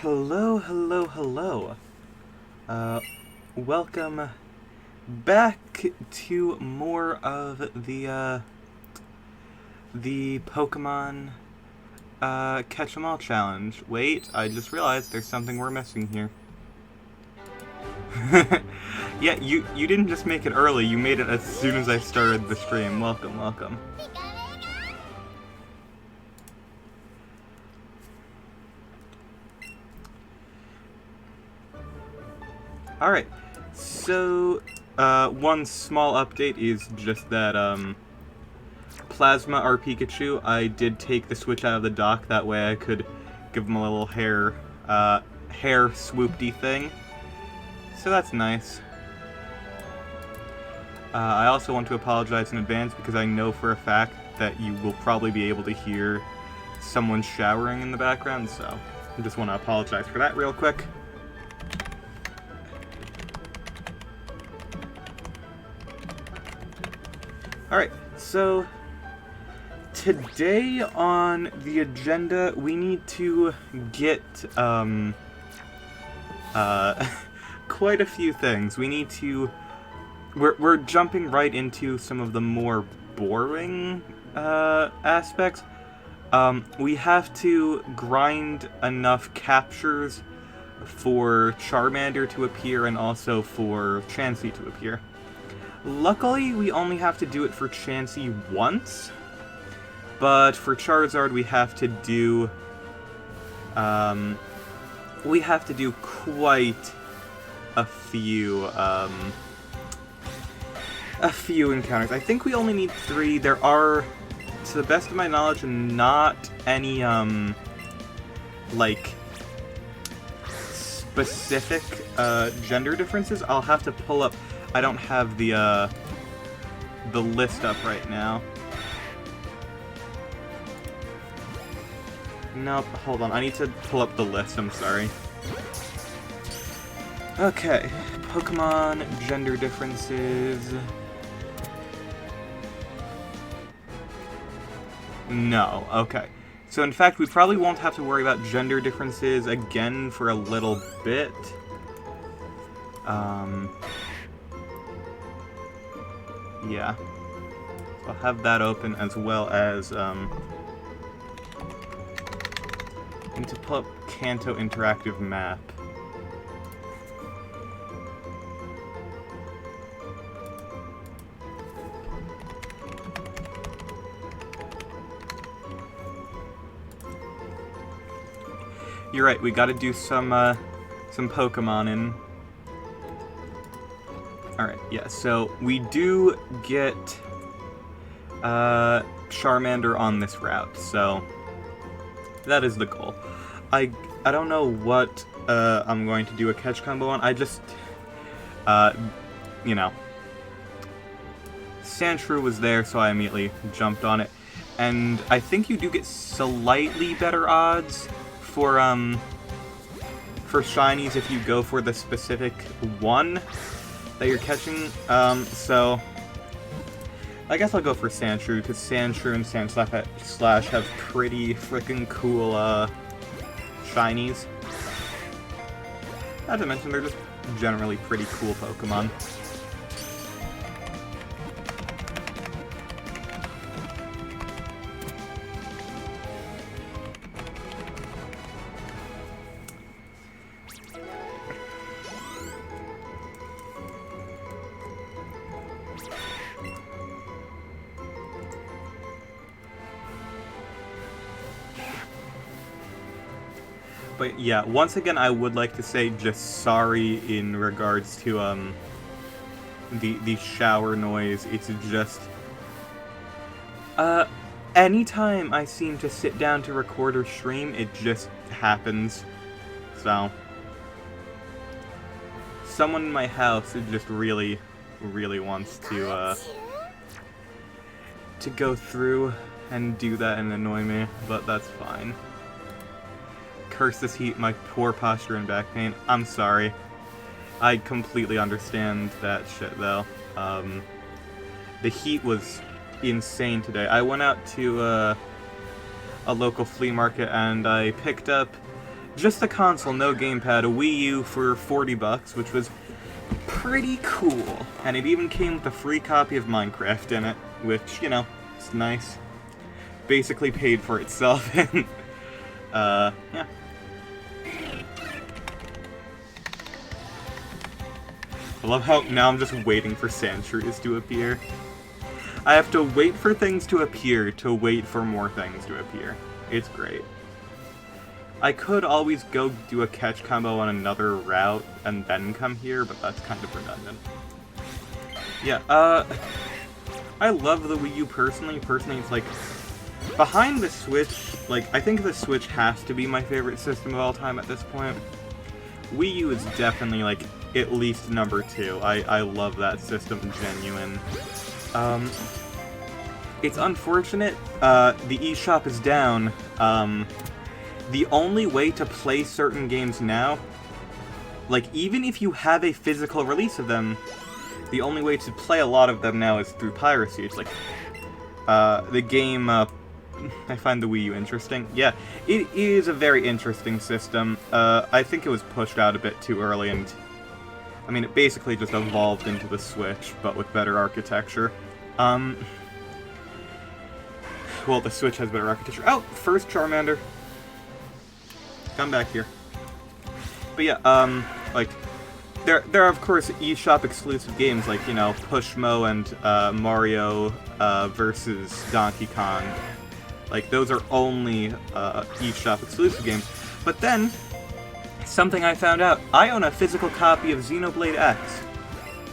Hello, hello, hello. Welcome back to more of the Pokemon Catch 'em All challenge. Wait, I just realized there's something we're missing here. Yeah, you didn't just make it early, you made it as soon as I started the stream. Welcome, welcome. Alright, so, one small update is just that, Plasma or Pikachu, I did take the switch out of the dock, that way I could give him a little hair swoopty thing. So that's nice. I also want to apologize in advance because I know for a fact that you will probably be able to hear someone showering in the background, so I just want to apologize for that real quick. Alright, so today on the agenda we need to get quite a few things. We need to we're jumping right into some of the more boring aspects. We have to grind enough captures for Charmander to appear and also for Chansey to appear. Luckily, we only have to do it for Chansey once, but for Charizard we have to do quite a few encounters. I think we only need 3. There are, to the best of my knowledge, not any like specific gender differences. I'll have to pull up. I don't have the list up right now. Nope, hold on. I need to pull up the list, I'm sorry. Okay, Pokemon gender differences. No, okay. So in fact, we probably won't have to worry about gender differences again for a little bit. Yeah. So I'll have that open as well as, I need to pull up Kanto Interactive Map. You're right, we gotta do some Pokemon in. Alright, yeah, so we do get Charmander on this route, so that is the goal. I don't know what I'm going to do a catch combo on. I just, you know, Sandshrew was there, so I immediately jumped on it. And I think you do get slightly better odds for shinies if you go for the specific one that you're catching. So I guess I'll go for Sandshrew, because Sandshrew and Sandslash have pretty freaking cool shinies. Not to mention, they're just generally pretty cool Pokemon. But yeah, once again, I would like to say just sorry in regards to the shower noise. It's just anytime I seem to sit down to record or stream, it just happens. So someone in my house who just really wants to go through and do that and annoy me, but that's fine. Curse this heat, my poor posture and back pain. I'm sorry. I completely understand that shit, though. The heat was insane today. I went out to a local flea market and I picked up just the console, no gamepad, a Wii U for $40, which was pretty cool. And it even came with a free copy of Minecraft in it, which, you know, it's nice. Basically paid for itself, and, yeah. I love how now I'm just waiting for sentries to appear. I have to wait for things to appear to wait for more things to appear. It's great. I could always go do a catch combo on another route and then come here, but that's kind of redundant. Yeah, I love the Wii U personally. Personally, it's like, behind the Switch, like, I think the Switch has to be my favorite system of all time at this point. Wii U is definitely, like, at least number 2. I love that system, genuine. It's unfortunate, the eShop is down. The only way to play certain games now, like, even if you have a physical release of them, the only way to play a lot of them now is through piracy. It's like, the game, I find the Wii U interesting. Yeah, it is a very interesting system. I think it was pushed out a bit too early, and I mean, it basically just evolved into the Switch, but with better architecture. Well, the Switch has better architecture. Oh, first Charmander. Come back here. But yeah, like, there are, of course, eShop exclusive games, like, you know, Pushmo and Mario versus Donkey Kong. Like, those are only eShop exclusive games. But then, something I found out, I own a physical copy of Xenoblade X.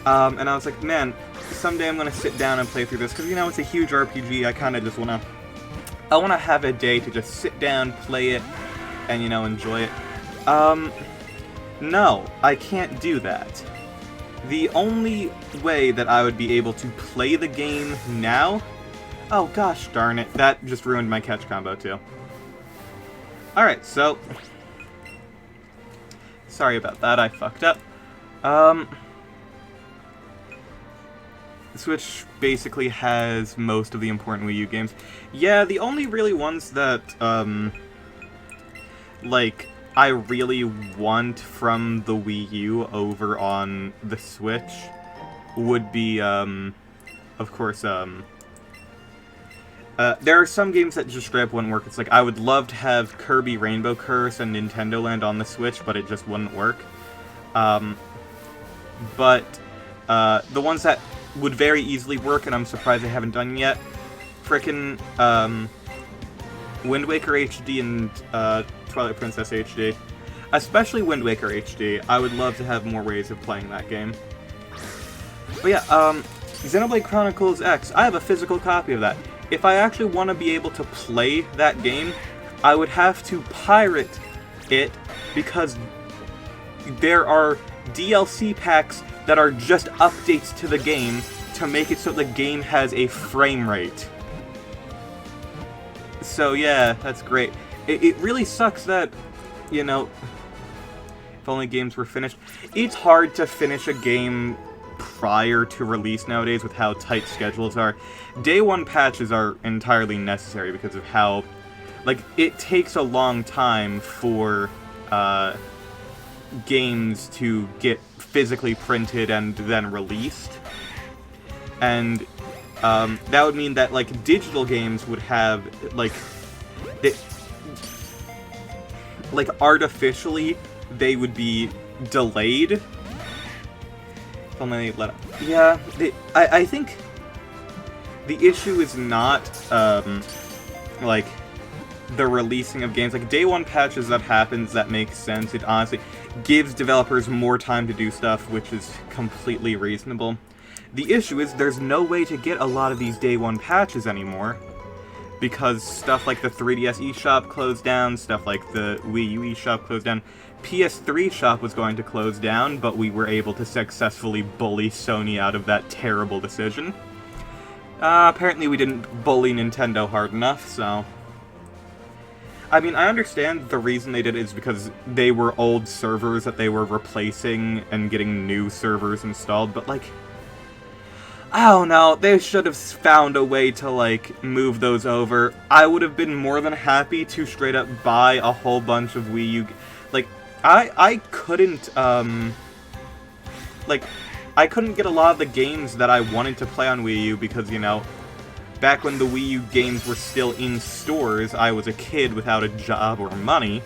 And I was like, man, someday I'm gonna sit down and play through this, because, you know, it's a huge RPG, I kinda just wanna have a day to just sit down, play it, and, you know, enjoy it. No, I can't do that. The only way that I would be able to play the game now... Oh, gosh darn it, that just ruined my catch combo, too. Alright, so... Sorry about that, I fucked up. The Switch basically has most of the important Wii U games. Yeah, the only really ones that, like, I really want from the Wii U over on the Switch would be, of course, there are some games that just straight up wouldn't work. It's like, I would love to have Kirby Rainbow Curse and Nintendo Land on the Switch, but it just wouldn't work. But the ones that would very easily work, and I'm surprised I haven't done yet, frickin' Wind Waker HD and Twilight Princess HD. Especially Wind Waker HD. I would love to have more ways of playing that game. But yeah, Xenoblade Chronicles X, I have a physical copy of that. If I actually want to be able to play that game, I would have to pirate it, because there are DLC packs that are just updates to the game to make it so the game has a frame rate. So yeah, that's great. It really sucks that, you know, if only games were finished. It's hard to finish a game prior to release nowadays with how tight schedules are. Day one patches are entirely necessary because of how, like, it takes a long time for games to get physically printed and then released. And that would mean that, like, digital games would have, like, artificially, they would be delayed. If only they let up. Yeah, I think the issue is not, like, the releasing of games. Like, day one patches, that happens, that makes sense. It honestly gives developers more time to do stuff, which is completely reasonable. The issue is there's no way to get a lot of these day one patches anymore, because stuff like the 3DS eShop closed down, stuff like the Wii U eShop closed down. PS3 shop was going to close down, but we were able to successfully bully Sony out of that terrible decision. Apparently we didn't bully Nintendo hard enough, so... I mean, I understand the reason they did it is because they were old servers that they were replacing and getting new servers installed, but, like... I don't know, they should have found a way to, like, move those over. I would have been more than happy to straight up buy a whole bunch of Wii U... Like, I couldn't, like, I couldn't get a lot of the games that I wanted to play on Wii U because, you know, back when the Wii U games were still in stores, I was a kid without a job or money.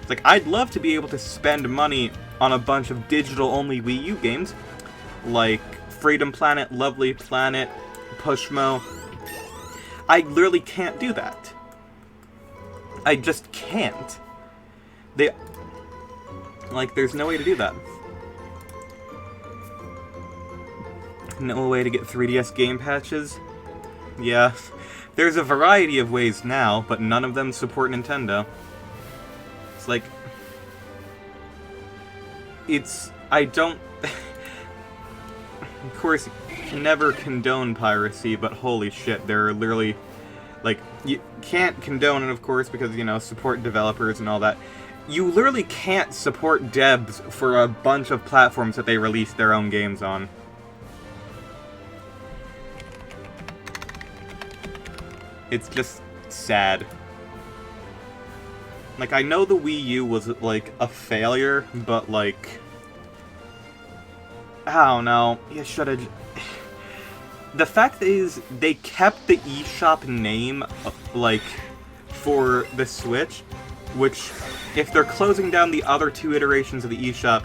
It's like, I'd love to be able to spend money on a bunch of digital-only Wii U games, like Freedom Planet, Lovely Planet, Pushmo. I literally can't do that. I just can't. There's no way to do that. No way to get 3DS game patches? Yeah, there's a variety of ways now, but none of them support Nintendo. It's like... I don't... Of course, you can never condone piracy, but holy shit, there are literally... Like, you can't condone it, of course, because, you know, support developers and all that. You literally can't support devs for a bunch of platforms that they release their own games on. It's just sad. Like, I know the Wii U was, like, a failure, but, like... I don't know. You should've... The fact is, they kept the eShop name, like, for the Switch, which, if they're closing down the other two iterations of the eShop,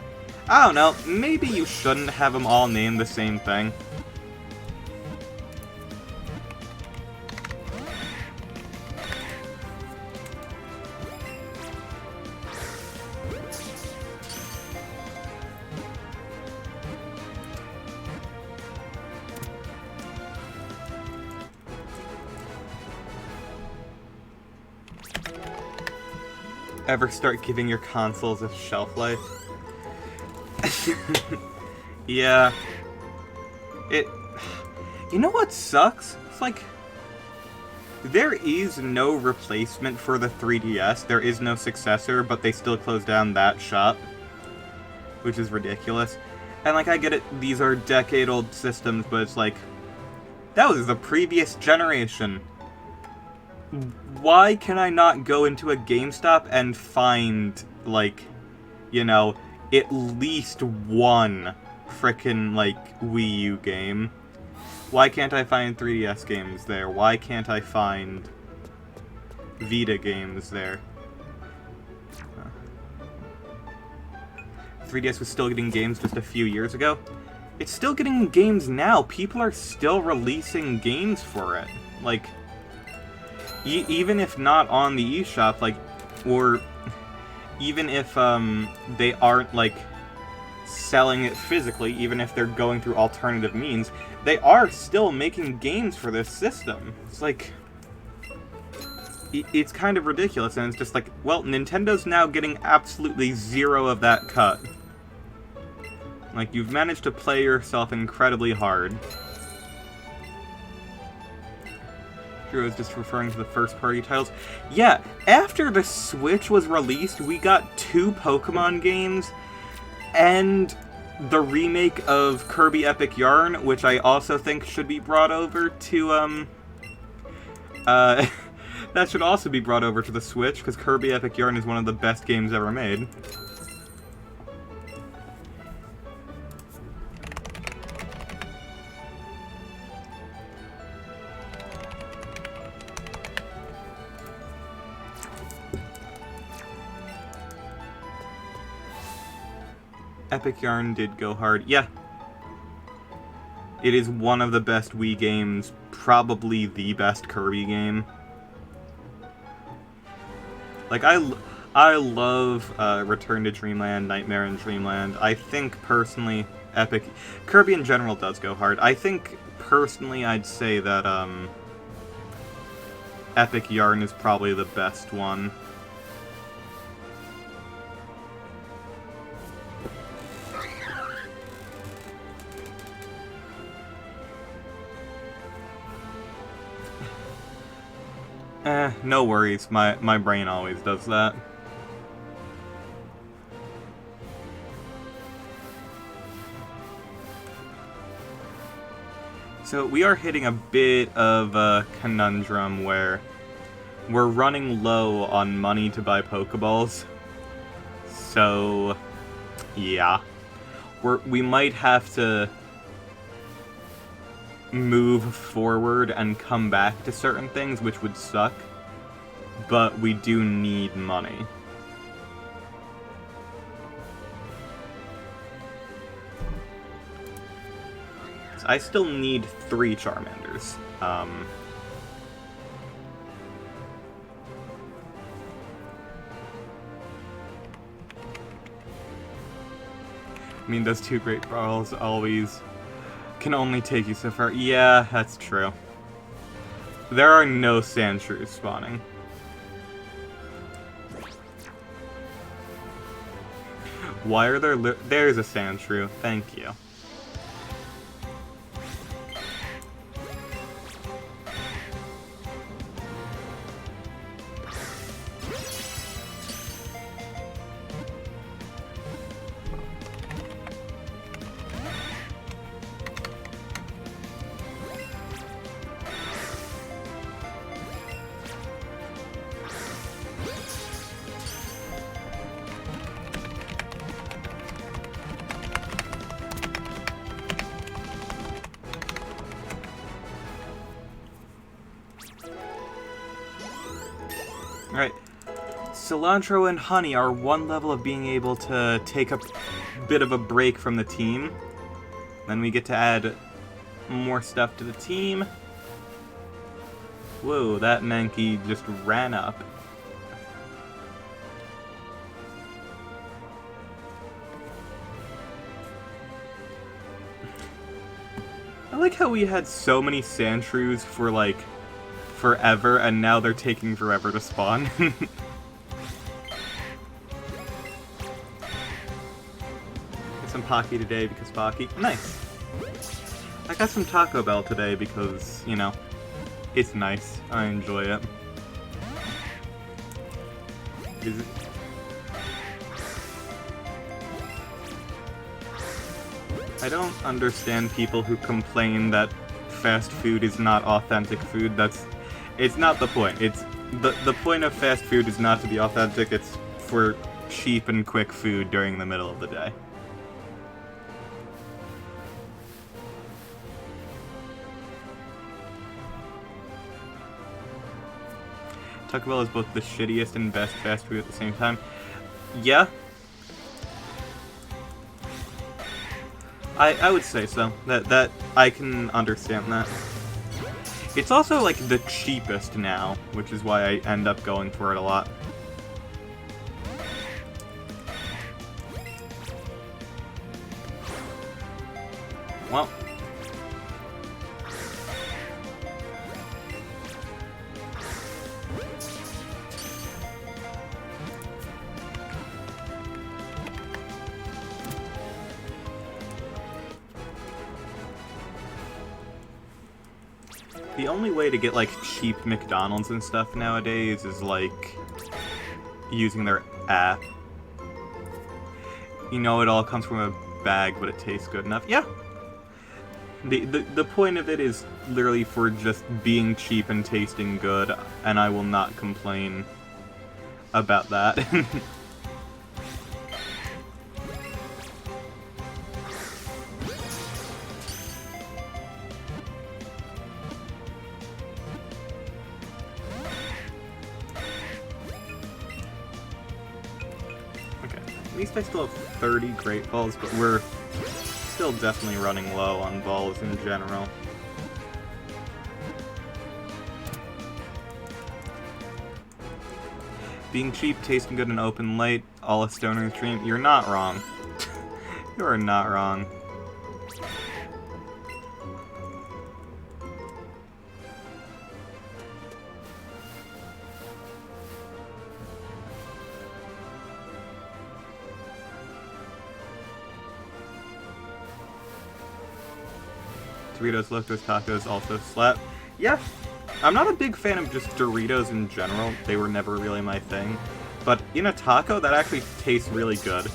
I don't know, maybe you shouldn't have them all named the same thing. Ever start giving your consoles a shelf life? Yeah. You know what sucks? It's like... There is no replacement for the 3DS. There is no successor, but they still closed down that shop. Which is ridiculous. And, like, I get it, these are decade-old systems, but it's like... That was the previous generation. Why can I not go into a GameStop and find, like, you know, at least one frickin', like, Wii U game? Why can't I find 3DS games there? Why can't I find Vita games there? 3DS was still getting games just a few years ago. It's still getting games now. People are still releasing games for it. Like... even if not on the eShop, like, or even if they aren't, like, selling it physically, even if they're going through alternative means, they are still making games for this system. It's like, it's kind of ridiculous, and it's just like, well, Nintendo's now getting absolutely zero of that cut. Like, you've managed to play yourself incredibly hard. I was just referring to the first-party titles. Yeah, after the Switch was released, we got 2 Pokemon games, and the remake of Kirby Epic Yarn, which I also think should be brought over to, that should also be brought over to the Switch, because Kirby Epic Yarn is one of the best games ever made. Epic Yarn did go hard. Yeah. It is one of the best Wii games, probably the best Kirby game. Like, I love Return to Dreamland, Nightmare in Dreamland. I think, personally, Kirby in general does go hard. I think, personally, I'd say that, Epic Yarn is probably the best one. No worries. My brain always does that. So we are hitting a bit of a conundrum where we're running low on money to buy Pokeballs. So, yeah. We might have to move forward and come back to certain things, which would suck. But we do need money. So I still need 3 Charmanders. I mean, those 2 Great Balls always can only take you so far. Yeah, that's true. There are no Sandshrews spawning. Why are there there's a Sandshrew. Thank you. Alright. Cilantro and Honey are one level of being able to take a bit of a break from the team. Then we get to add more stuff to the team. Whoa, that Mankey just ran up. I like how we had so many Sandshrews for, like, forever, and now they're taking forever to spawn. Get some Pocky today because Pocky. Nice. I got some Taco Bell today because, you know, it's nice. I enjoy it. Is it? I don't understand people who complain that fast food is not authentic food. It's not the point. It's the point of fast food is not to be authentic. It's for cheap and quick food during the middle of the day. Taco Bell is both the shittiest and best fast food at the same time. Yeah. I would say so. That I can understand that. It's also, like, the cheapest now, which is why I end up going for it a lot. Well. The only way to get, like, cheap McDonald's and stuff nowadays is, like, using their app. You know, it all comes from a bag, but it tastes good enough. Yeah. The point of it is literally for just being cheap and tasting good, and I will not complain about that. At least I still have 30 Great Balls, but we're still definitely running low on balls in general. Being cheap, tasting good, and open late, all a stoner's dream. You're not wrong. You are not wrong. Doritos, Locos, Tacos also slap. Yeah, I'm not a big fan of just Doritos in general. They were never really my thing. But in a taco, that actually tastes really good.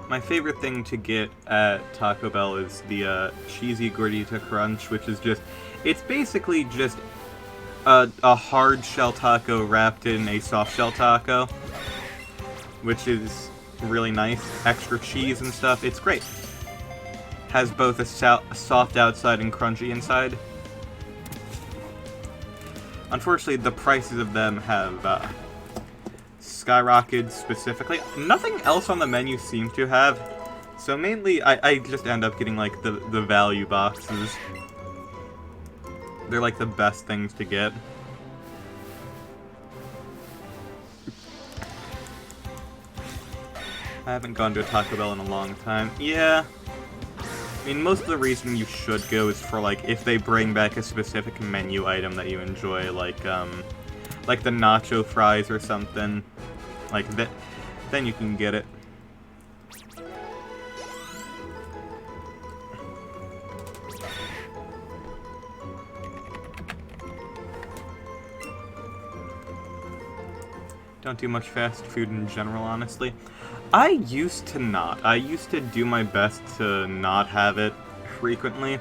My favorite thing to get at Taco Bell is the cheesy gordita crunch, which is just, it's basically just a hard shell taco wrapped in a soft shell taco, which is really nice. Extra cheese and stuff, it's great. Has both a soft outside and crunchy inside. Unfortunately, the prices of them have skyrocketed specifically. Nothing else on the menu seems to have, so mainly I just end up getting like the value boxes. They're like the best things to get. I haven't gone to a Taco Bell in a long time. Yeah. I mean, most of the reason you should go is for, like, if they bring back a specific menu item that you enjoy, like the nacho fries or something. Like, then you can get it. Don't do much fast food in general, honestly. I used to not. I used to do my best to not have it frequently,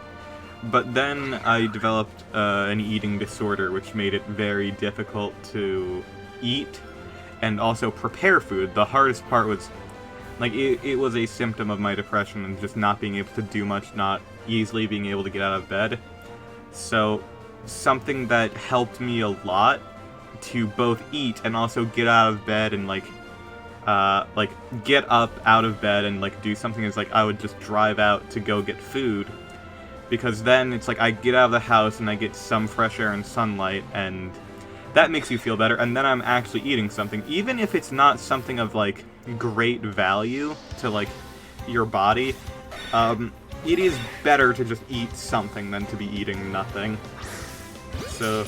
but then I developed an eating disorder, which made it very difficult to eat and also prepare food. The hardest part was, like, it was a symptom of my depression and just not being able to do much, not easily being able to get out of bed. So, something that helped me a lot to both eat and also get out of bed and, like, get up out of bed and, like, do something is, like, I would just drive out to go get food. Because then it's like I get out of the house and I get some fresh air and sunlight, and that makes you feel better, and then I'm actually eating something. Even if it's not something of, like, great value to, like, your body, it is better to just eat something than to be eating nothing. So,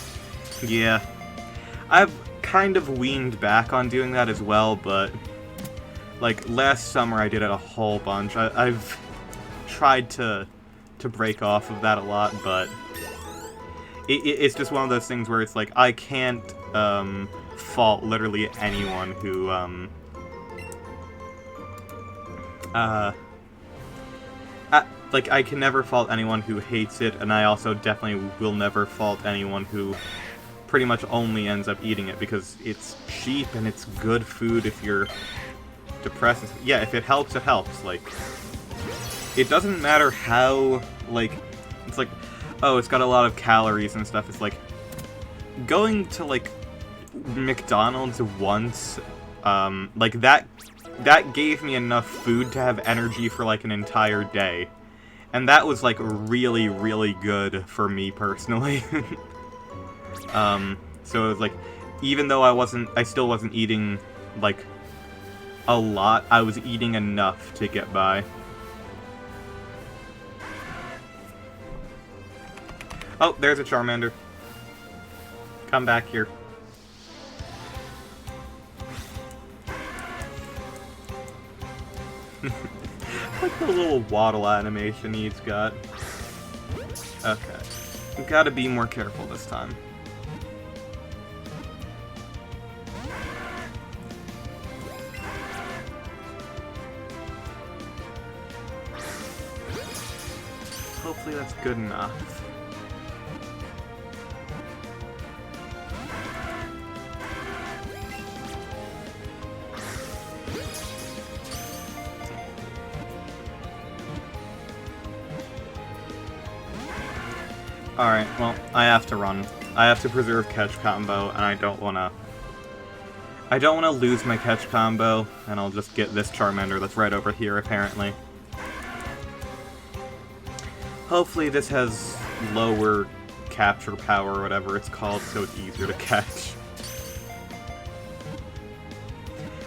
yeah. I've kind of weaned back on doing that as well, but, like, last summer I did it a whole bunch. I've tried to break off of that a lot, but it's just one of those things where it's like, I can't fault literally anyone who, like, I can never fault anyone who hates it, and I also definitely will never fault anyone who pretty much only ends up eating it, because it's cheap and it's good food if you're depressed. Yeah, if it helps, it helps. Like, it doesn't matter how, like, it's like, oh, it's got a lot of calories and stuff. It's like, going to, like, McDonald's once, like, that gave me enough food to have energy for, like, an entire day. And that was, like, really, really good for me personally. So it was like, even though I still wasn't eating, like, a lot, I was eating enough to get by. Oh, there's a Charmander. Come back here. Like the little waddle animation he's got. Okay. Gotta be more careful this time. Hopefully that's good enough. Alright, well, I have to run. I have to preserve catch combo, and I don't wanna lose my catch combo, and I'll just get this Charmander that's right over here, apparently. Hopefully this has lower capture power, or whatever it's called, so it's easier to catch.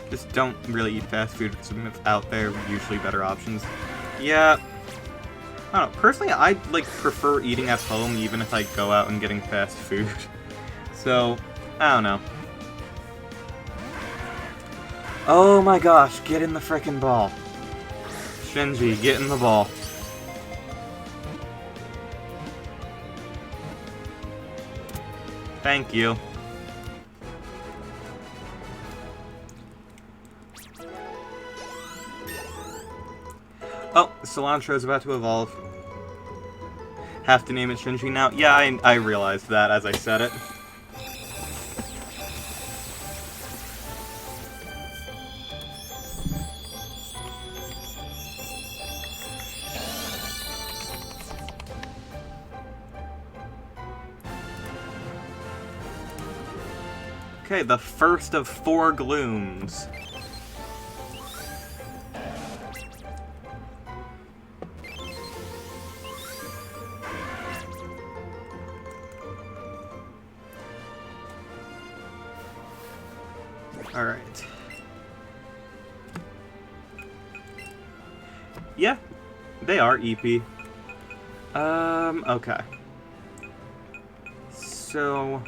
Just don't really eat fast food, because out there usually better options. Yeah. I don't know, personally, I, like, prefer eating at home even if I go out and getting fast food. So, I don't know. Oh my gosh, get in the frickin' ball. Shinji, get in the ball. Thank you. Oh, cilantro is about to evolve. Have to name it Shinji now? Yeah, I realized that as I said it. Okay, the first of 4 glooms. Alright. Yeah, they are EP. Okay. So...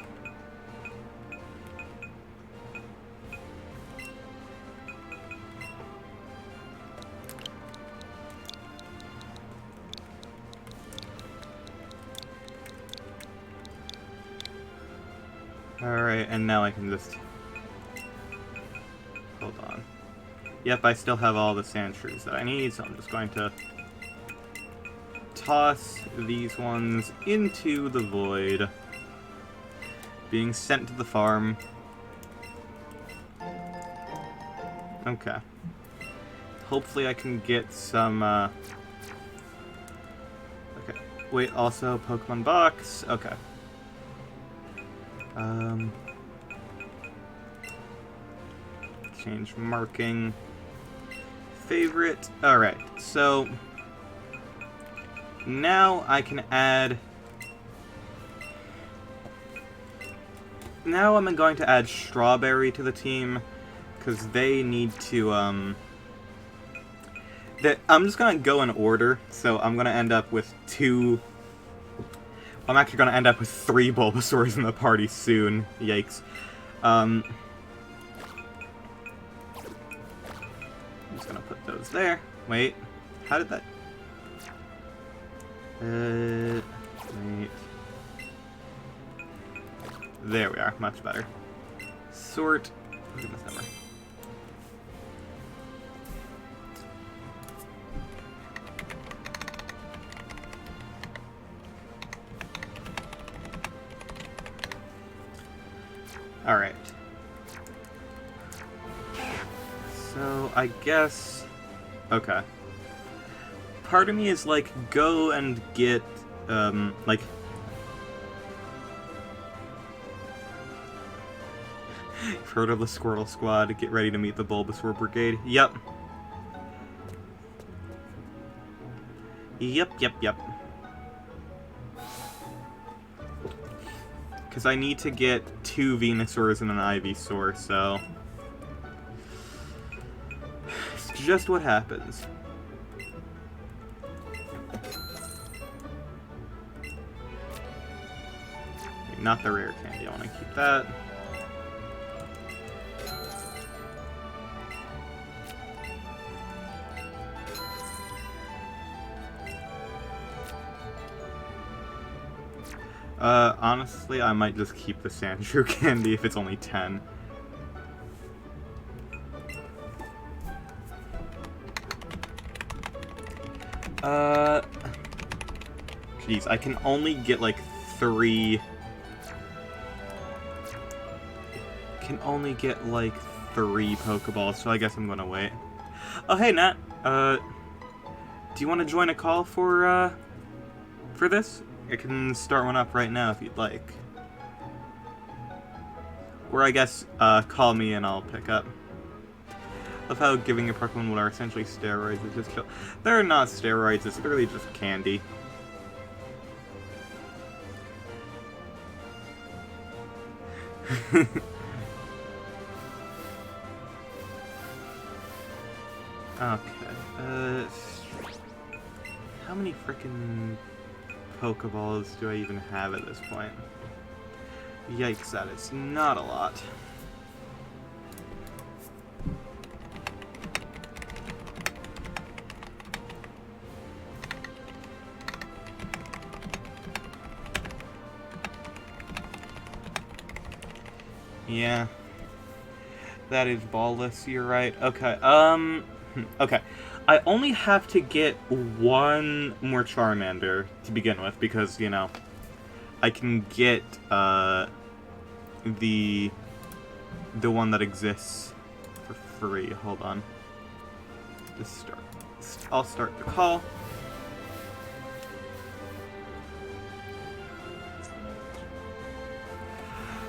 Alright, and now I can just... Hold on. Yep, I still have all the sandshrews that I need, so I'm just going to toss these ones into the void. Being sent to the farm. Okay. Hopefully I can get some, Okay. Wait, also Pokemon box. Okay. Change marking. Favorite. Alright, so... Now I can add... Now I'm going to add Strawberry to the team, because they need to, I'm just going to go in order, so I'm going to end up with 2... I'm actually going to end up with 3 Bulbasaurs in the party soon. Yikes. I'm just going to put those there. Wait, how did that... wait... There we are, much better. Sort... Goodness number. Alright. So, I guess... Okay. Part of me is like, go and get, like... You've heard of the Squirtle Squad, get ready to meet the Bulbasaur Brigade. Yep. Yep. Because I need to get 2 Venusaurs and an Ivysaur, so... It's just what happens. Not the rare candy, I want to keep that. Honestly, I might just keep the Sandshrew candy if it's only 10. Jeez, I can only get like 3... Can only get like 3 Pokeballs, so I guess I'm gonna wait. Oh, hey, Nat. Do you want to join a call for this? I can start one up right now if you'd like. Or I guess, call me and I'll pick up. Love how giving your Pokemon what are essentially steroids is just kill. They're not steroids, it's literally just candy. Okay, how many frickin' Pokeballs do I even have at this point? Yikes, that is not a lot. Yeah. That is ballless, you're right. Okay, okay. I only have to get one more Charmander to begin with, because, you know, I can get, the one that exists for free. Hold on. Just start. I'll start the call.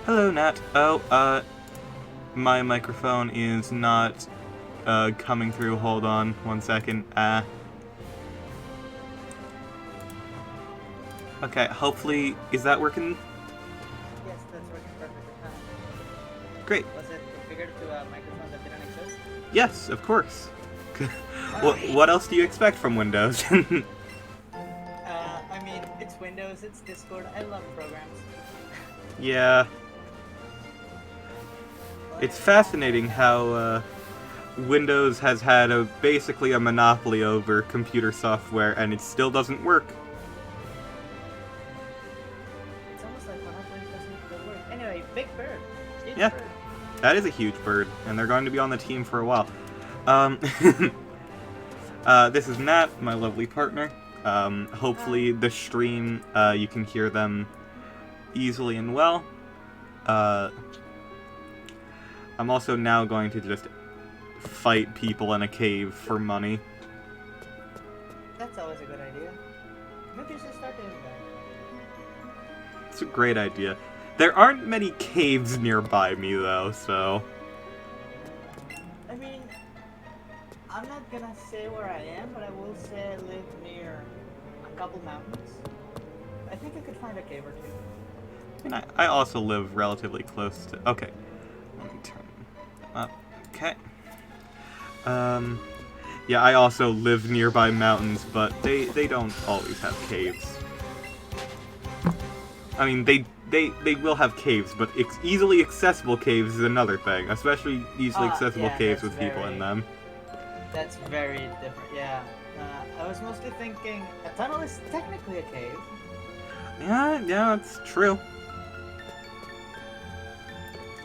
Hello, Nat. Oh, my microphone is not, coming through. Hold on 1 second. Okay, hopefully, is that working? Yes, that's working perfectly fine. Great. Was it configured to a microphone that didn't exist? Yes, of course. What else do you expect from Windows? I mean, it's Windows, it's Discord. I love programs. Yeah. It's fascinating how Windows has had basically a monopoly over computer software, and it still doesn't work. It's almost like Monopoly doesn't work. Anyway, big bird. Huge Yeah. bird. That is a huge bird, and they're going to be on the team for a while. This is Nat, my lovely partner. Hopefully the stream, you can hear them easily and well. I'm also now going to just fight people in a cave for money. That's always a good idea. Maybe you should start doing that. It's a great idea. There aren't many caves nearby me, though, so... I mean, I'm not gonna say where I am, but I will say I live near a couple mountains. I think I could find a cave or two. And I also live relatively close to... Okay. Let me turn up. Okay. Yeah, I also live nearby mountains, but they don't always have caves. I mean, they will have caves, but easily accessible caves is another thing, especially easily accessible yeah, caves that's with people in them. That's very different, yeah. I was mostly thinking a tunnel is technically a cave. Yeah, it's true.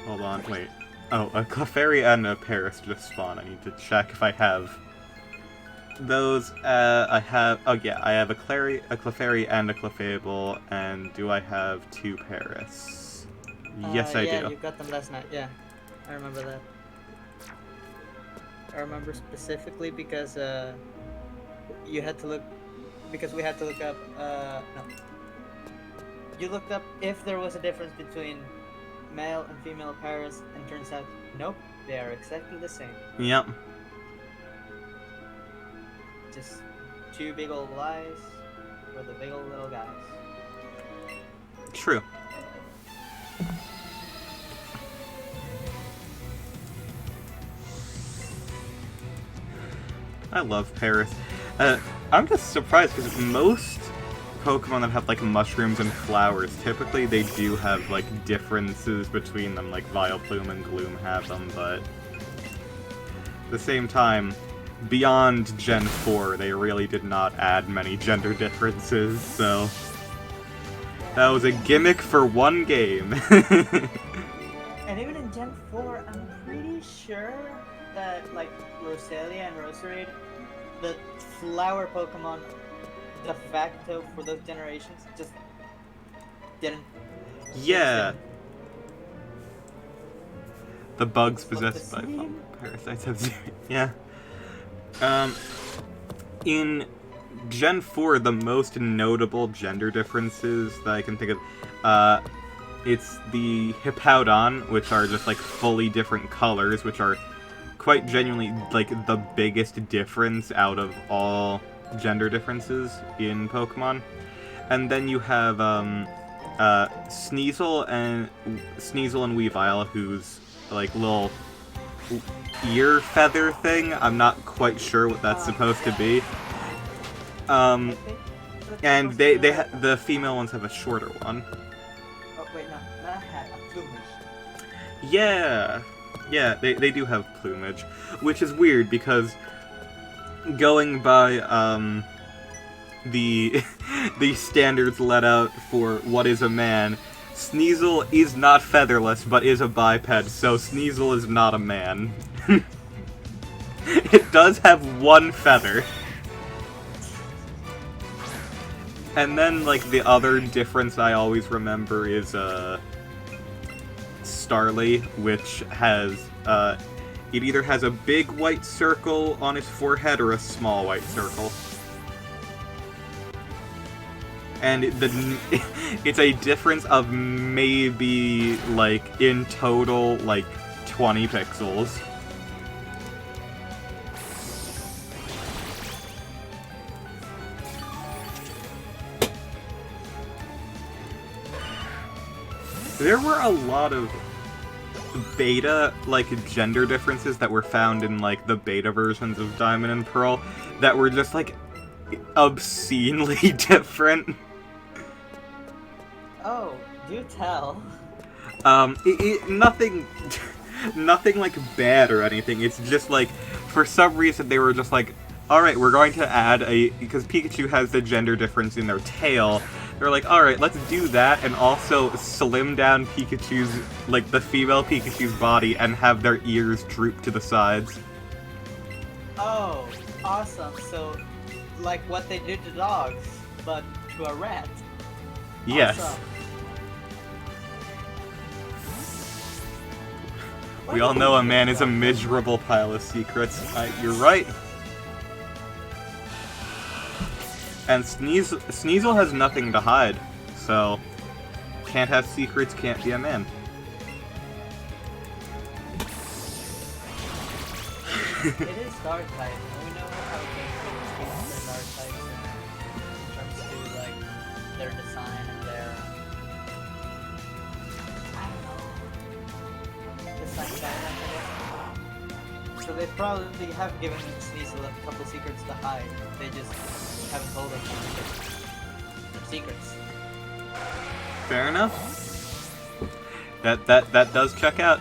Hold on, wait. Oh, a Clefairy and a Paris just spawned. I need to check if I have those. I have... Oh, yeah, I have a Clefairy and a Clefable, and do I have 2 Paris? Yes, I do. Yeah, you got them last night, yeah. I remember that. I remember specifically because, you had to look... Because we had to look up, no. You looked up if there was a difference between male and female Paris, and turns out, nope, they are exactly the same. Yep. Just 2 big old eyes for the big old little guys. True. I love Paris. I'm just surprised because most Pokemon that have like mushrooms and flowers, typically they do have like differences between them, like Vileplume and Gloom have them, but at the same time, beyond Gen 4, they really did not add many gender differences, so that was a gimmick for one game. And even in Gen 4, I'm pretty sure that, like, Roselia and Roserade, the flower Pokemon, de facto for those generations, just didn't. Yeah. The bugs Look the possessed by same. parasites have zero. Yeah. In Gen 4, the most notable gender differences that I can think of, it's the Hippowdon, which are just like fully different colors, which are quite genuinely like the biggest difference out of all gender differences in Pokemon. And then you have Sneasel and Weavile, who's like little ear feather thing. I'm not quite sure what that's supposed to be. And the female ones have a shorter one. Oh wait, no, not a hat, a plumage. Yeah, they do have plumage, which is weird because going by the the standards let out for what is a man, Sneasel is not featherless but is a biped, so Sneasel is not a man. It does have one feather. And then, like, the other difference I always remember is, Starly, which has, it either has a big white circle on its forehead or a small white circle. And it's a difference of maybe, like, in total, like, 20 pixels. There were a lot of beta, like, gender differences that were found in, like, the beta versions of Diamond and Pearl that were just, like, obscenely different. Oh, do tell. Nothing, nothing, like, bad or anything. It's just, like, for some reason they were just like, alright, we're going to add because Pikachu has the gender difference in their tail. They're like, alright, let's do that, and also slim down Pikachu's, like, the female Pikachu's body and have their ears droop to the sides. Oh, awesome. So, like what they do to dogs, but to a rat. Yes. Awesome. We all know a man is a miserable pile of secrets. You're right. And Sneasel has nothing to hide, so can't have secrets, can't be a man. It is dark type, and we know how GameGirlBeth treats their dark types in terms to like their design and their I don't know design guidelines, I guess. So they probably have given Sneasel a couple secrets to hide. They just haven't told us one because they're secrets. Fair enough. That does check out.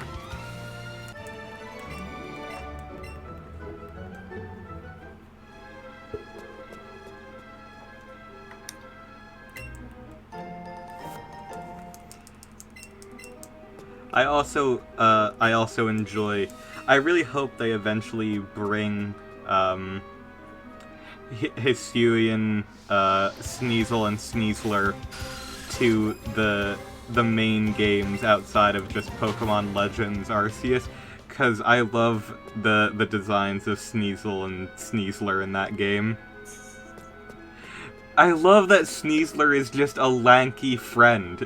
I also enjoy. I really hope they eventually bring Hisuian, Sneasel, and Sneasler to the main games outside of just Pokemon Legends Arceus, because I love the designs of Sneasel and Sneasler in that game. I love that Sneasler is just a lanky friend.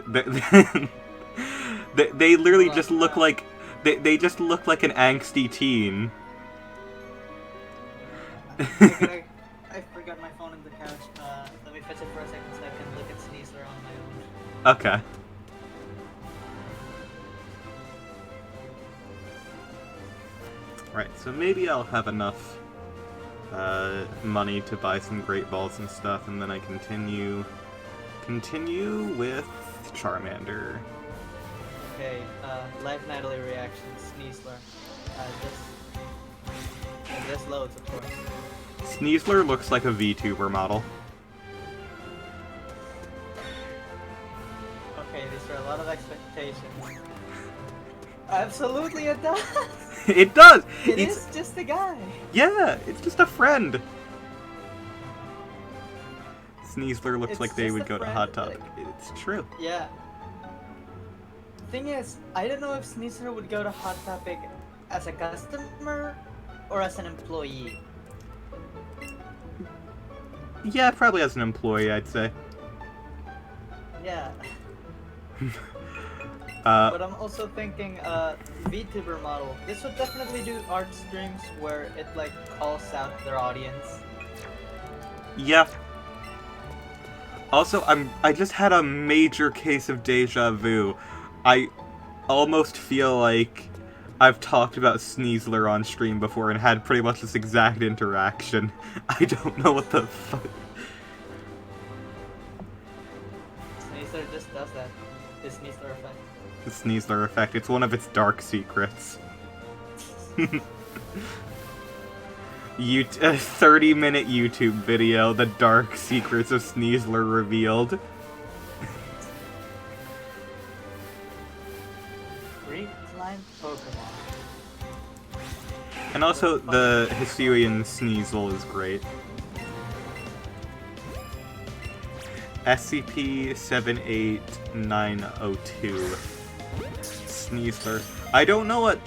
They literally just look like they just look like an angsty teen. I forgot my phone in the couch. Let me fetch it for a second so I can look at Sneasler on my own. Okay. Right, so maybe I'll have enough money to buy some Great Balls and stuff, and then I continue with Charmander. Okay, Live Natalie reaction, Sneasler. This loads, of course. Sneasler looks like a VTuber model. Okay, these are a lot of expectations. Absolutely it does! It does! It's just a guy! Yeah, it's just a friend! Sneasler looks It's like they just would a go to friend, Hot Topic. like- It's true. Yeah. Thing is, I don't know if Sneasler would go to Hot Topic as a customer or as an employee. Yeah, probably as an employee, I'd say. Yeah. But I'm also thinking, VTuber model. This would definitely do art streams where it like calls out their audience. Yeah. Also, I just had a major case of deja vu. I almost feel like I've talked about Sneasler on stream before and had pretty much this exact interaction. I don't know what the fuck. Sneasler just does that. The Sneasler effect. The Sneasler effect. It's one of its dark secrets. A 30-minute YouTube video, The Dark Secrets of Sneasler Revealed. Reclaimed Pokemon. And also, the Hisuian Sneasel is great. SCP-78902. Sneasler. I don't know what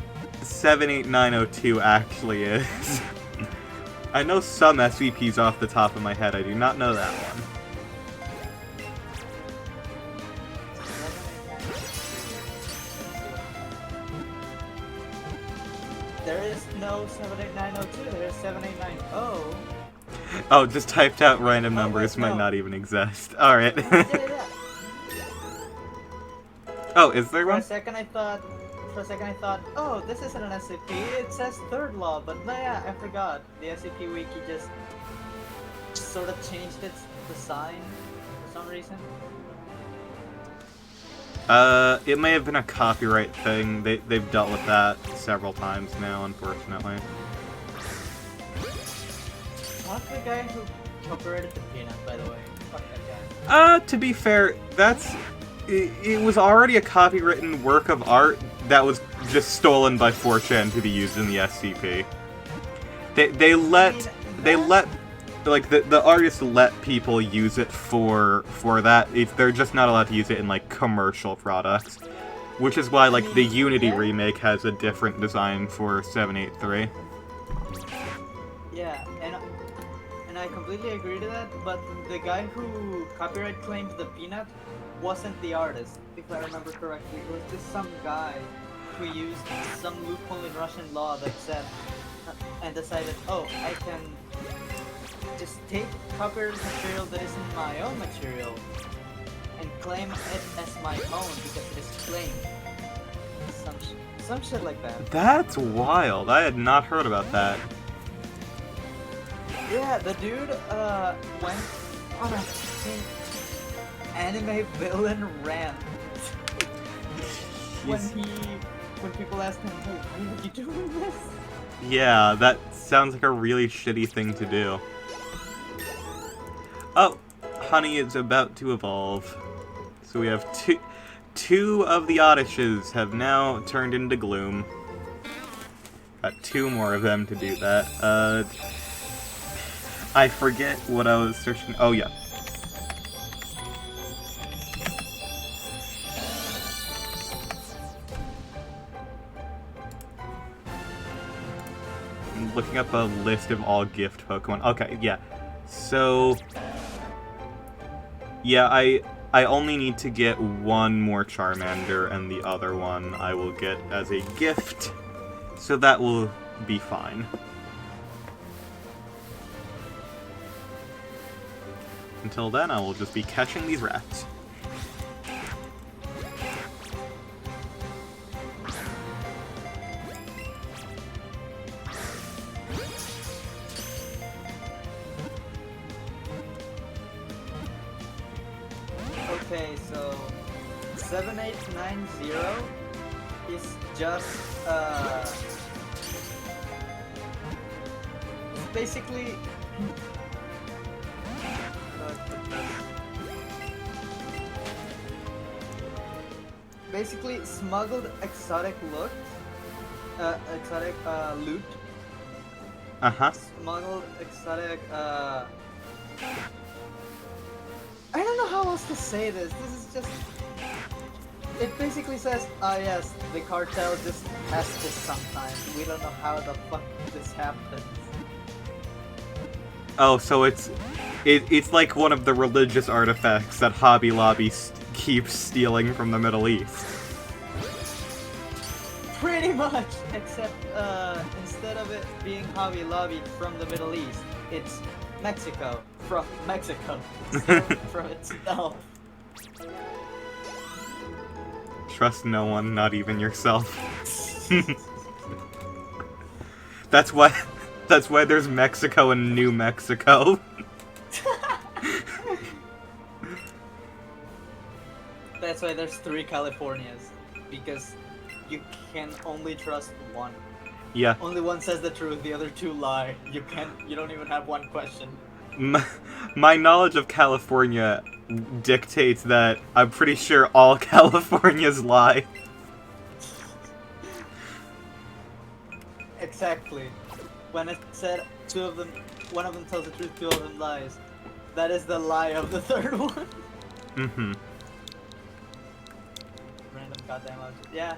78902 actually is. I know some SCPs off the top of my head. I do not know that one. There is no 78902, there is 7890. Oh, just typed out random Oh, numbers wait, might no. not even exist. Alright. Yeah. Oh, is there For one? a second I thought, oh, this isn't an SCP, it says third law, but no, yeah, I forgot. The SCP Wiki just sort of changed its design for some reason. It may have been a copyright thing. They've dealt with that several times now, unfortunately. Fuck the guy who copyrighted the peanut, by the way. Fuck that guy. To be fair, it was already a copywritten work of art that was just stolen by 4chan to be used in the SCP. They let like the artists let people use it for that. They're just not allowed to use it in like commercial products, which is why like the Unity remake has a different design for 783. Yeah, and I completely agree to that, but the guy who copyright claimed the peanut wasn't the artist, if I remember correctly. It was just some guy who used some loophole in Russian law that said, and decided, oh, I can just take copyrighted material that isn't my own material and claim it as my own because it is claimed. Some shit like that. That's wild. I had not heard about that. Yeah, the dude went on a fucking anime villain rant when people asked him, hey, why are you doing this? Yeah, that sounds like a really shitty thing to do. Oh, honey is about to evolve. So we have two of the Odyshes have now turned into gloom. Got two more of them to do that. I forget what I was searching. Oh, yeah. I'm looking up a list of all gift Pokemon. Okay, yeah. So, yeah, I only need to get one more Charmander, and the other one I will get as a gift. So that will be fine. Until then, I will just be catching these rats. Okay, so 7890 is just it's basically smuggled exotic loot. Uh-huh. Smuggled exotic I don't know how else to say this. This is just... It basically says, yes, the cartel just has this sometimes. We don't know how the fuck this happens. Oh, so it's like one of the religious artifacts that Hobby Lobby keeps stealing from the Middle East. Pretty much! Except, instead of it being Hobby Lobby from the Middle East, it's Mexico. From Mexico. From itself. Trust no one, not even yourself. That's why there's Mexico and New Mexico. That's why there's 3 Californias. Because you can only trust one. Yeah. Only one says the truth, the other 2 lie. You don't even have one question. My knowledge of California dictates that I'm pretty sure all Californias lie. exactly. When it said two of them, one of them tells the truth, two of them lies. That is the lie of the third one. Mm-hmm. Random goddamn object. Yeah.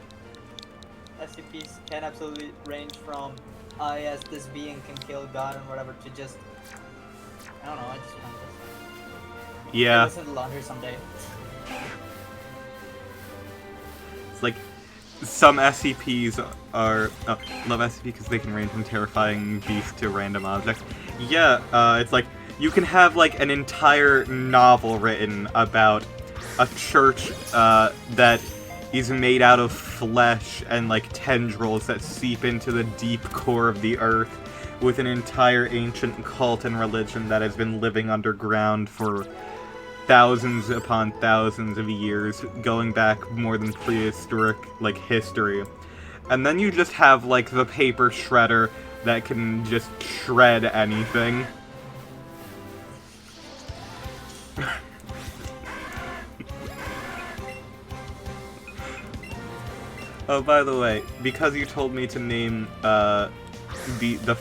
SCPs can absolutely range from, yes, this being can kill God and whatever, to just, I don't know, I just found this. Yeah. Listen to laundry someday. It's like some SCPs are love SCP because they can range from terrifying beasts to random objects. Yeah, it's like you can have like an entire novel written about a church that is made out of flesh and like tendrils that seep into the deep core of the earth, with an entire ancient cult and religion that has been living underground for thousands upon thousands of years, going back more than prehistoric, like, history. And then you just have, like, the paper shredder that can just shred anything. Oh, by the way, because you told me to name, the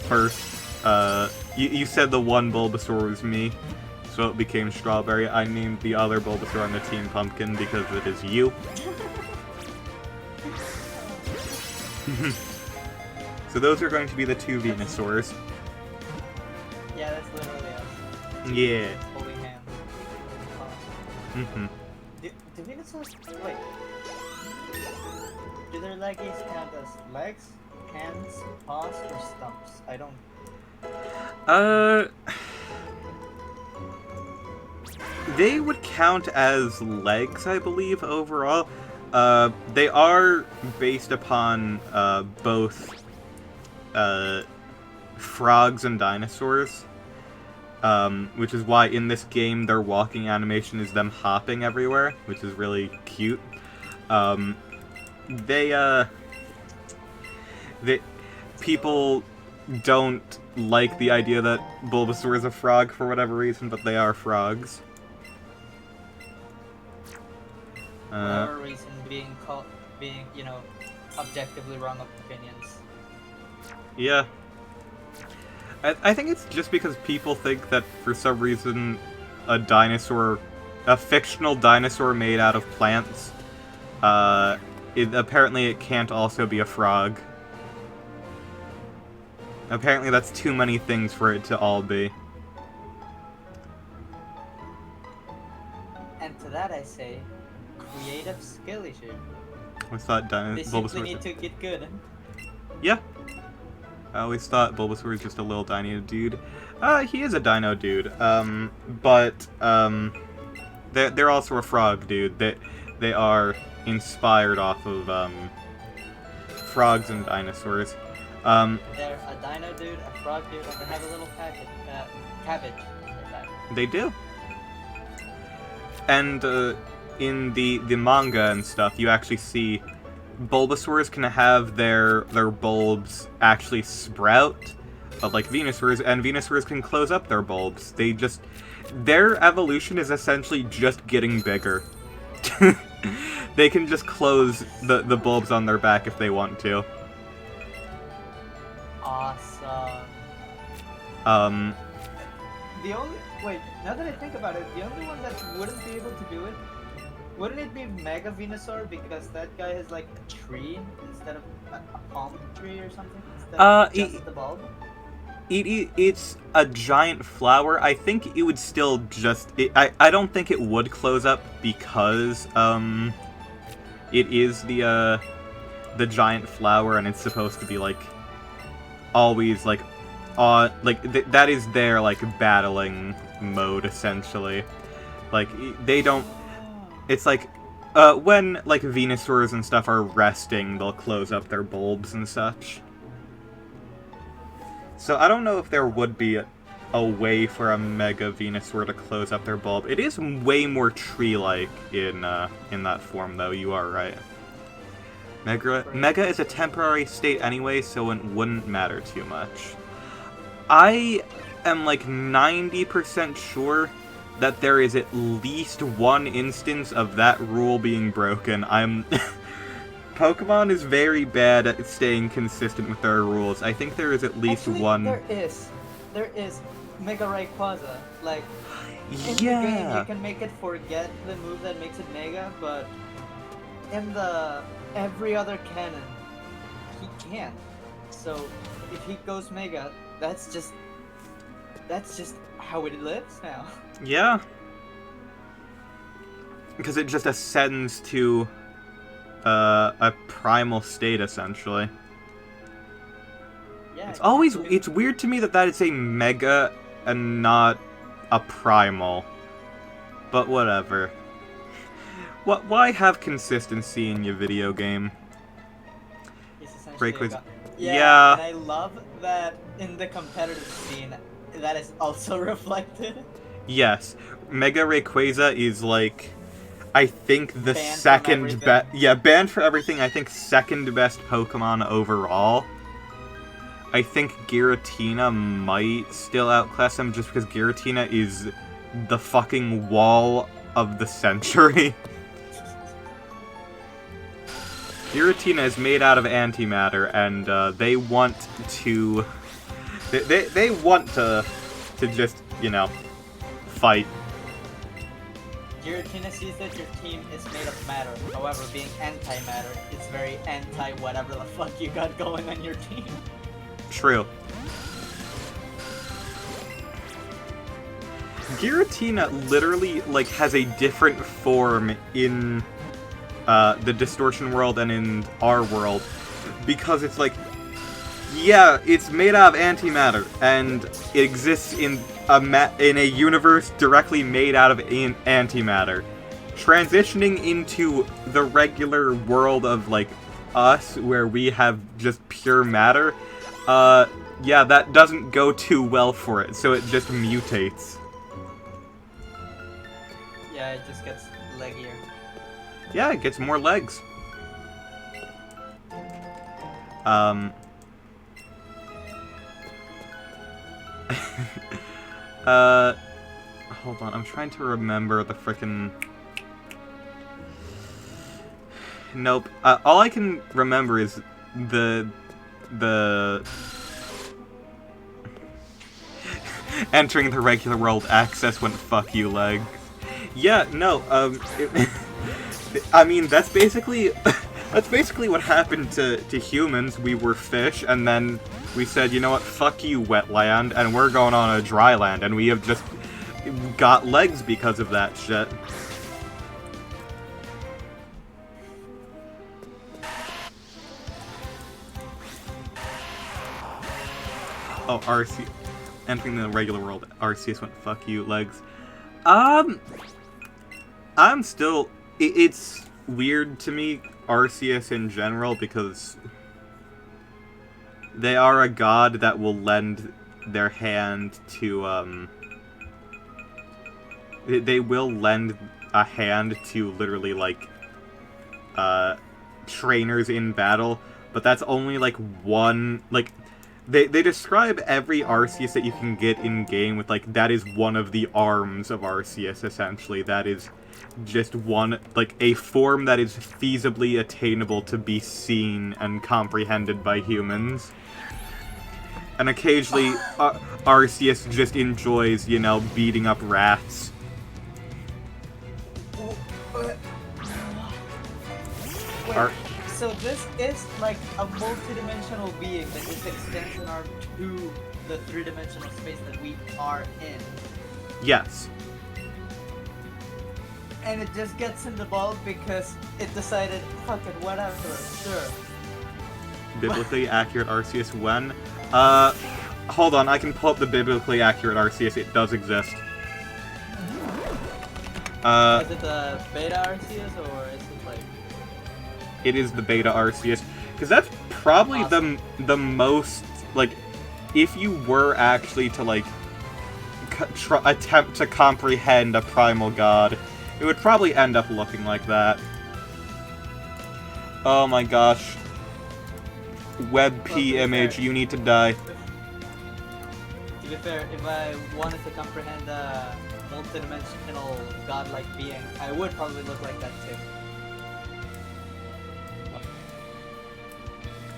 first, you said the one Bulbasaur was me, so it became Strawberry. I named the other Bulbasaur on the Team Pumpkin because it is you. So those are going to be the two Venusaurs. Yeah, that's literally us. Yeah. Holding hands. Mm-hmm. Do Venusaurs... Wait. Do their leggies count as legs, hands, paws, or stumps? I don't... They would count as legs, I believe, overall. They are based upon, both, frogs and dinosaurs. Which is why in this game their walking animation is them hopping everywhere, which is really cute. People don't like the idea that Bulbasaur is a frog for whatever reason, but they are frogs. whatever reason being, you know, objectively wrong opinions. Yeah. I think it's just because people think that for some reason a fictional dinosaur made out of plants, apparently it can't also be a frog. Apparently that's too many things for it to all be. And to that I say, creative skill issue. I thought They simply Bulbasaur. need to get good. Yeah. I always thought Bulbasaur was just a little dino dude. He is a dino dude. They're also a frog dude. They are inspired off of frogs and dinosaurs. They're a dino dude, a frog dude, and they have a little cabbage in their back. They do. And in the manga and stuff, you actually see Bulbasaurs can have their bulbs actually sprout, like Venusaurs, and Venusaurs can close up their bulbs. Their evolution is essentially just getting bigger. They can just close the bulbs on their back if they want to. Awesome. Wait, now that I think about it, the only one that wouldn't be able to do it, wouldn't it be Mega Venusaur, because that guy has like a tree instead of a palm tree or something? Instead of just the bulb? It's a giant flower. I think it would still just... I don't think it would close up because it is the giant flower, and it's supposed to be like always like that is their like battling mode essentially. Like they don't... It's like when like Venusaurs and stuff are resting, they'll close up their bulbs and such. So I don't know if there would be a way for a Mega Venusaur to close up their bulb. It is way more tree-like in that form, though. You are right. Mega is a temporary state anyway, so it wouldn't matter too much. I am like 90% sure that there is at least one instance of that rule being broken. I'm Pokemon is very bad at staying consistent with their rules. I think there is at least Actually, one. There is Mega Rayquaza. Like in the game, you Yeah. can make it forget the move that makes it Mega, but in the every other canon, he can't. So if he goes Mega, that's just how it lives now. Yeah. Because it just ascends to a primal state, essentially. Yeah. It's weird to me that is a Mega and not a primal. But whatever. Why have consistency in your video game? He's essentially Rayquaza. a god. Yeah. And I love that in the competitive scene, that is also reflected. Yes. Mega Rayquaza is like, I think the Banned from second everything. best. Yeah, banned for everything. I think second best Pokemon overall. I think Giratina might still outclass him just because Giratina is the fucking wall of the century. Giratina is made out of antimatter, and they want to. They want to just, you know, fight. Giratina sees that your team is made of matter. However, being anti-matter, it's very anti-whatever the fuck you got going on your team. True. Giratina literally, like, has a different form in the Distortion world and in our world, because it's like, yeah, it's made out of antimatter, and it exists in a universe directly made out of antimatter. Transitioning into the regular world of, like, us, where we have just pure matter, yeah, that doesn't go too well for it, so it just mutates. Yeah, it just gets leggier. Yeah, it gets more legs. Hold on, I'm trying to remember the frickin'... Nope. All I can remember is the... Entering the regular world access went fuck you legs. Yeah, no, I mean, that's basically what happened to humans. We were fish, and then we said, you know what, fuck you, wetland, and we're going on a dry land, and we have just got legs because of that shit. Oh, RC. Entering the regular world, Arceus went fuck you, legs. I'm still... It's weird to me, Arceus in general, because they are a god that will lend their hand to, They will lend a hand to literally, like, trainers in battle, but that's only, like, one... Like, they describe every Arceus that you can get in-game with, like, that is one of the arms of Arceus, essentially. That is just one, like, a form that is feasibly attainable to be seen and comprehended by humans. And occasionally, Arceus just enjoys, you know, beating up rats. Wait, so this is like a multi-dimensional being that just extends an arm to the three-dimensional space that we are in. Yes. And it just gets involved because it decided, fuck it, whatever, sure. Biblically accurate Arceus when? Hold on, I can pull up the biblically accurate Arceus. It does exist. Is it the beta Arceus or is it like... It is the beta Arceus. Because that's probably Awesome. the most, like, if you were actually to, like, attempt to comprehend a primal god, it would probably end up looking like that. Oh my gosh. WebP image, fair. you need to die. To be fair, if I wanted to comprehend a multi-dimensional godlike being, I would probably look like that too.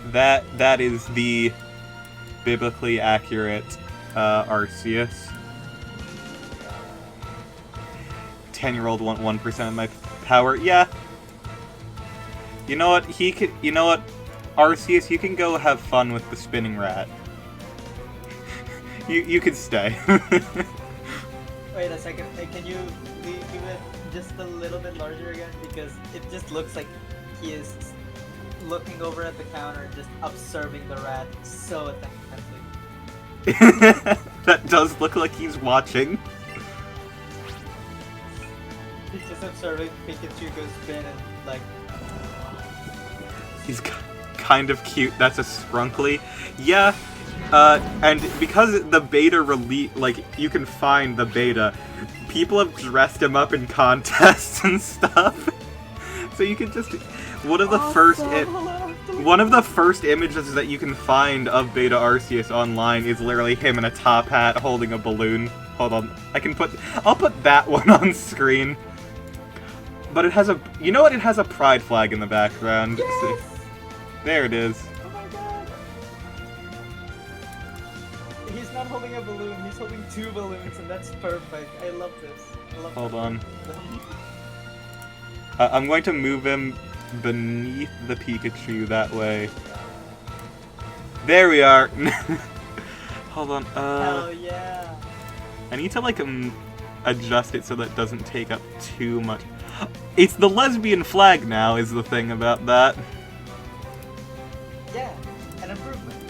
That is the biblically accurate Arceus. 10-year-old want 1% of my power. Yeah. You know what? You know what? Arceus, you can go have fun with the spinning rat. You can stay. Wait a second. Hey, can you leave it just a little bit larger again? Because it just looks like he is looking over at the counter, just observing the rat so attentively. That does look like he's watching. He's just observing Pikachu go spin and like. He's kind of cute. That's a Sprunkly. Yeah. And because the beta release, like, you can find the beta, people have dressed him up in contests and stuff. So you can just... One of the first images that you can find of Beta Arceus online is literally him in a top hat holding a balloon. Hold on. I'll put that one on screen. But it has a... You know what? It has a pride flag in the background. Yes! So, there it is. Oh my god! He's not holding a balloon, he's holding 2 balloons, and that's perfect. I love this. Hold on. I'm going to move him beneath the Pikachu that way. There we are! Hold on, Hell yeah! I need to, like, adjust it so that it doesn't take up too much. It's the lesbian flag now, is the thing about that. Yeah, an improvement.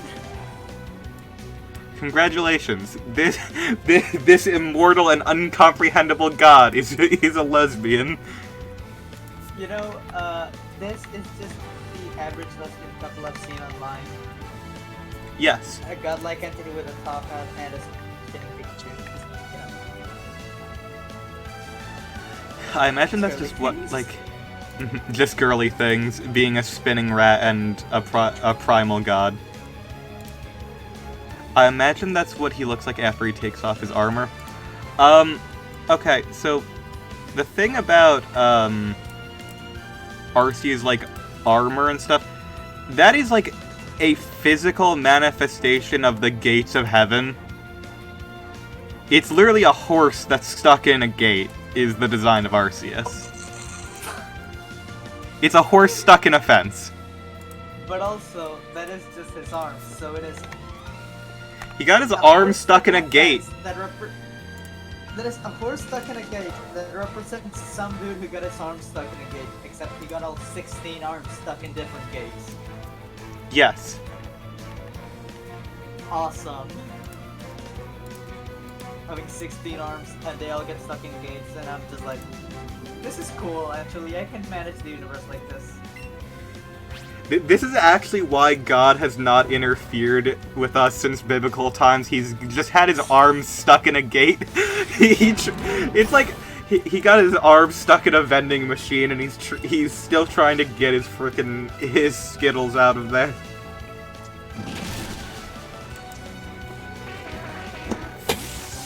Congratulations. This immortal and uncomprehendable god is a lesbian. You know, this is just the average lesbian couple I've seen online. Yes. A godlike entity with a top hat and a spinning Pikachu. I imagine that's just what, like, just girly things, being a spinning rat and a primal god. I imagine that's what he looks like after he takes off his armor. Okay, so the thing about Arceus' like armor and stuff, that is like a physical manifestation of the gates of heaven. It's literally a horse that's stuck in a gate, is the design of Arceus. It's a horse stuck in a fence. But also, that is just his arms, so it is... He got his arm stuck in a gate. That is a horse stuck in a gate that represents some dude who got his arm stuck in a gate, except he got all 16 arms stuck in different gates. Yes. Awesome. Having 16 arms and they all get stuck in gates, and I'm just like, this is cool, actually. I can manage the universe like this. This is actually why God has not interfered with us since biblical times. He's just had his arms stuck in a gate. It's like he got his arms stuck in a vending machine, and he's still trying to get his Skittles out of there.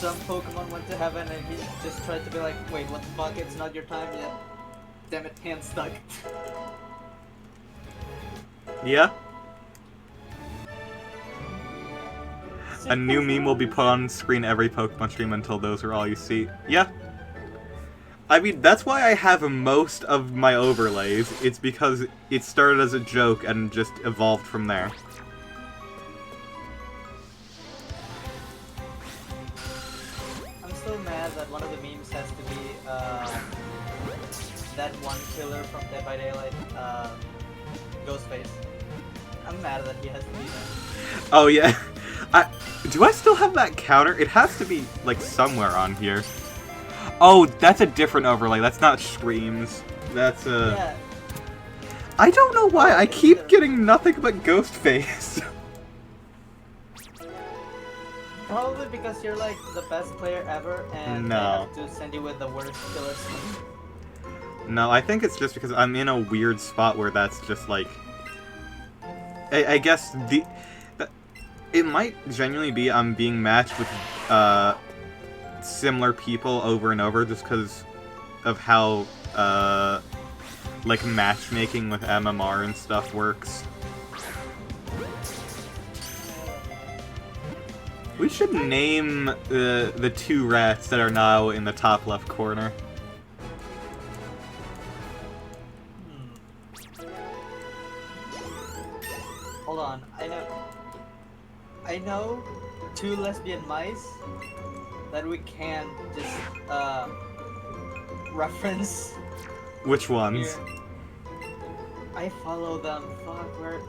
Some Pokemon went to heaven and he just tried to be like, wait, what the fuck? It's not your time yet. Damn it, hand stuck. Yeah? A new meme will be put on screen every Pokemon stream until those are all you see. Yeah. I mean, that's why I have most of my overlays. It's because it started as a joke and just evolved from there. I'm still mad that one of the memes has to be that one killer from Dead by Daylight, Ghostface. I'm mad that he has to be there. Oh yeah. Do I still have that counter? It has to be, like, somewhere on here. Oh, that's a different overlay. That's not Screams. That's a... Yeah. I don't know why. I keep getting nothing but Ghostface. Probably because you're like the best player ever and No. they have to send you with the worst killers. No, I think it's just because I'm in a weird spot where that's just like... I guess it might genuinely be I'm being matched with similar people over and over just because of how like matchmaking with MMR and stuff works. We should name the two rats that are now in the top left corner. Hold on, I know two lesbian mice that we can just reference. Which ones? Here. I follow them. Fuck, where?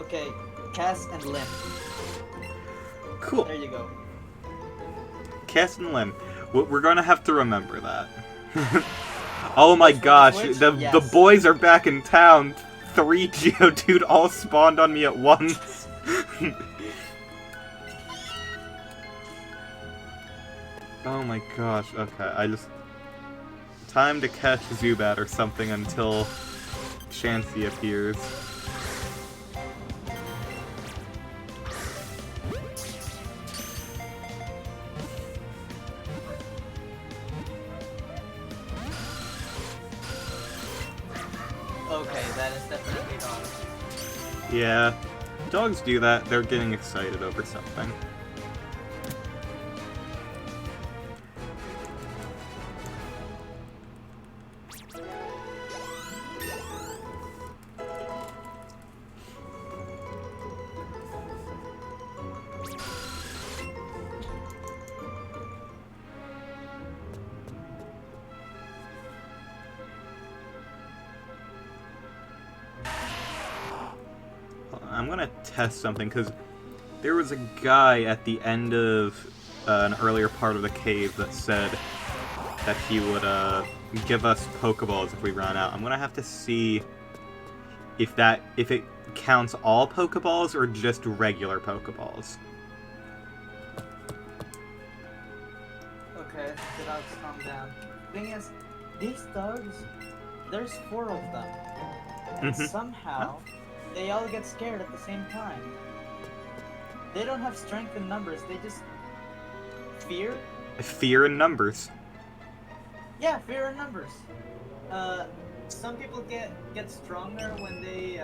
Okay, Cass and Lynn. Cool. There you go. Cass and Lynn. We're gonna have to remember that. Oh my gosh, Switch? the Yes. boys are back in town. 3 Geodude all spawned on me at once. Oh my gosh, okay, time to catch Zubat or something until Chansey appears. Okay, that is definitely dogs. Yeah, dogs do that, they're getting excited over something. I'm gonna test something, because there was a guy at the end of an earlier part of the cave that said that he would give us Pokeballs if we run out. I'm gonna have to see if it counts all Pokeballs or just regular Pokeballs. Okay, the dogs calm down. Thing is, these dogs, there's 4 of them. And somehow, they all get scared at the same time. They don't have strength in numbers, they just... Fear? Fear in numbers. Yeah, fear in numbers. Some people get stronger when they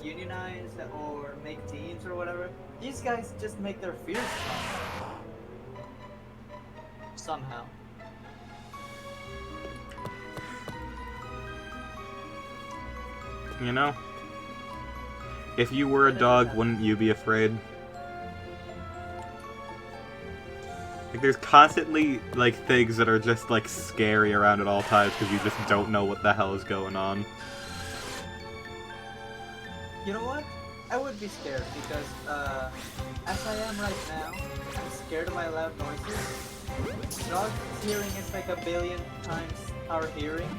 unionize or make teams or whatever. These guys just make their fear strong. Somehow. You know? If you were a dog, wouldn't you be afraid? Like, there's constantly, like, things that are just, like, scary around at all times because you just don't know what the hell is going on. You know what? I would be scared because, as I am right now, I'm scared of my loud noises. Dogs' hearing is like 1 billion times our hearing.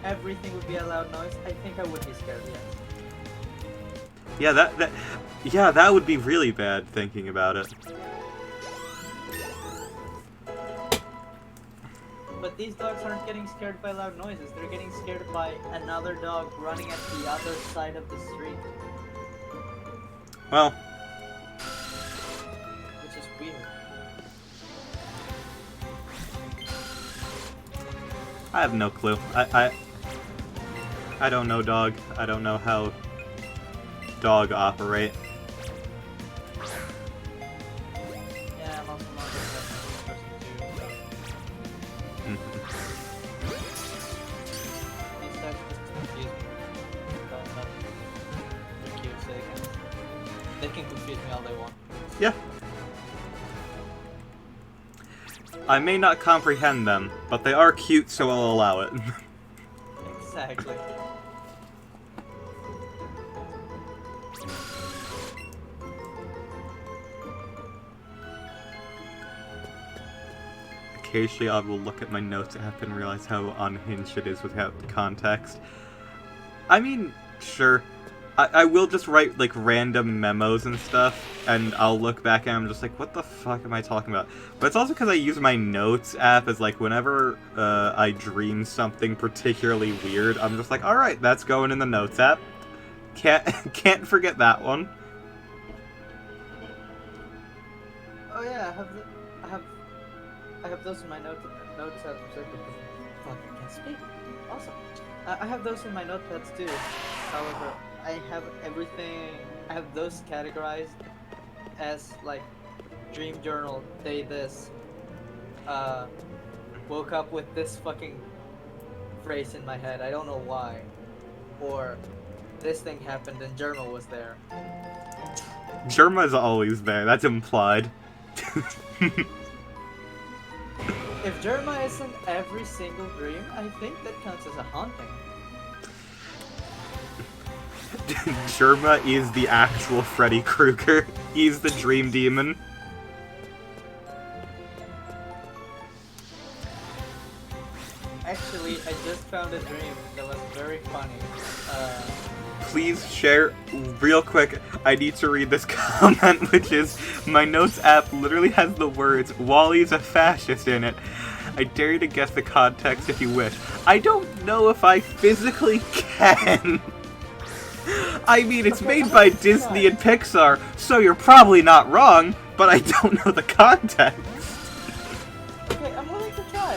Everything would be a loud noise. I think I would be scared, yes. Yeah, that would be really bad thinking about it. But these dogs aren't getting scared by loud noises. They're getting scared by another dog running at the other side of the street. Well, which is weird. I have no clue. I don't know dog. I don't know how dog operate. Yeah, I'm also not a person too, so... These dogs just confuse me. Don't know. They're cute, so they can confuse me all they want. Yeah. I may not comprehend them, but they are cute, so I'll allow it. Exactly. Occasionally I will look at my notes app and realize how unhinged it is without context. I mean, sure. I will just write, like, random memos and stuff, and I'll look back and I'm just like, what the fuck am I talking about? But it's also because I use my notes app as, like, whenever I dream something particularly weird, I'm just like, alright, that's going in the notes app. Can't forget that one. Oh yeah, I have those in my notes app. Fuck, I can't speak. Awesome. I have those in my notepads too. However, I have everything. I have those categorized as like dream journal day this. Uh, woke up with this fucking phrase in my head. I don't know why. Or this thing happened and journal was there. Germa's always there. That's implied. If Jeremiah isn't every single dream, I think that counts as a haunting. Germa is the actual Freddy Krueger. He's the dream demon. Actually, I just found a dream that was very funny. Please share real quick. I need to read this comment, which is, my notes app literally has the words, Wally's a fascist in it. I dare you to guess the context if you wish. I don't know if I physically can. I mean, it's made by Disney and Pixar, so you're probably not wrong, but I don't know the context. Okay, I'm willing to try.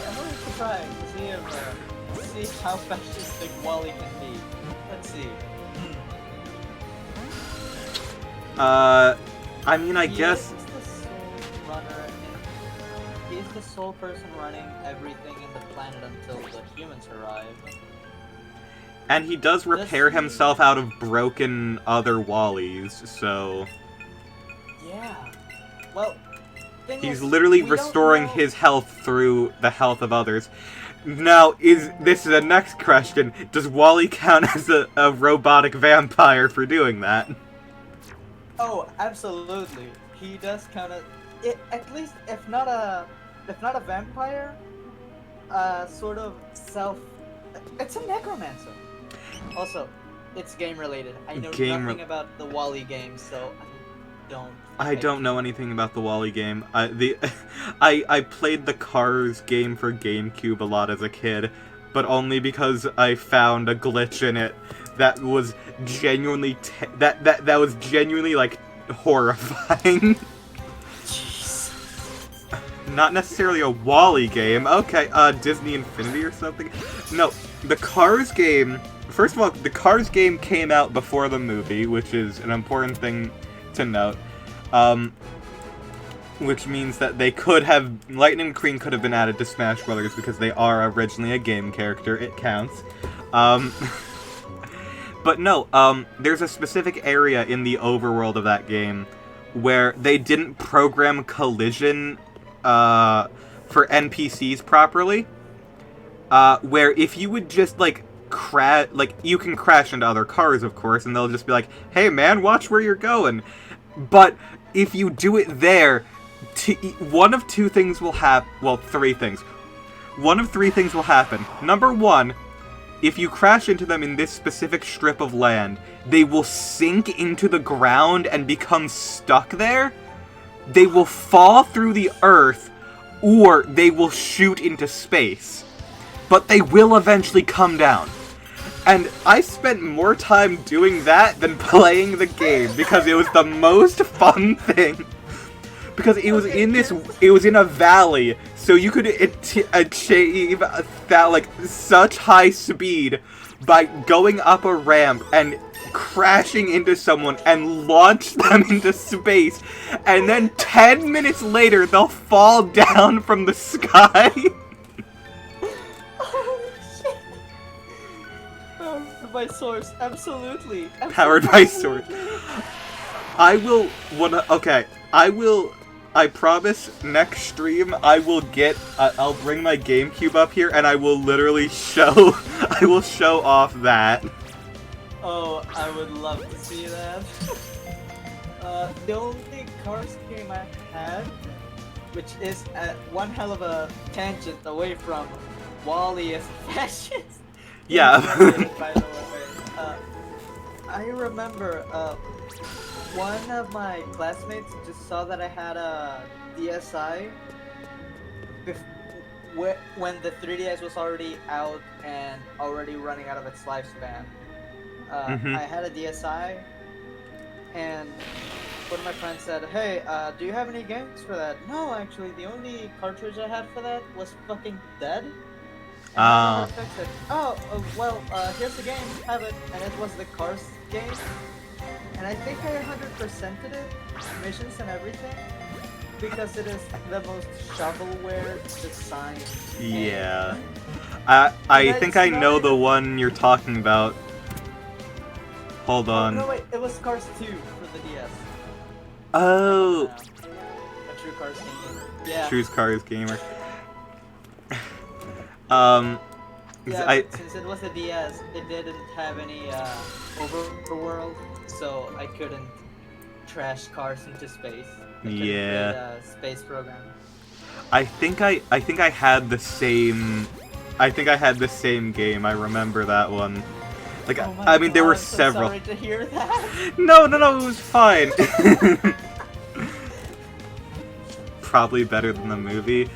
To see how fascistic Wally can be. Let's see. I mean, I guess... He's the sole runner, and he's the sole person running everything in the planet until the humans arrive. And he does repair himself out of broken other Wallys, so... Yeah. Well, he's literally restoring his health through the health of others. Now, this is the next question. Does Wally count as a robotic vampire for doing that? Oh, absolutely. He does count as... at least, if not a vampire, sort of it's a necromancer. Also, it's game related. I know nothing about the Wally game, so I don't know anything about the Wally game. I played the Cars game for GameCube a lot as a kid, but only because I found a glitch in it that was genuinely that was genuinely like horrifying. Jeez. Not necessarily a Wally game. Okay, Disney Infinity or something. No, the Cars game. First of all, the Cars game came out before the movie, which is an important thing to note. Which means that Lightning McQueen could have been added to Smash Brothers because they are originally a game character. It counts. But no, there's a specific area in the overworld of that game where they didn't program collision, for NPCs properly. Where if you would just, you can crash into other cars, of course, and they'll just be like, hey man, watch where you're going. But if you do it there, one of two things will happen. Well, three things. One of three things will happen. Number one, if you crash into them in this specific strip of land, they will sink into the ground and become stuck there. They will fall through the earth, or they will shoot into space. But they will eventually come down. And I spent more time doing that than playing the game, because it was the most fun thing. Because it was it was in a valley, so you could achieve that, such high speed by going up a ramp and crashing into someone and launch them into space, and then 10 minutes later they'll fall down from the sky. Powered by Source, absolutely. Powered by Source. I promise next stream I will I'll bring my GameCube up here and I will literally show off that. Oh, I would love to see that. The only Cars game I had, which is one hell of a tangent away from Wally as a fascist. Yeah. By the way. I remember one of my classmates just saw that I had a DSi when the 3DS was already out and already running out of its lifespan. I had a DSi, and one of my friends said, hey, do you have any games for that? No, actually, the only cartridge I had for that was fucking dead. and I Ah. never fixed it. Oh, well, here's the game, have it. And it was the Cars game. And I think I 100%ed it, missions and everything, because it is the most shovelware designed game. Yeah. And I think it's I not know the even- one you're talking about. Hold Oh, on. no, wait, it was Cars 2 for the DS. Oh, A true Cars gamer. Yeah. True's Cars Gamer. Yeah, I but since it was a DS, it didn't have any overworld, so I couldn't trash cars into space. I couldn't Yeah. create a space program. I think I had the same. I think I had the same game. I remember that one. Like Oh my I mean, there were God, I'm so several. sorry to hear that. No, it was fine. Probably better than the movie.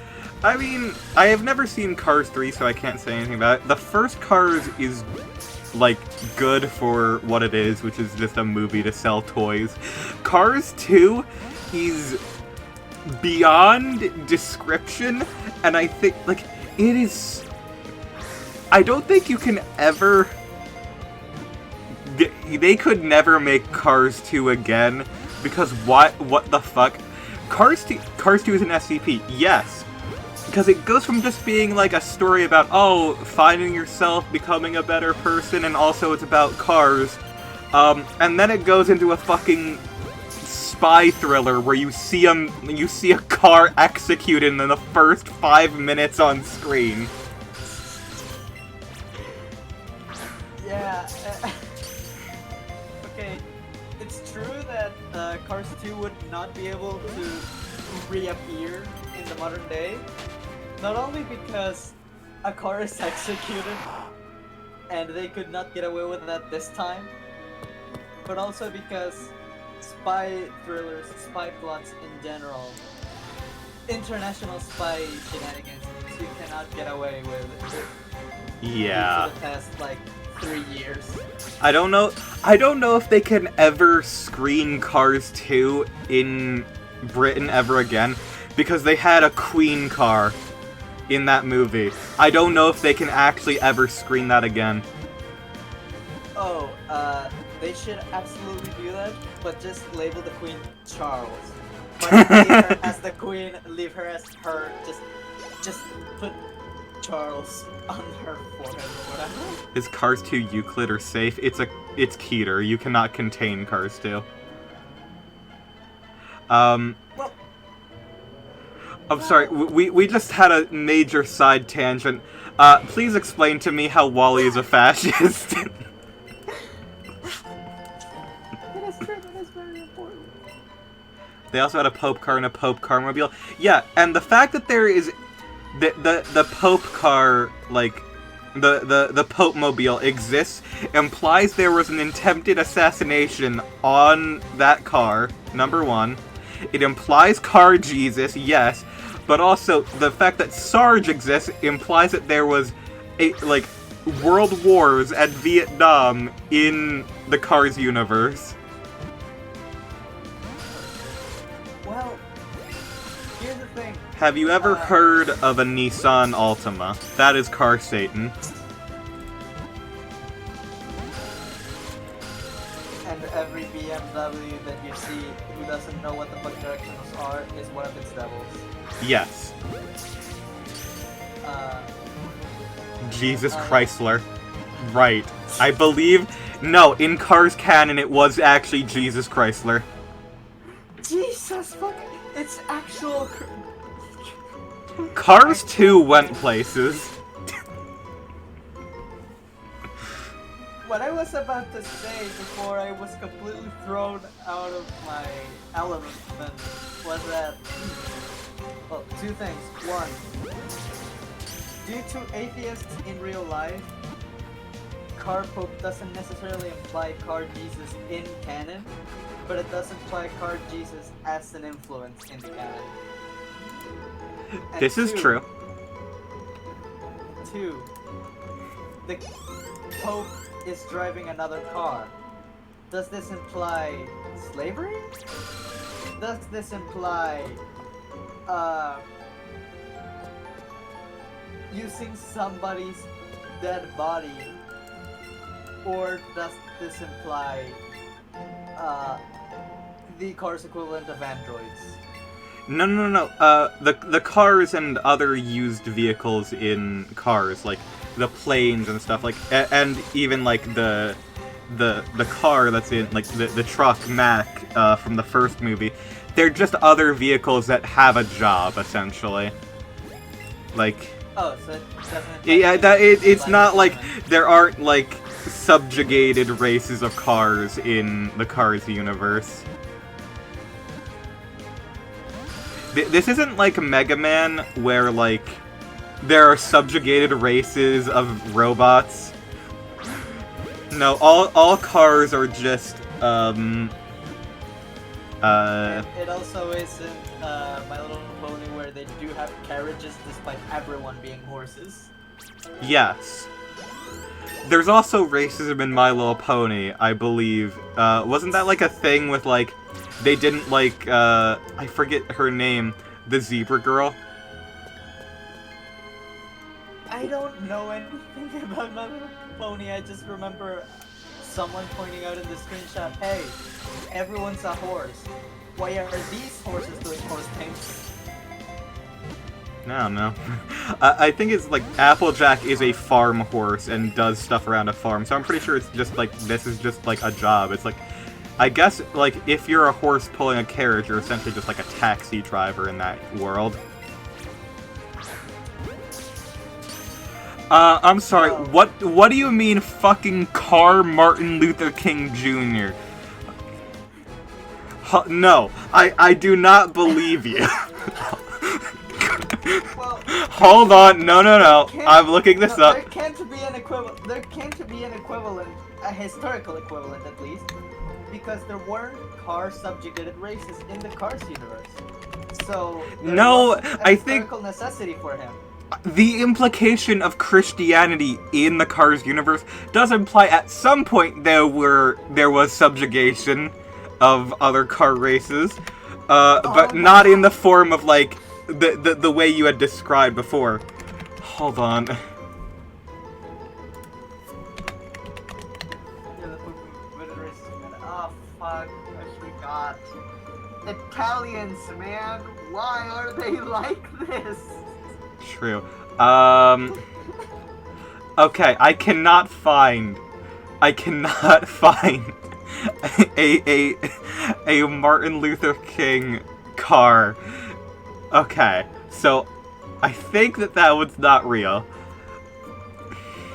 I mean, I have never seen Cars 3, so I can't say anything about it. The first Cars is, like, good for what it is, which is just a movie to sell toys. Cars 2 is beyond description, and I think, like, it is... I don't think you can ever... They could never make Cars 2 again, because what the fuck? Cars 2 is an SCP, yes. Because it goes from just being like a story about, oh, finding yourself, becoming a better person, and also it's about cars. And then it goes into a fucking spy thriller where you see a car executed in the first 5 minutes on screen. Yeah. Okay, it's true that Cars 2 would not be able to reappear in the modern day. Not only because a car is executed and they could not get away with that this time, but also because spy thrillers, spy plots in general, international spy shenanigans, you cannot get away with Yeah. for the past like 3 years. I don't know if they can ever screen Cars 2 in Britain ever again, because they had a Queen car in that movie. I don't know if they can actually ever screen that again. Oh, they should absolutely do that, but just label the Queen Charles. But leave her as the Queen, leave her as her, just put Charles on her forehead or whatever. Is Cars 2 Euclid or safe? It's Keter. You cannot contain Cars 2. Well, I'm sorry, we just had a major side tangent. Please explain to me how Wally is a fascist. that is true, that is very important. They also had a Pope car and a Pope Carmobile. Yeah, and the fact that there is the Pope car, like the Pope Mobile exists implies there was an attempted assassination on that car, number one. It implies Car Jesus, yes, but also the fact that Sarge exists implies that there was world wars at Vietnam in the Cars universe. Well, here's the thing. Have you ever heard of a Nissan Altima? That is Car Satan. And every BMW that you see who doesn't know what the fuck directionals are is one of its devils. Yes. Jesus yeah. Chrysler. Right. I believe... No, in Cars canon it was actually Jesus Chrysler. Jesus fucking... It's actual... Cars 2 went places. What I was about to say before I was completely thrown out of my element was that... Well, two things. One, due to atheists in real life, Car Pope doesn't necessarily imply Car Jesus in canon, but it does imply Car Jesus as an influence in the canon. And This is two- true. Two, the Pope is driving another car. Does this imply slavery? Does this imply using somebody's dead body, or does this imply the car's equivalent of androids? No, no, no, no. The cars and other used vehicles in cars, like the planes and stuff, like, and even like the car that's in, like the truck Mac from the first movie. They're just other vehicles that have a job, essentially. Like. Oh, so it doesn't. Yeah, it's not like there aren't like subjugated races of cars in the Cars universe. This isn't like Mega Man, where, like, there are subjugated races of robots. No, all cars are just, It also isn't My Little Pony, where they do have carriages despite everyone being horses. Yes. There's also racism in My Little Pony, I believe. Wasn't that, like, a thing with, like, they didn't like, I forget her name, the zebra girl? I don't know anything about My Little Pony, I just remember someone pointing out in the screenshot, hey, everyone's a horse. Why are these horses doing horse things? I don't know. I think it's like Applejack is a farm horse and does stuff around a farm, so I'm pretty sure it's just like, this is just like a job. It's like, I guess, like, if you're a horse pulling a carriage, you're essentially just like a taxi driver in that world. I'm sorry, what do you mean fucking car Martin Luther King Jr.? No, I do not believe you. Well, hold on, no, I'm looking this up. There can't be an equivalent, a historical equivalent at least, because there weren't car subjugated races in the Cars universe. So no, I think historical necessity for him. The implication of Christianity in the Cars universe does imply at some point there was subjugation of other car races, but not in the form of like the way you had described before. Hold on. Oh fuck! I forgot. Italians, man, why are they like this? True. Okay, I cannot find a Martin Luther King car. Okay, so I think that was not real.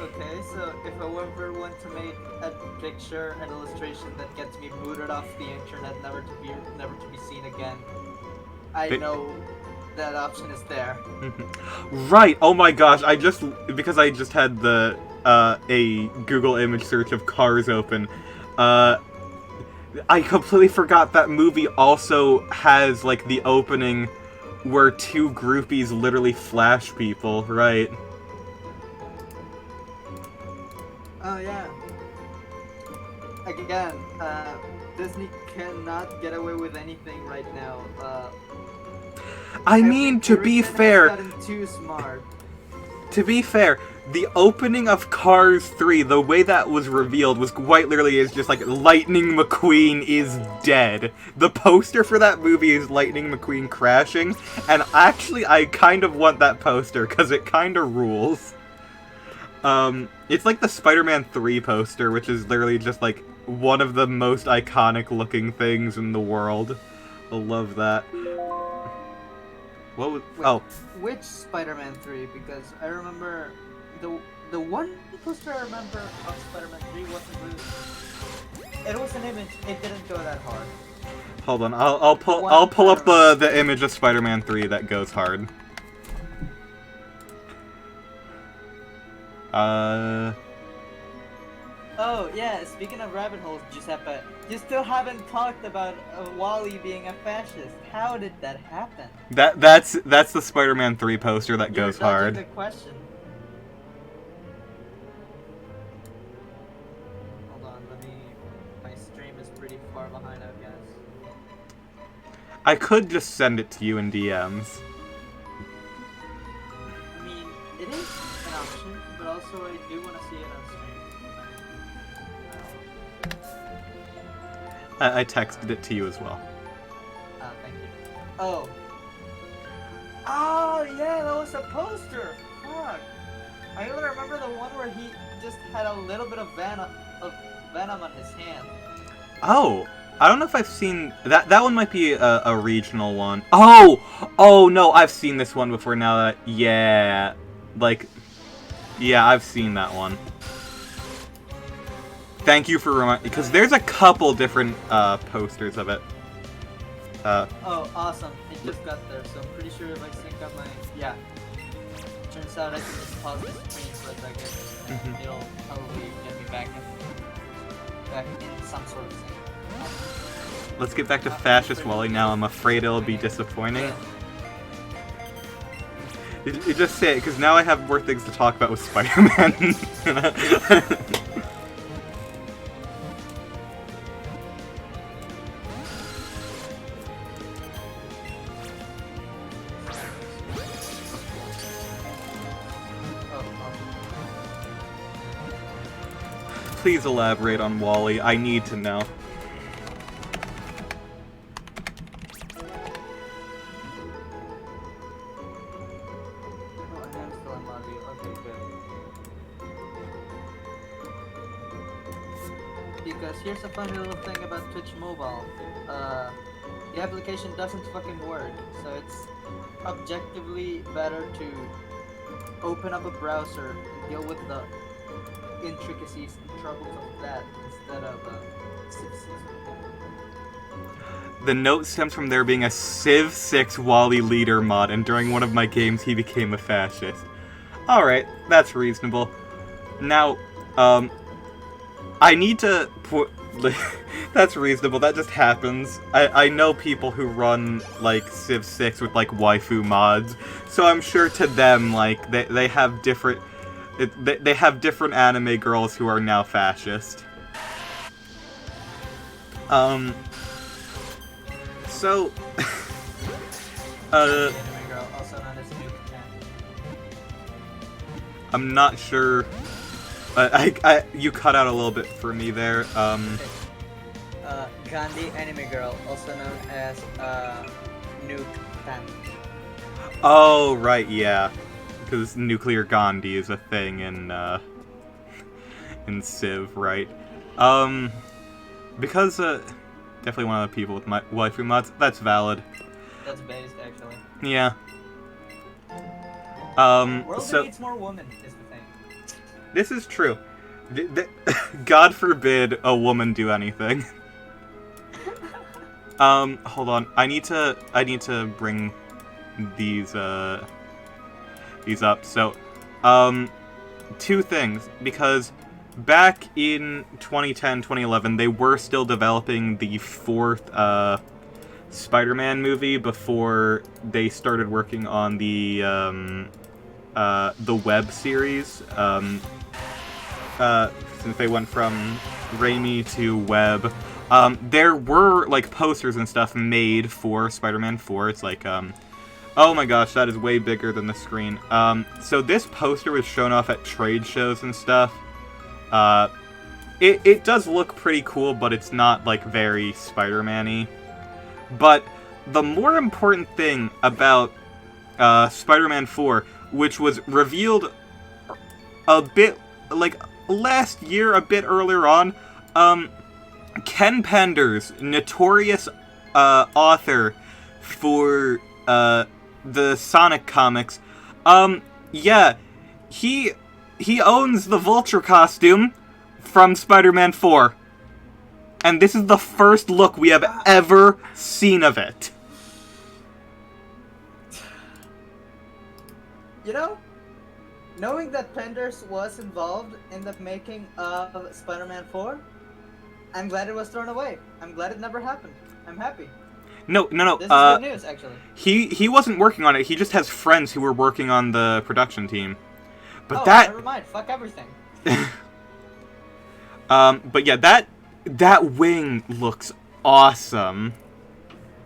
Okay, so if I ever want to make a picture, an illustration that gets me booted off the internet, never to be seen again, I know that option is there. Right. Oh my gosh! Because I just had the a Google image search of cars open. I completely forgot that movie also has like the opening where two groupies literally flash people. Right. Oh yeah. Again, Disney cannot get away with anything right now. I mean, to be fair, too smart. To be fair, the opening of Cars 3, the way that was revealed was quite literally is just like, Lightning McQueen is dead. The poster for that movie is Lightning McQueen crashing, and actually I kind of want that poster, because it kind of rules. It's like the Spider-Man 3 poster, which is literally just like one of the most iconic looking things in the world. I love that. What was... Wait, which Spider-Man 3? Because I remember the one poster I remember of Spider-Man 3 wasn't really... It was an image, it didn't go that hard. Hold on, I'll pull up the image of Spider-Man 3 that goes hard. Oh, yeah, speaking of rabbit holes, Giuseppe, you still haven't talked about Wally being a fascist. How did that happen? That's the Spider-Man 3 poster that goes hard. Good question. Hold on, my stream is pretty far behind, I guess. I could just send it to you in DMs. I mean, it is so I do want to see it on stream. I texted it to you as well. Thank you. Oh. Oh, yeah, that was a poster. Fuck. I even remember the one where he just had a little bit of venom on his hand. Oh, I don't know if I've seen that. That one might be a regional one. Oh no, I've seen this one before. Now that yeah, I've seen that one. Thank you for reminding, because there's a couple different posters of it. Oh, awesome! It just got there, so I'm pretty sure if I sync up my turns out I can just pause the screen for a second. Mhm. It'll probably get me back in some sort of sync. Let's get back to Fascist Wally now. I'm afraid it'll be disappointing. You just say it, because now I have more things to talk about with Spider-Man. Please elaborate on Wally. I need to know. Because here's a funny little thing about Twitch Mobile. The application doesn't fucking work, so it's objectively better to open up a browser and deal with the intricacies and troubles of that instead of Civ 6. The note stems from there being a Civ 6 Wally leader mod, and during one of my games he became a fascist. Alright, that's reasonable. Now, I need to put... that's reasonable, that just happens. I know people who run, like, Civ 6 with, like, waifu mods, so I'm sure to them, like, they have different... They have different anime girls who are now fascist. So... I'm not sure... you cut out a little bit for me there. Gandhi Anime Girl, also known as Nuke Tan. Oh, right, yeah. Because Nuclear Gandhi is a thing in Civ, right? Because, definitely one of the people with my waifu mods, that's valid. That's based, actually. Yeah. World so... needs more women, is the thing. This is true. God forbid a woman do anything. Hold on. I need to bring these up. So, two things, because back in 2010, 2011, they were still developing the fourth, Spider-Man movie before they started working on the web series, since they went from Raimi to Web. There were, like, posters and stuff made for Spider-Man 4. It's like, oh my gosh, that is way bigger than the screen. So this poster was shown off at trade shows and stuff. It does look pretty cool, but it's not, like, very Spider-Man-y. But the more important thing about Spider-Man 4, which was revealed a bit, like, last year, a bit earlier on, Ken Penders, notorious author for the Sonic comics, yeah, he owns the Vulture costume from Spider-Man 4. And this is the first look we have ever seen of it. You know, knowing that Penders was involved in the making of Spider-Man 4, I'm glad it was thrown away. I'm glad it never happened. I'm happy. No. This is good news, actually. He wasn't working on it. He just has friends who were working on the production team. But never mind. Fuck everything. But yeah, that wing looks awesome.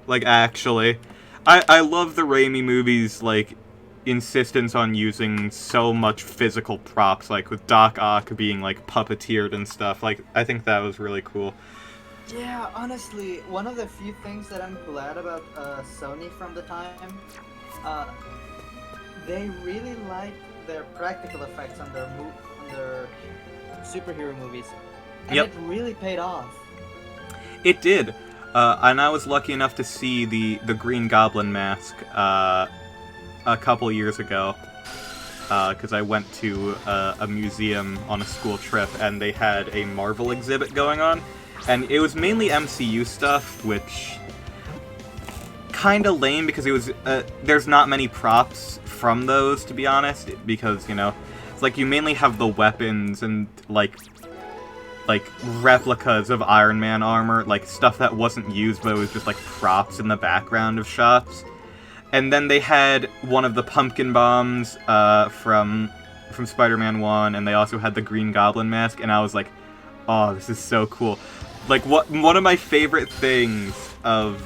Like, actually. I love the Raimi movies, like, insistence on using so much physical props, like with Doc Ock being like puppeteered and stuff. Like, I think that was really cool. Yeah, honestly, one of the few things that I'm glad about Sony from the time, they really liked their practical effects on their superhero movies, and Yep. it really paid off. It did. And I was lucky enough to see the Green Goblin mask a couple years ago, because I went to a museum on a school trip, and they had a Marvel exhibit going on, and it was mainly MCU stuff, which kind of lame because it was there's not many props from those, to be honest, because, you know, it's like you mainly have the weapons and like replicas of Iron Man armor, like stuff that wasn't used but it was just like props in the background of shots. And then they had one of the pumpkin bombs from Spider-Man 1, and they also had the Green Goblin mask, and I was like, oh, this is so cool. Like, one of my favorite things of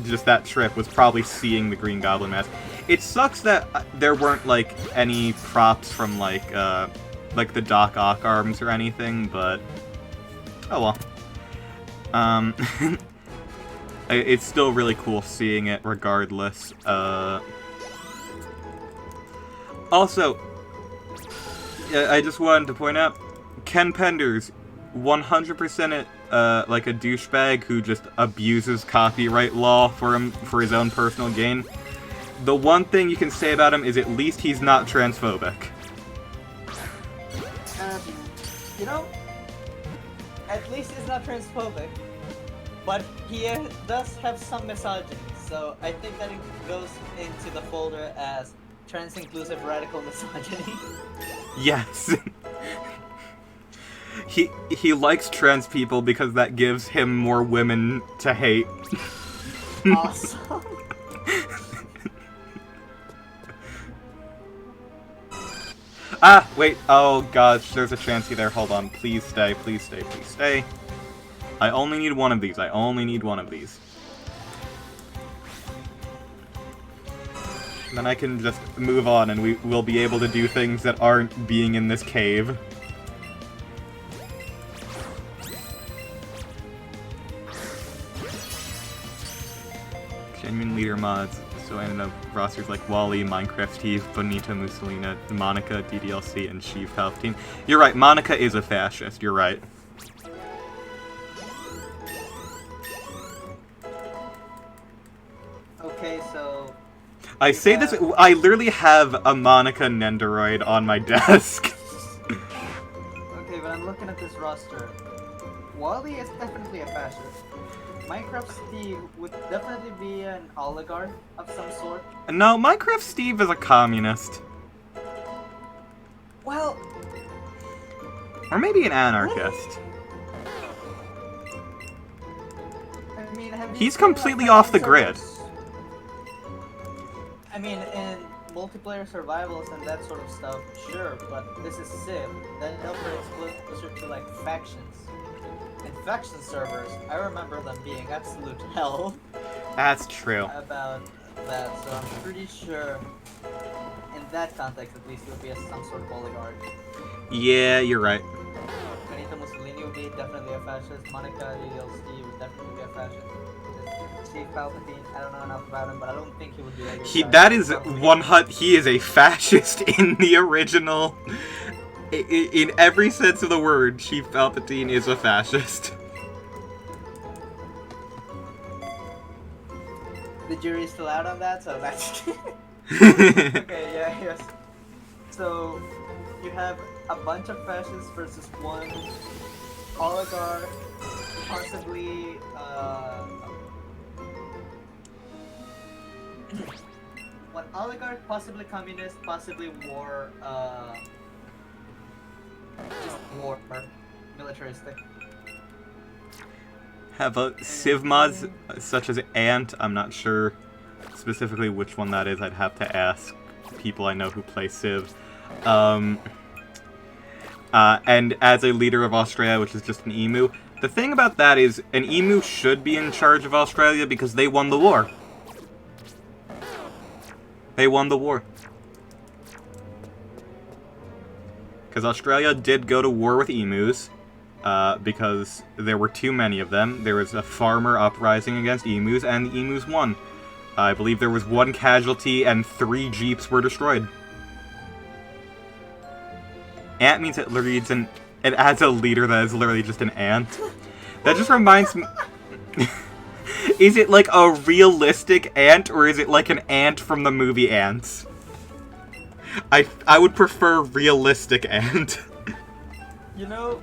just that trip was probably seeing the Green Goblin mask. It sucks that there weren't, like, any props from, like the Doc Ock arms or anything, but oh well. It's still really cool seeing it regardless. Also, I just wanted to point out, Ken Penders, 100% like a douchebag who just abuses copyright law for his own personal gain. The one thing you can say about him is at least he's not transphobic. You know, at least he's not transphobic, but he does have some misogyny, so I think that it goes into the folder as trans-inclusive radical misogyny. Yes. He likes trans people because that gives him more women to hate. Awesome. Ah, wait. Oh, gosh. There's a Chansey there. Hold on. Please stay. Please stay. Please stay. I only need one of these. I only need one of these. Then I can just move on and we'll be able to do things that aren't being in this cave. Genuine leader mods. So I ended up rosters like Wally, Minecraft Steve, Bonita Mussolina, Monica, DDLC, and Sheev Palpatine. You're right, Monica is a fascist, you're right. Okay, so... I say this, I literally have a Monica Nendoroid on my desk. Okay, but I'm looking at this roster. Wally is definitely a fascist. Minecraft Steve would definitely be an oligarch of some sort. No, Minecraft Steve is a communist. Well... Or maybe an anarchist. I mean, have you He's seen, completely like, off the grid. I mean, in multiplayer survivals and that sort of stuff, sure, but this is Civ. That operates closer to, like, factions. And faction servers, I remember them being absolute hell. That's true. About that, so I'm pretty sure, in that context at least, it would be some sort of oligarch. Yeah, you're right. Benito Mussolini would be definitely a fascist. Monica Steve would definitely be a fascist. Steve Palpatine, I don't know enough about him, but I don't think he would be like He is a fascist in the original. In every sense of the word, Chief Palpatine is a fascist. The jury's still out on that, so that's... Okay, yeah, yes. So, you have a bunch of fascists versus one oligarch, possibly, one oligarch, possibly communist, possibly war, just war, militaristic. Have Civ mods such as Ant. I'm not sure specifically which one that is. I'd have to ask people I know who play Civ. And as a leader of Australia, which is just an emu. The thing about that is, an emu should be in charge of Australia because they won the war. They won the war. Because Australia did go to war with emus, because there were too many of them. There was a farmer uprising against emus, and the emus won. I believe there was 1 casualty and 3 jeeps were destroyed. Ant means it adds a leader that is literally just an ant. That just reminds me... Is it like a realistic ant, or is it like an ant from the movie Ants? I would prefer realistic ant. You know,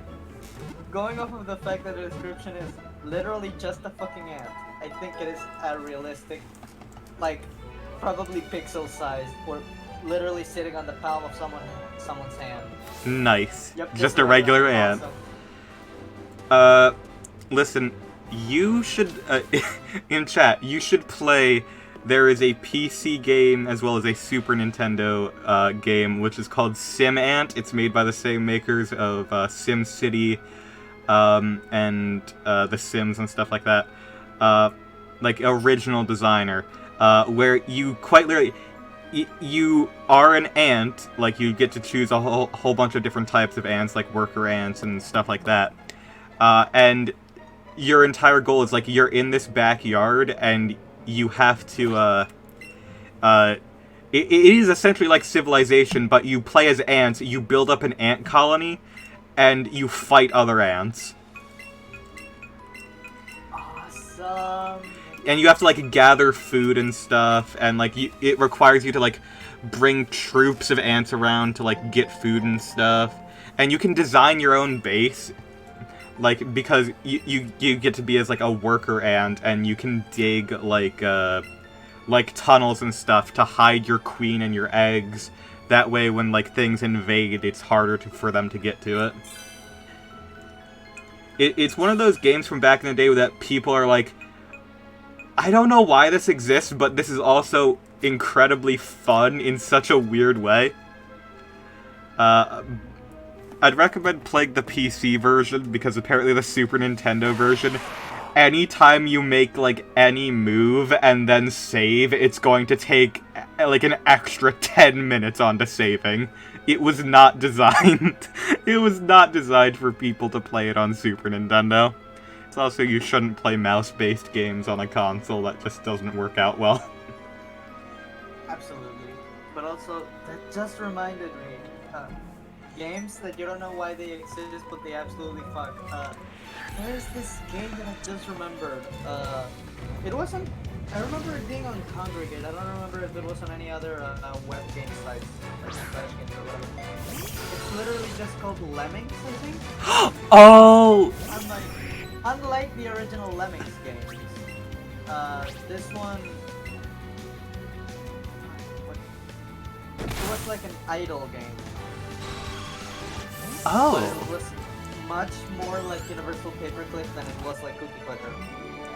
going off of the fact that the description is literally just a fucking ant, I think it is a realistic, like, probably pixel sized, or literally sitting on the palm of someone's hand. Nice. Yep, just a regular ant. Awesome. Listen, you should, in chat, you should play, there is a PC game as well as a Super Nintendo game, which is called Sim Ant. It's made by the same makers of SimCity and The Sims and stuff like that. Like, original designer, where you quite literally... You are an ant, like you get to choose a whole bunch of different types of ants, like worker ants and stuff like that. And your entire goal is, like, you're in this backyard and you have to, it is essentially like Civilization, but you play as ants, you build up an ant colony, and you fight other ants. Awesome. And you have to, like, gather food and stuff, and, like, it requires you to, like, bring troops of ants around to, like, get food and stuff. And you can design your own base, like, because you get to be as, like, a worker ant, and you can dig, like, tunnels and stuff to hide your queen and your eggs. That way, when, like, things invade, it's harder for them to get to it. It's one of those games from back in the day that people are like, I don't know why this exists, but this is also incredibly fun in such a weird way. I'd recommend playing the PC version, because apparently the Super Nintendo version, anytime you make, like, any move and then save, it's going to take, like, an extra 10 minutes onto saving. It was not designed. It was not designed for people to play it on Super Nintendo. Also, you shouldn't play mouse-based games on a console. That just doesn't work out well. Absolutely. But also, that just reminded me, games that you don't know why they exist, but they absolutely fuck. There's this game that I just remembered. It wasn't... I remember it being on Congregate. I don't remember if it was on any other web game sites, like Flash games or whatever. It's literally just called Lemmings, I think? Oh! I'm like... Unlike the original Lemmings games, this one, it was like an idle game. Oh. But it was much more like Universal Paperclip than it was like Cookie Clicker,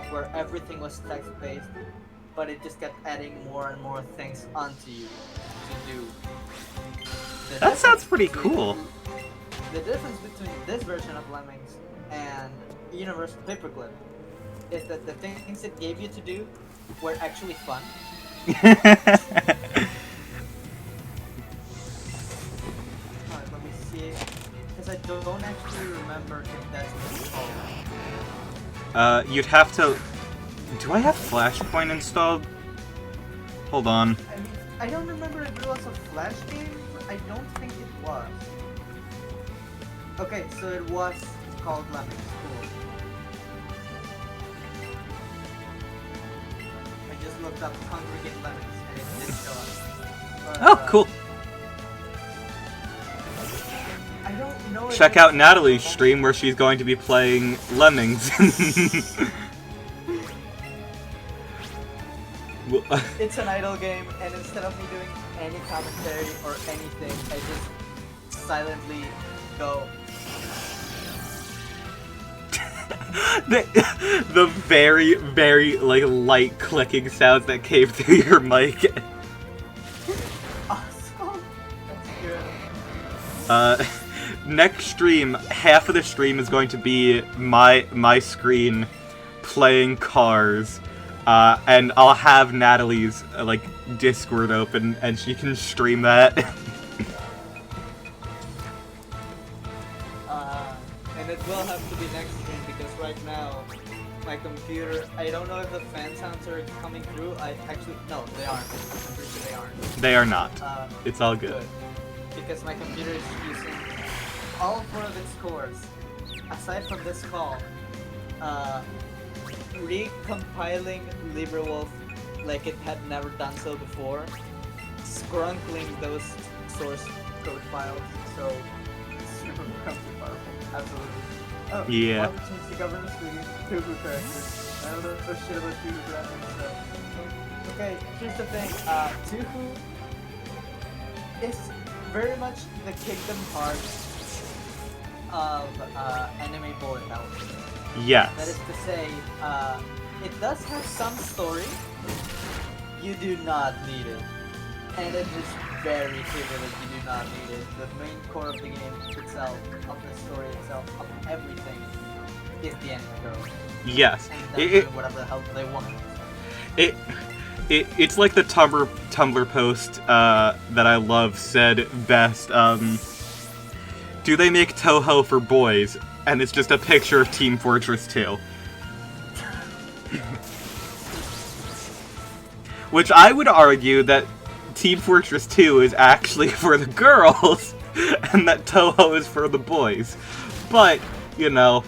where everything was text-based, but it just kept adding more and more things onto you to do. That sounds pretty cool. The difference between this version of Lemmings and Universal Paperclip is that the things it gave you to do were actually fun. Alright, let me see, because I don't actually remember if that's what it's called. You'd have to... Do I have Flashpoint installed? Hold on. I mean, I don't remember if it was a Flash game. I don't think it was. Okay, so it was called Lemmings. Cool. I just looked up Congregate Lemmings and it didn't show up. But, Oh, cool. I don't know. Check out Natalie's stream where she's going to be playing Lemmings. It's an idle game, and instead of me doing any commentary or anything, I just silently go. the very, very, like, light clicking sounds that came through your mic. Awesome. That's good. Next stream, half of the stream is going to be my screen playing Cars. And I'll have Natalie's, like, Discord open, and she can stream that. now, my computer, I don't know if the fan sounds are coming through. No, they aren't. I'm pretty sure they aren't. They are not. It's all Good. Because my computer is using all 4 of its cores, aside from this call, recompiling LibreWolf like it had never done so before, scrunkling those source code files, so it's super powerful. Absolutely. Oh, Yeah. why would change the governance to Tuhu characters? I don't know shit about Tuhu graphics, so. Okay, here's the thing. Tuhu is very much the Kingdom Hearts of anime bullet hells. Yes. That is to say, it does have some story. You do not need it. And it is very clear that you do not need it. The main core of the game itself, of the story itself, of everything, is the anime girl. Yes. And them doing whatever the hell they want. It's like the Tumblr post that I love said best, do they make Toho for boys? And it's just a picture of Team Fortress 2. Which I would argue that Team Fortress 2 is actually for the girls, and that Toho is for the boys. But, you know,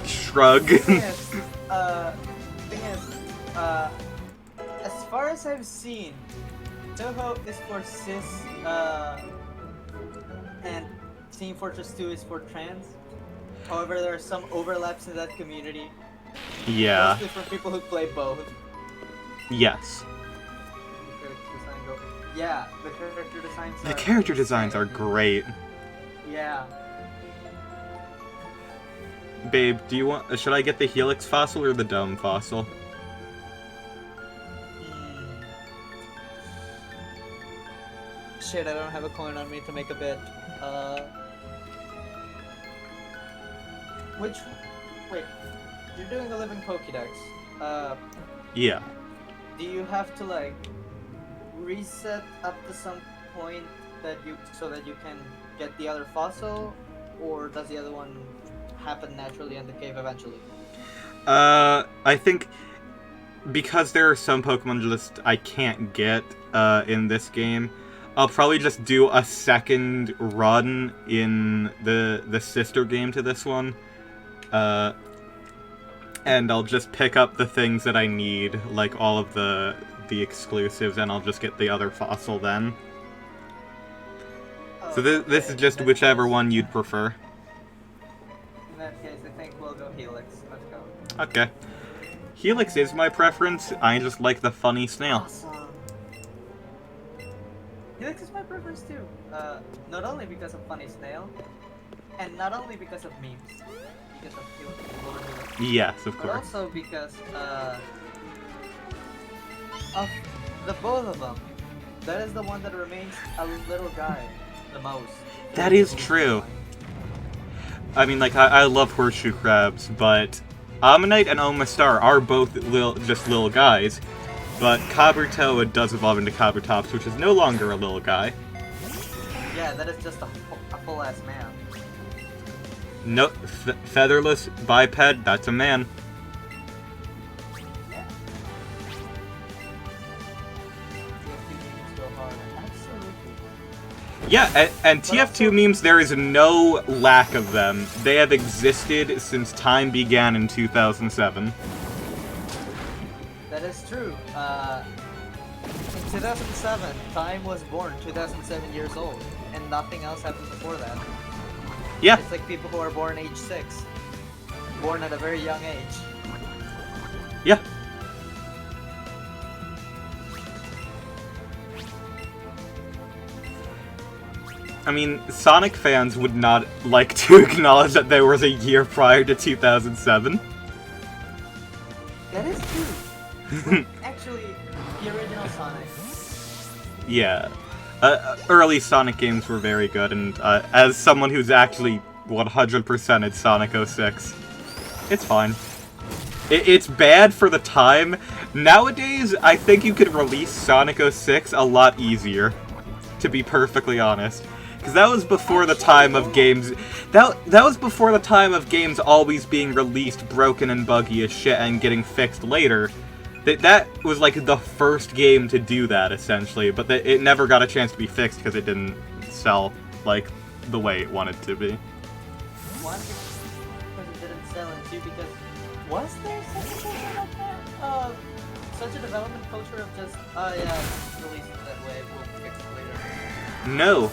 shrug. Thing is, as far as I've seen, Toho is for cis, and Team Fortress 2 is for trans. However, there are some overlaps in that community. Yeah. Mostly for people who play both. Yes. Yeah, the character designs are... The character designs are great. Yeah. Babe, do you want... should I get the Helix fossil or the Dome fossil? Shit, I don't have a coin on me to make a bid. Wait, you're doing a living Pokédex. Yeah. Do you have to, like, reset up to some point so that you can get the other fossil? Or does the other one happen naturally in the cave eventually? I think because there are some Pokemon just I can't get in this game, I'll probably just do a second run in the sister game to this one. And I'll just pick up the things that I need, like all of the exclusives, and I'll just get the other fossil then. Oh, So this is just whichever one you'd prefer. In that case, I think we'll go Helix. Let's go. Okay. Helix is my preference, I just like the funny snail. Awesome. Helix is my preference too. Not only because of funny snail, and not only because of memes. Because of Helix. Yes, of But course. also because of the both of them. That is the one that remains a little guy the most. That is true. I mean, like, I love horseshoe crabs, but Ammonite and Omastar are both just little guys. But Kabutoa does evolve into Kabutops, which is no longer a little guy. Yeah, that is just a full-ass man. No, featherless biped, that's a man. Yeah. Go hard. Absolutely. Yeah, and TF2 memes, there is no lack of them. They have existed since time began in 2007. That is true. In 2007, Time was born 2007 years old, and nothing else happened before that. Yeah. It's like people who are born age 6. Born at a very young age. Yeah. I mean, Sonic fans would not like to acknowledge that there was a year prior to 2007. That is true. Actually, the original Sonic. Yeah. Early Sonic games were very good, and as someone who's actually 100%ed Sonic 06, it's fine. It's bad for the time. Nowadays, I think you could release Sonic 06 a lot easier, to be perfectly honest. Because that was before the time of games. That was before the time of games always being released broken and buggy as shit and getting fixed later. That was like the first game to do that essentially, but it never got a chance to be fixed because it didn't sell like the way it wanted to be. One, because it didn't sell, and two, because was there such a thing like that? Such a development culture of just, oh yeah, release it that way, we'll fix it later. No.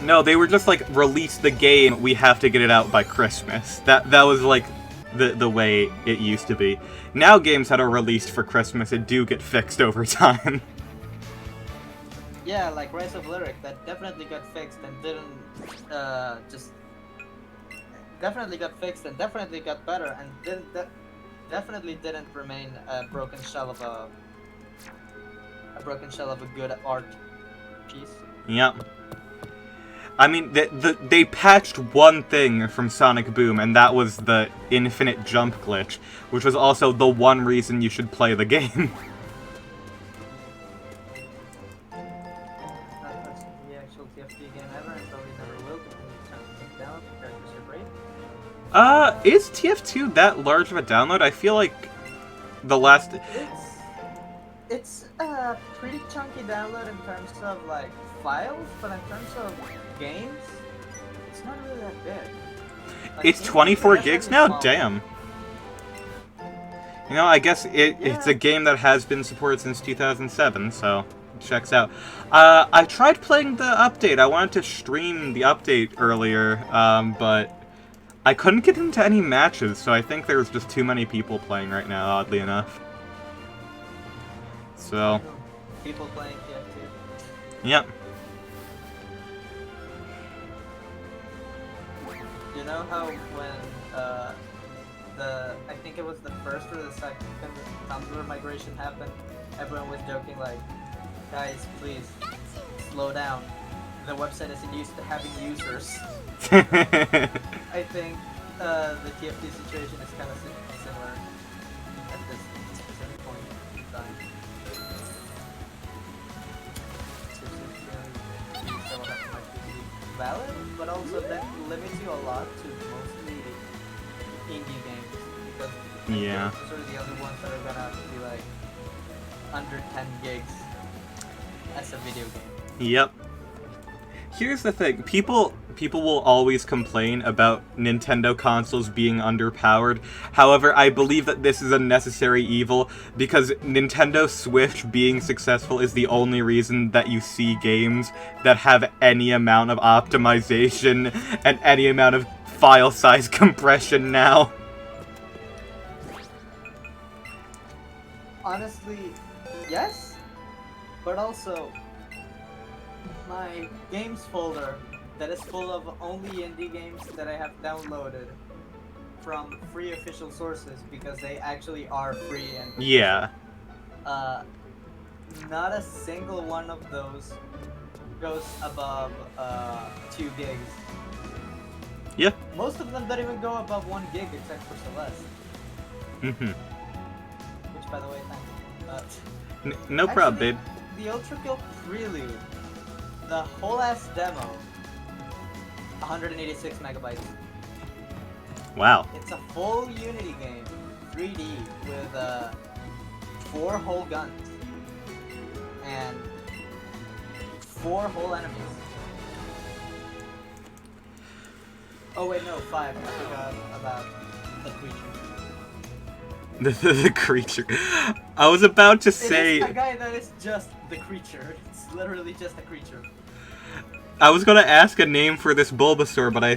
No, they were just like, release the game, we have to get it out by Christmas. That was like the way it used to be. Now games that are released for Christmas and do get fixed over time. Yeah, like Rise of Lyric, that definitely got fixed and didn't, definitely got fixed and definitely got better and definitely didn't remain a broken shell of a good art piece. Yep. I mean, they patched one thing from Sonic Boom, and that was the infinite jump glitch, which was also the one reason you should play the game. Not touching the actual TFT game ever, and probably never will, because it's time to take down characters are brave. Is TF2 that large of a download? I feel like the last... It's a pretty chunky download in terms of, like, files, but in terms of games, it's not really that big. Like, It's 24 gigs now? small. Damn. You know, I guess it's a game that has been supported since 2007, so it checks out. I tried playing the update. I wanted to stream the update earlier, but I couldn't get into any matches, so I think there's just too many people playing right now, oddly enough. So, People playing TF2. yep. You know how when I think it was the first or the second Tumblr migration happened, everyone was joking like, guys, please slow down. The website isn't used to having users. I think the TFT situation is kind of similar at this specific point in time. Valid, but also that limits you a lot to mostly indie games, because Yeah. those are the only ones that are gonna be like under 10 gigs as a video game. Yep. Here's the thing. People will always complain about Nintendo consoles being underpowered. However, I believe that this is a necessary evil because Nintendo Switch being successful is the only reason that you see games that have any amount of optimization and any amount of file size compression now. Honestly, yes, but also my games folder that is full of only indie games that I have downloaded from free official sources, because they actually are free and Yeah. not a single one of those goes above 2 gigs. Yeah. Most of them don't even go above 1 gig except for Celeste, Mhm. which by the way, thank you. No problem, Actually, babe. The Ultra Kill Prelude, the whole ass demo, 186 megabytes. Wow. It's a full Unity game, 3D, with 4 whole guns and 4 whole enemies. Oh wait, no, 5. I forgot about the creature. The creature. I was about to say... It is a guy that is just the creature. It's literally just a creature. I was gonna ask a name for this Bulbasaur, but I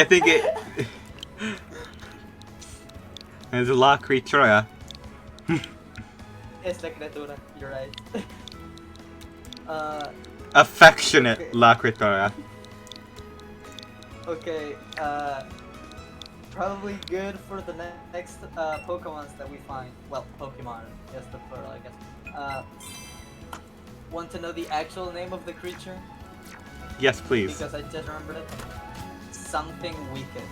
think it... It's La Criatura. Es la criatura, you're right. Affectionate Okay. La Criatura. Okay, probably good for the next Pokemons that we find. Well, Pokemon is the plural, I guess. Want to know the actual name of the creature? Yes, please. Because I just remembered it. Something Wicked.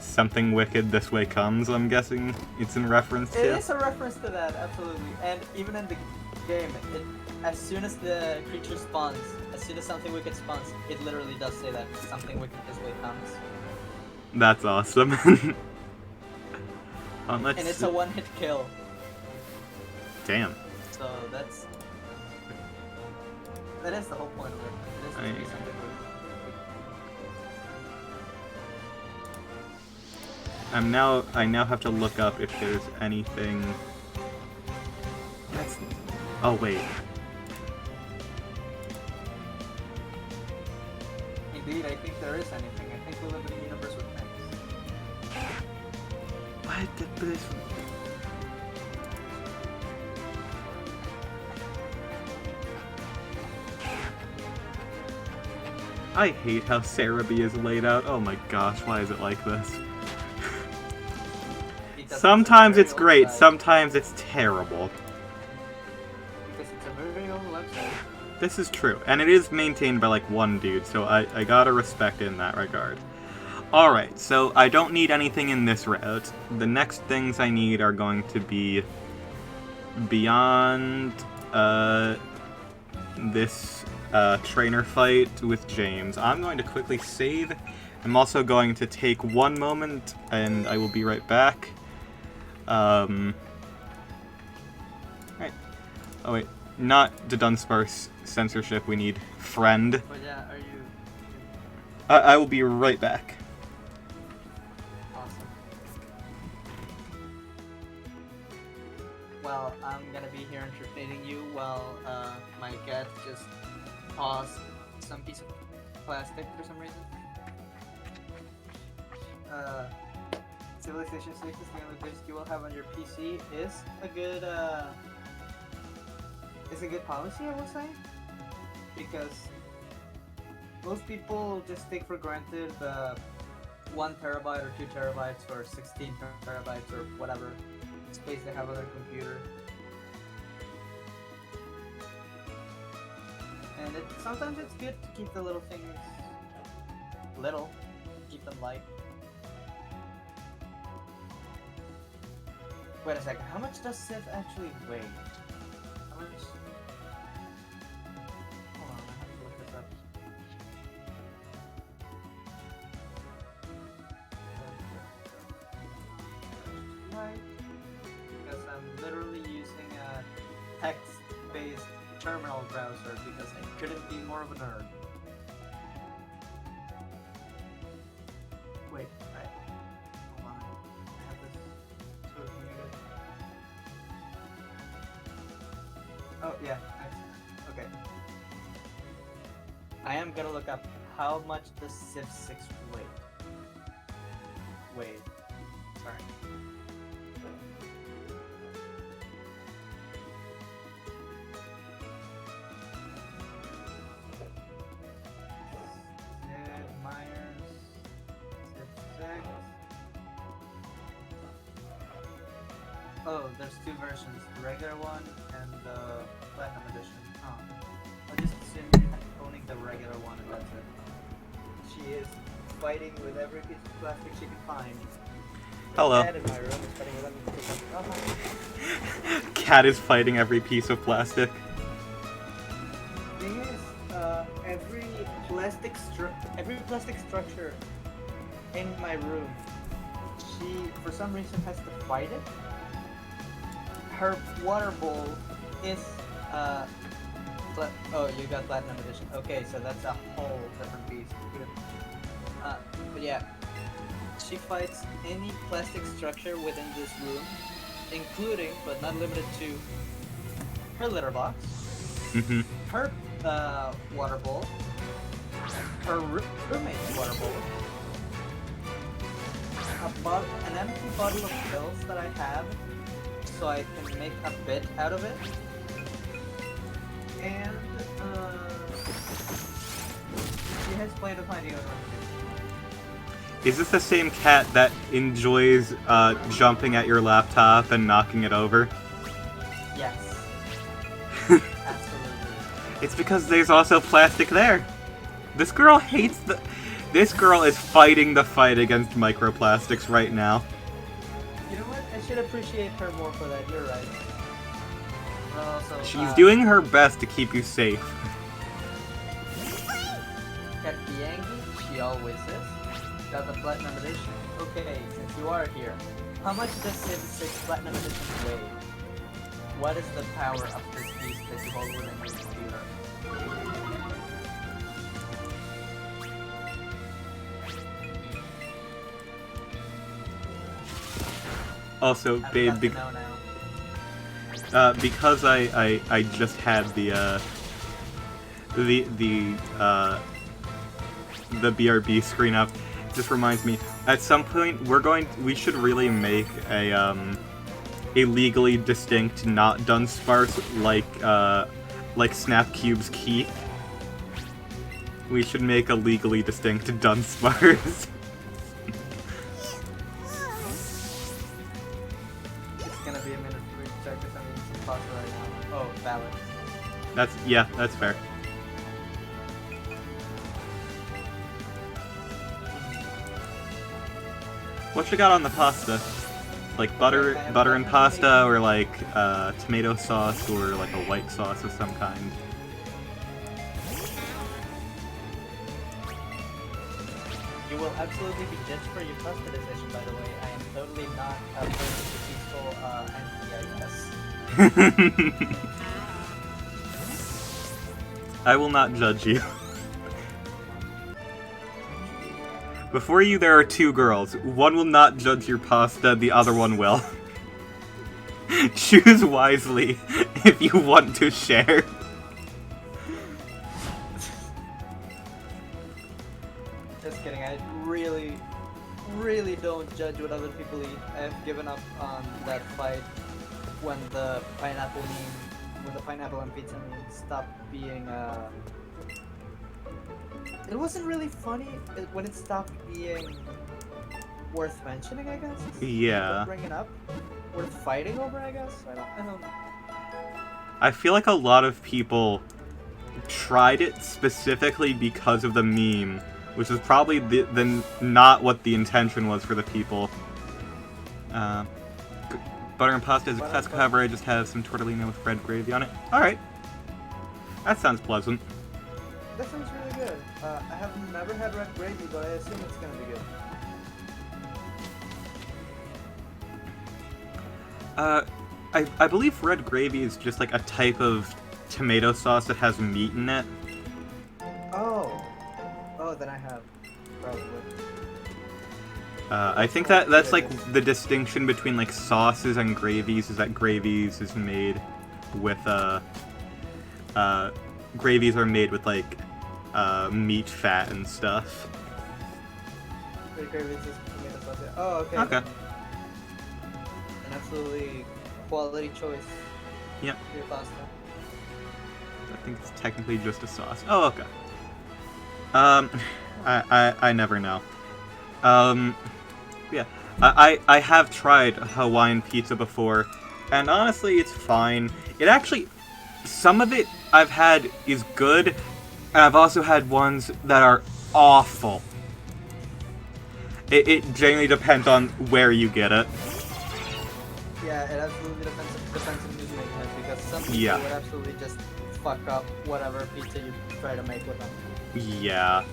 Something wicked this way comes, I'm guessing it's in reference It to. is a reference to that, absolutely. And even in the game, as soon as the creature spawns, as soon as something wicked spawns, it literally does say that something wicked this way comes. That's awesome. Let's And it's a one-hit kill. Damn. So that is the whole point of it. It is to be something wicked. I now have to look up if there's anything. That's. Oh wait. Indeed, I think there is anything. I think we live in a universe with things. What? This. I hate how Cerebi is laid out. Oh my gosh, why is it like this? Sometimes it's great, sometimes it's terrible. Because it's a very old website. This is true, and it is maintained by like one dude, so I gotta respect it in that regard. Alright, so I don't need anything in this route. The next things I need are going to be beyond this trainer fight with James. I'm going to quickly save. I'm also going to take one moment, and I will be right back. Right. Oh wait, not the Dunsparce censorship, we need friend. But yeah, are you... I will be right back. Awesome. Well, I'm gonna be here entertaining you while my cat just paws some piece of plastic for some reason. Civilization 6 is the only disc you will have on your PC is a good policy, I will say, because most people just take for granted the 1 terabyte or 2 terabytes or 16 terabytes or whatever space they have on their computer. And sometimes it's good to keep the little things little, keep them light. Wait a second, how much does Civ actually weigh? How much? Hold on, I have to look this up. Right. Because I'm literally using a text-based terminal browser because I couldn't be more of a nerd. Wait, hold on. I have this sort of muted. Oh, yeah, okay. I am gonna look up how much does Civ 6 weigh. Wait, sorry. Oh, there's 2 versions, the regular one and the Platinum Edition. Oh. I'll just assume you're owning the regular one and that's it. She is fighting with every piece of plastic she can find. Hello. The cat in my room is fighting with every piece of Cat is fighting every piece of plastic. Thing is, every plastic structure in my room, she, for some reason, has to fight it. Her water bowl is, oh, you got Platinum Edition. Okay, so that's a whole different beast. But yeah, she fights any plastic structure within this room, including, but not limited to, her litter box, her water bowl, her roommate's water bowl, an empty bottle of pills that I have, so I can make a bit out of it, and she has played with my deodorant too. Is this the same cat that enjoys jumping at your laptop and knocking it over? Yes. Absolutely. It's because there's also plastic there. This girl hates the... This girl is fighting the fight against microplastics right now. You know what? I should appreciate her more for that. You're right. But also, She's doing her best to keep you safe. Can't be angry. She always is. Got the platinum edition. Okay, since you are here, how much does Civ 6 platinum edition weigh? What is the power of this beast that you hold within your computer? Also, I've babe, got to know now. because I just had the BRB screen up, just reminds me, at some point we should really make a legally distinct not Dunsparce like Snapcube's Keith. We should make a legally distinct Dunsparce. It's gonna be a minute for me to check if I'm using pasta right now. Oh, valid. That's fair. What you got on the pasta? Like butter and pasta, or like tomato sauce, or like a white sauce of some kind? You will absolutely be judged for your pasta decision, by the way. I am totally not a perfectly peaceful entity, I guess. I will not judge you. Before you, there are two girls. One will not judge your pasta, the other one will. Choose wisely if you want to share. Just kidding, I really don't judge what other people eat. I have given up on that fight when the pineapple and pizza meme stopped being, it wasn't really funny when it stopped being worth mentioning, I guess. Yeah. Worth bringing up, worth fighting over, I guess. I don't know. I feel like a lot of people tried it specifically because of the meme, which is probably the not what the intention was for the people. Butter and pasta is a classic, however, I just have some tortellini with red gravy on it. Alright. That sounds pleasant. That sounds really good. I have never had red gravy, but I assume it's gonna be good. I believe red gravy is just like a type of tomato sauce that has meat in it. Oh, then I have, probably. I think that's like the distinction between like sauces and gravies, is that gravies is made with gravies are made with like meat fat and stuff. Red gravy is just tomato sauce. Yeah. Oh, okay. Okay. An absolutely quality choice. Yep. For your pasta. I think it's technically just a sauce. Oh, okay. I never know. Yeah. I have tried Hawaiian pizza before, and honestly, it's fine. It actually, some of it I've had is good, and I've also had ones that are awful. It genuinely depends on where you get it. Yeah, it absolutely depends on who's making it, because some people would absolutely just fuck up whatever pizza you try to make with them. Yeah.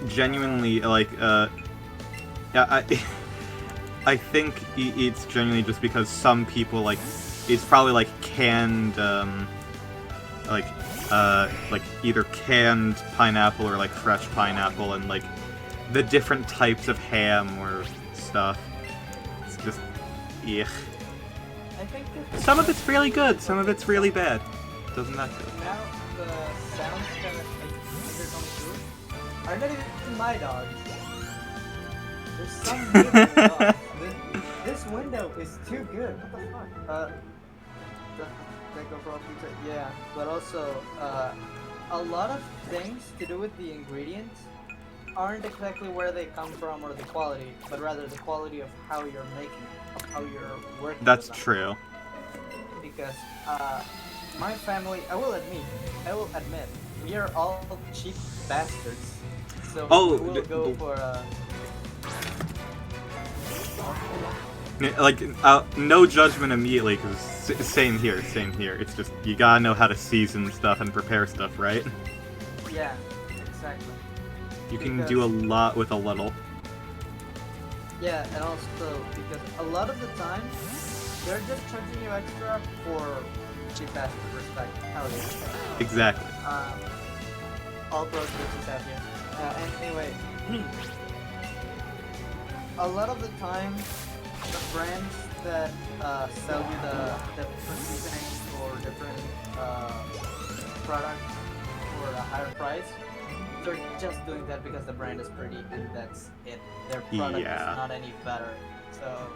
Genuinely, like, yeah, I think it's genuinely just because some people, like, it's probably, like, canned, like either canned pineapple or, like, fresh pineapple, and, like, the different types of ham or stuff. It's just, ugh. I think some of it's really good, some of it's really bad. Doesn't that good? Now, the sounds that I hear come through are not even my dogs. There's some neighbor's dogs. This window is too good. What the fuck? Yeah, but also, a lot of things to do with the ingredients aren't exactly where they come from or the quality, but rather the quality of how you're making it, of how you're working. That's with them. true. Because, my family, I will admit, we are all cheap bastards. So we will go for like, no judgment immediately, because Same here, same here. It's just, you gotta know how to season stuff and prepare stuff, right? Yeah, exactly. You can do a lot with a little. Yeah, and also because a lot of the time, they're just charging you extra for cheap ass respect. Hell yeah. Exactly. All pros bitches out here. And anyway, a lot of the time, the brands that sell you the different seasonings or different products for a higher price, they're just doing that because the brand is pretty and that's it. Their product is not any better. So,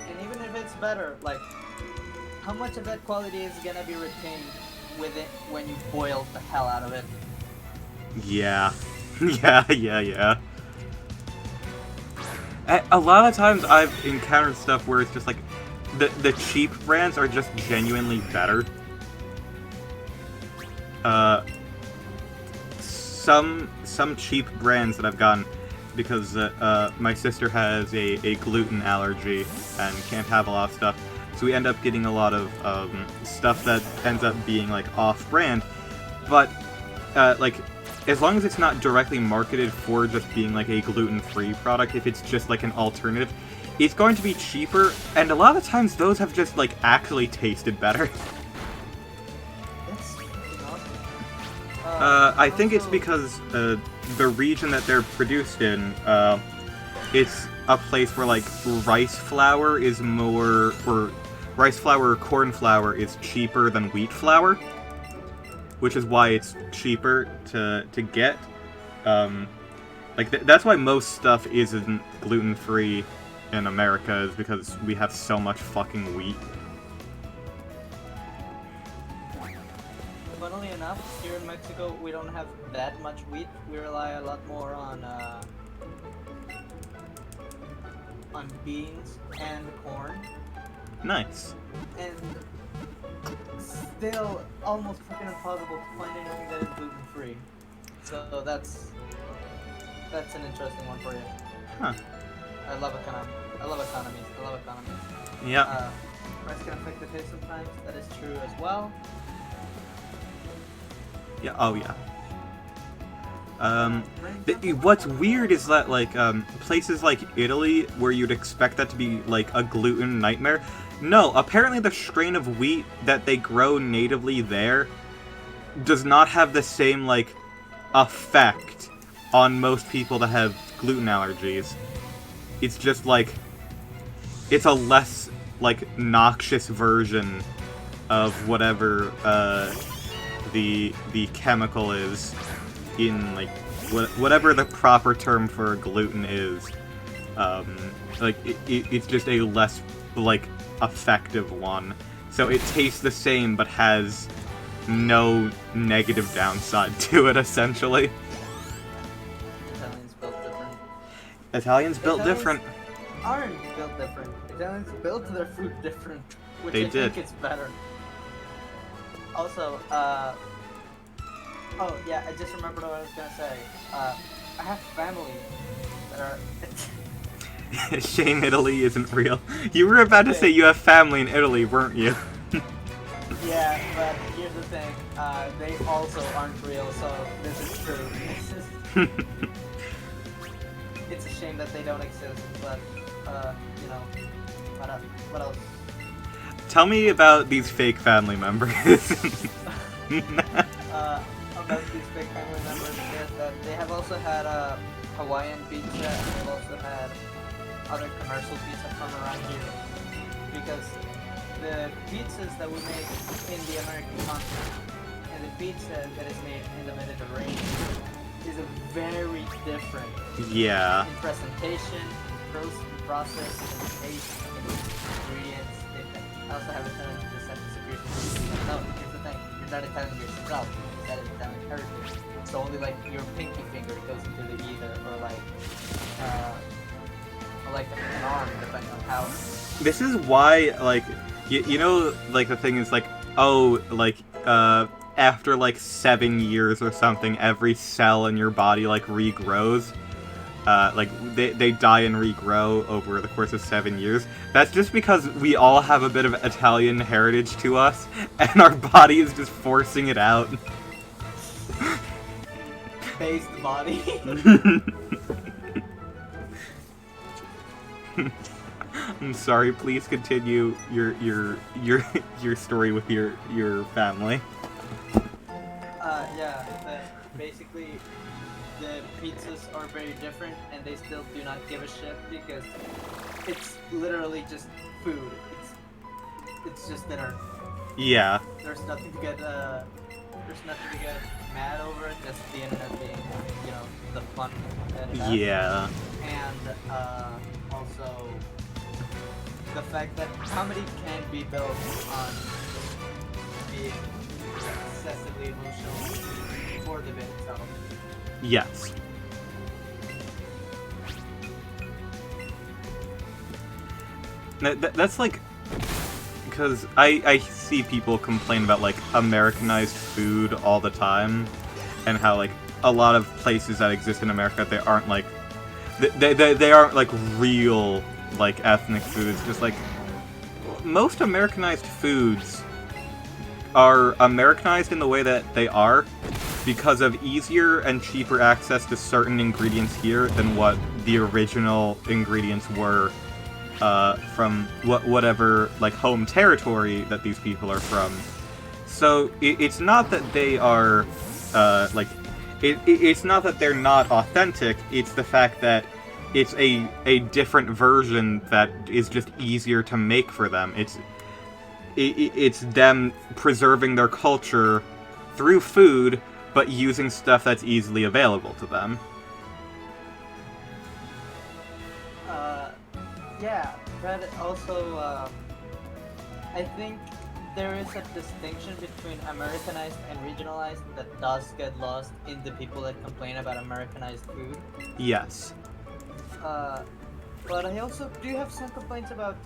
and even if it's better, like, how much of that quality is gonna be retained with it when you boil the hell out of it? Yeah. Yeah. A lot of times I've encountered stuff where it's just like, the cheap brands are just genuinely better. Some cheap brands that I've gotten, because my sister has a gluten allergy and can't have a lot of stuff, so we end up getting a lot of stuff that ends up being like off-brand, but like, as long as it's not directly marketed for just being like a gluten-free product, if it's just like an alternative, it's going to be cheaper, and a lot of times those have just like actually tasted better. That's fucking awesome. I think it's because the region that they're produced in, it's a place where like rice flour is more, or rice flour or corn flour is cheaper than wheat flour, which is why it's cheaper to get. Like that's why most stuff isn't gluten-free in America, is because we have so much fucking wheat. Funnily enough, here in Mexico, we don't have that much wheat. We rely a lot more on beans and corn. Nice. And still almost fucking impossible to find anything that is gluten-free. So that's an interesting one for you. Huh. I love economies. I love economies. Yeah. Rice can affect the taste sometimes. That is true as well. Yeah. Oh yeah. What's weird is that like places like Italy, where you'd expect that to be like a gluten nightmare, no, apparently the strain of wheat that they grow natively there does not have the same like effect on most people that have gluten allergies. It's just like, it's a less like noxious version of whatever the chemical is in like whatever the proper term for gluten is. Like it's just a less like effective one, so it tastes the same but has no negative downside to it, essentially. Italians built Italians built different. different. Aren't built different. Italians built their food different, which They I did. think is better. Also, oh yeah, I just remembered what I was gonna say. I have family that are. Shame Italy isn't real. You were about to say you have family in Italy, weren't you? Yeah, but here's the thing. They also aren't real, so this is true. It's a shame that they don't exist, but you know, what else? Tell me about these fake family members. About these big family members is that they have also had Hawaiian pizza, and they've also had other commercial pizza from around here. Because the pizzas that we make in the American continent and the pizza that is made in the Mediterranean is a very different. Yeah. In presentation, process, in taste, in ingredients. I also have a tendency to set disagreement. No, here's the thing. You're not Italian yourself. That is Italian heritage. So only like your pinky finger goes into the either, or like an arm, depending on how. This is why, like, you know, like the thing is like, oh, like, after like 7 years or something, every cell in your body like regrows. like they die and regrow over the course of 7 years. That's just because we all have a bit of Italian heritage to us, and our body is just forcing it out. Phase the body. I'm sorry. Please continue your story with your family. Yeah. Basically, the pizzas are very different, and they still do not give a shit because it's literally just food. It's just dinner. Yeah. There's nothing to get mad over. Just the internet being, the fun that it has. Yeah. And also the fact that comedy can be built on being excessively emotional for the bit itself. Yes. That's like, because I see people complain about like Americanized food all the time, and how like a lot of places that exist in America, they aren't like they aren't like real like ethnic foods. Just like most Americanized foods are Americanized in the way that they are because of easier and cheaper access to certain ingredients here than what the original ingredients were from whatever like home territory that these people are from. So it's not that they are like it's not that they're not authentic. It's the fact that it's a different version that is just easier to make for them. It's them preserving their culture through food, but using stuff that's easily available to them. Yeah, but also, I think there is a distinction between Americanized and regionalized that does get lost in the people that complain about Americanized food. Yes. But I also do have some complaints about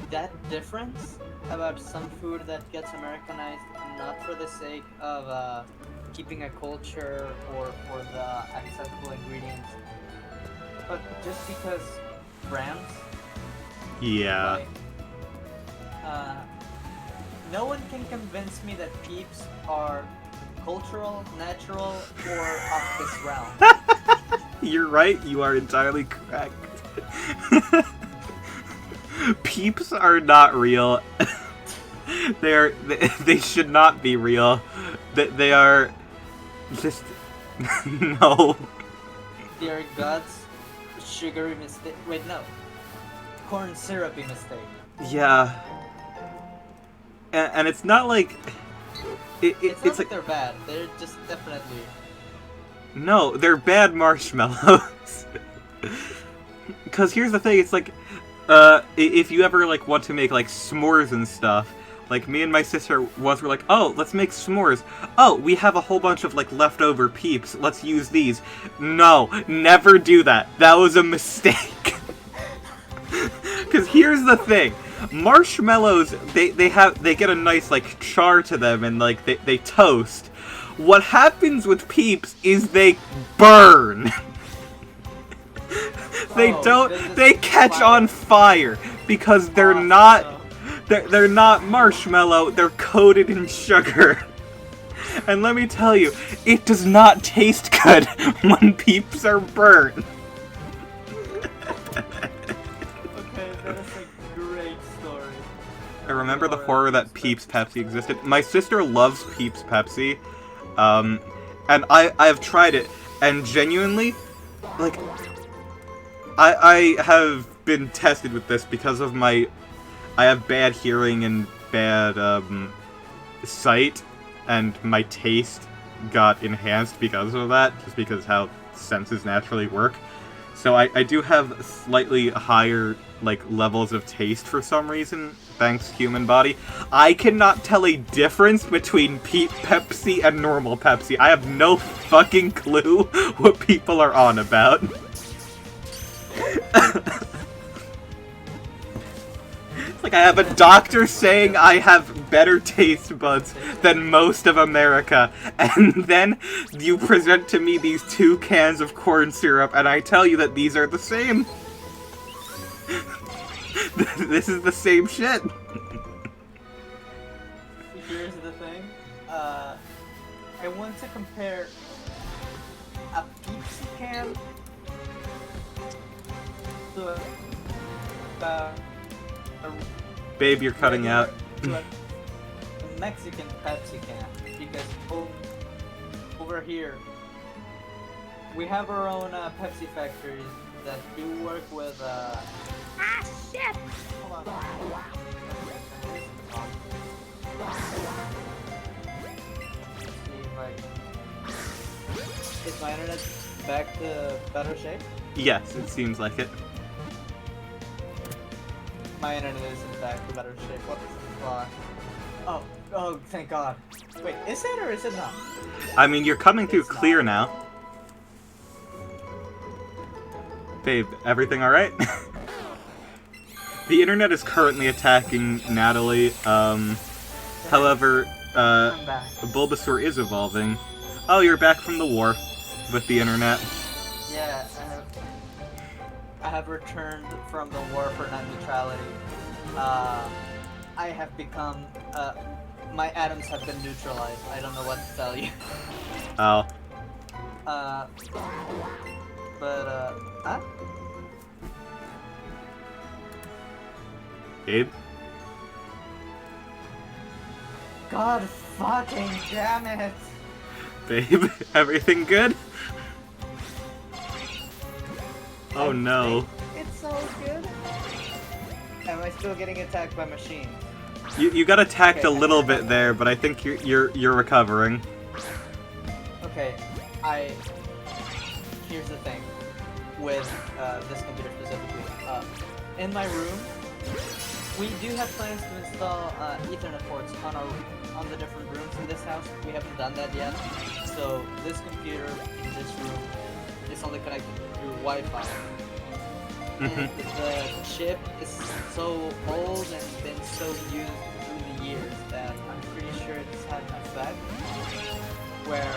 that difference, about some food that gets Americanized not for the sake of keeping a culture or for the accessible ingredients, but just because brands. Yeah. Like, no one can convince me that Peeps are cultural, natural, or off this realm. You're right, you are entirely correct. Peeps are not real. They should not be real. They are just no. They are God's sugary mistake. Wait, no. Corn syrupy mistake. Yeah. And it's not like It's not like they're bad. They're just definitely. no, they're bad marshmallows. Because here's the thing, it's like, if you ever like want to make like s'mores and stuff, like me and my sister once were like, oh, let's make s'mores. Oh, we have a whole bunch of like leftover Peeps. Let's use these. No, never do that. That was a mistake. Because here's the thing. Marshmallows, they get a nice like char to them and like they toast. What happens with Peeps is they burn. They catch on fire because they're they're not marshmallow, they're coated in sugar. And let me tell you, it does not taste good when Peeps are burnt. Okay, that is a great story. I remember the horror that Peeps Pepsi existed. My sister loves Peeps Pepsi, and I've tried it, and genuinely, like, I have been tested with this because of I have bad hearing and bad sight, and my taste got enhanced because of that, just because how senses naturally work. So I do have slightly higher like levels of taste for some reason, thanks human body. I cannot tell a difference between Pepsi and normal Pepsi. I have no fucking clue what people are on about. Like I have a doctor saying I have better taste buds than most of America, and then you present to me these 2 cans of corn syrup, and I tell you that these are the same. This is the same shit. Here's the thing. I want to compare a Pepsi can to a Babe, you're cutting out. to a Mexican Pepsi can, because over here we have our own Pepsi factories that do work with Shit! hold on. See if is my internet back to better shape? Yes, it seems like it. My internet isn't back to better shape. What the fuck? Oh, thank God. Wait, is it or is it not? I mean, you're coming through It's clear not. now. Babe, everything alright? The internet is currently attacking Natalie. However, I'm back. Bulbasaur is evolving. Oh, you're back from the war with the internet. Yeah, I have returned from the war for net neutrality. I have become, my atoms have been neutralized. I don't know what to tell you. Oh. Huh? Gabe? God fucking damn it! Babe, everything good? Oh no. It's all good. Am I still getting attacked by machines? You got attacked Okay, a little bit there, but I think you're recovering. Okay, here's the thing with this computer specifically. In my room, we do have plans to install Ethernet ports on the different rooms in this house. We haven't done that yet. So this computer in this room is only connected through Wi-Fi. And the chip is so old and been so used through the years that I'm pretty sure it's had an effect where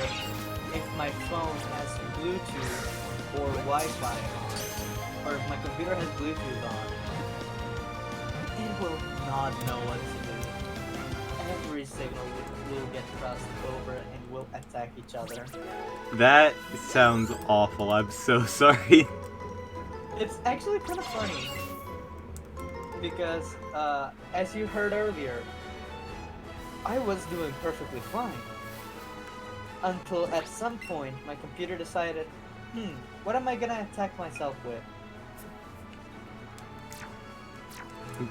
if my phone has Bluetooth or Wi-Fi on, or if my computer has Bluetooth on, it will not know what to do. Every signal will get crossed over and will attack each other. That sounds awful. I'm so sorry. It's actually kind of funny because, as you heard earlier, I was doing perfectly fine until at some point my computer decided, what am I gonna attack myself with?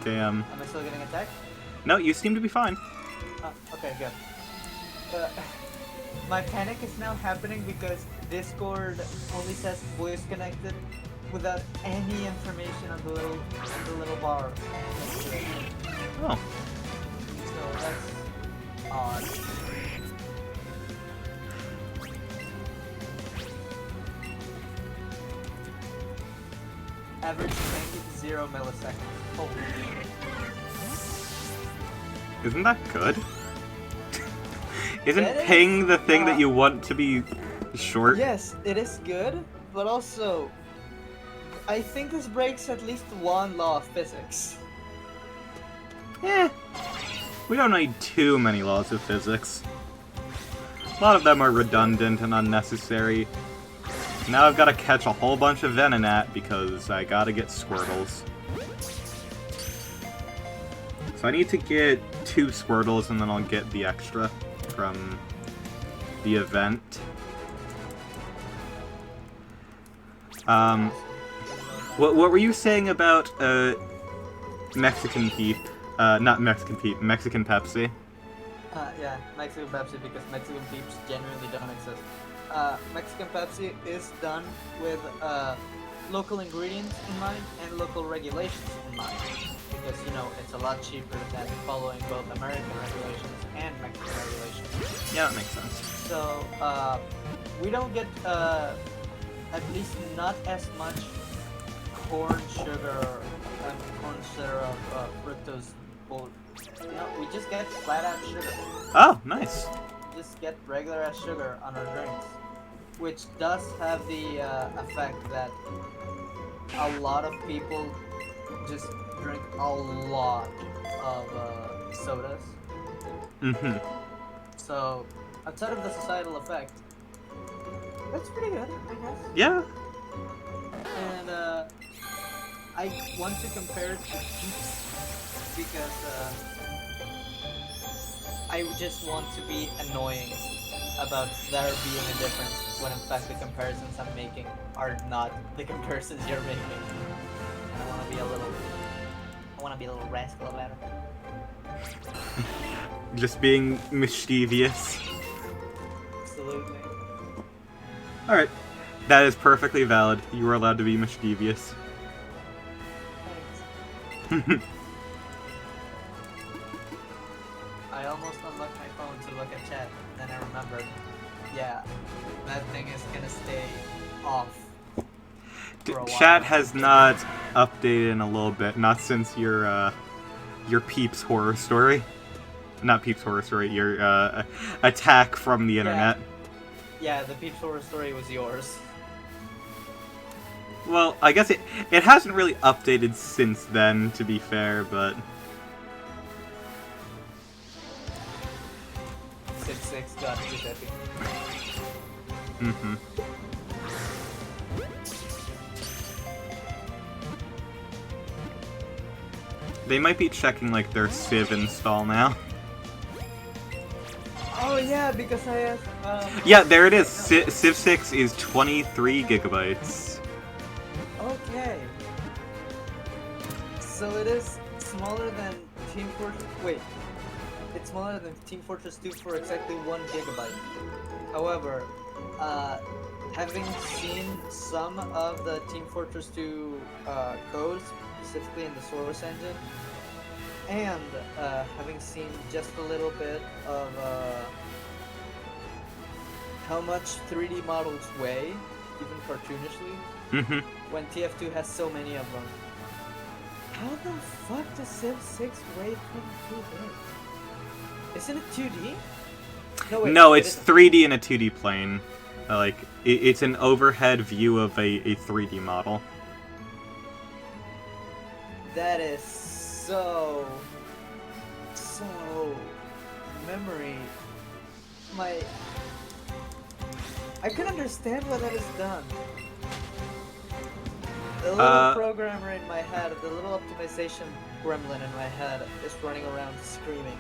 Damn. Am I still getting attacked? No, you seem to be fine. Okay, good. My panic is now happening because Discord only says voice connected without any information on the little bar. Oh. So that's odd. Average tank is 0 milliseconds. Holy shit. Isn't that good? Isn't That is, ping the thing that you want to be short? Yes, it is good, but also, I think this breaks at least one law of physics. Eh. We don't need too many laws of physics. A lot of them are redundant and unnecessary. Now I've got to catch a whole bunch of Venonat because I gotta get Squirtles. So I need to get 2 Squirtles and then I'll get the extra from the event. What were you saying about Mexican Peep? Not Mexican Peep, Mexican Pepsi. Yeah, Mexican Pepsi because Mexican Peeps genuinely don't exist. Mexican Pepsi is done with local ingredients in mind and local regulations in mind. Because, you know, it's a lot cheaper than following both American regulations and Mexican regulations. Yeah, that makes sense. So, we don't get, at least not as much corn sugar and corn syrup, fructose bull. You know, we just get flat out sugar. Oh, nice. Just get regular ass sugar on our drinks, which does have the effect that a lot of people just drink a lot of sodas. Mm-hmm. So, outside of the societal effect, that's pretty good, I guess. Yeah. And I want to compare it to Peeps because I just want to be annoying about there being a difference when in fact the comparisons I'm making are not the comparisons you're making. And I want to be a little rascal about it. Just being mischievous. Absolutely. Alright. That is perfectly valid. You are allowed to be mischievous. Thanks. I almost unlocked my phone to look at chat, then I remembered, yeah, that thing is gonna stay off for a while. Chat has not updated in a little bit, not since your Peeps horror story. Not Peeps horror story, your attack from the internet. Yeah, the Peeps horror story was yours. Well, I guess it hasn't really updated since then, to be fair, but... 6-6 got too heavy. Mm-hmm. They might be checking, like, their Civ install now. Oh yeah, because I asked, Yeah, there it is. Civ 6 is 23 gigabytes. Okay. So it is smaller than Team Fortress... Wait. It's smaller than Team Fortress 2 for exactly 1 gigabyte. However, having seen some of the Team Fortress 2 codes, specifically in the source engine, and having seen just a little bit of how much 3D models weigh, even cartoonishly, Mm-hmm. when TF2 has so many of them. How the fuck does Civ 6 weigh 22 bits? Isn't it 2D? Wait, No, it's 3D in a 2D plane. Like, it's an overhead view of a 3D model. That is so memory. I can understand why that is done. The little programmer in my head, the little optimization gremlin in my head is running around screaming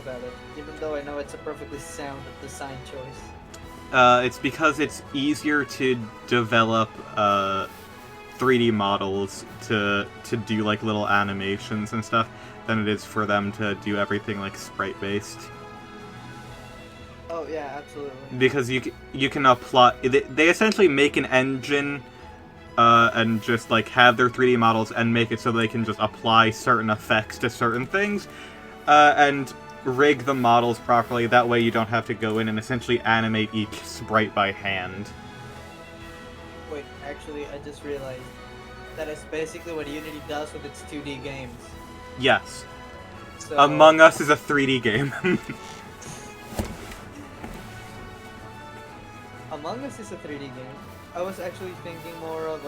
about it, even though I know it's a perfectly sound design choice. It's because it's easier to develop 3D models to do like little animations and stuff than it is for them to do everything like sprite based. Oh yeah, absolutely. Because you can apply. They essentially make an engine and just like have their 3D models and make it so they can just apply certain effects to certain things and rig the models properly. That way you don't have to go in and essentially animate each sprite by hand. Wait, actually, I just realized that is basically what Unity does with its 2D games. Yes. So, Among Us is a 3D game. Among Us is a 3D game. I was actually thinking more of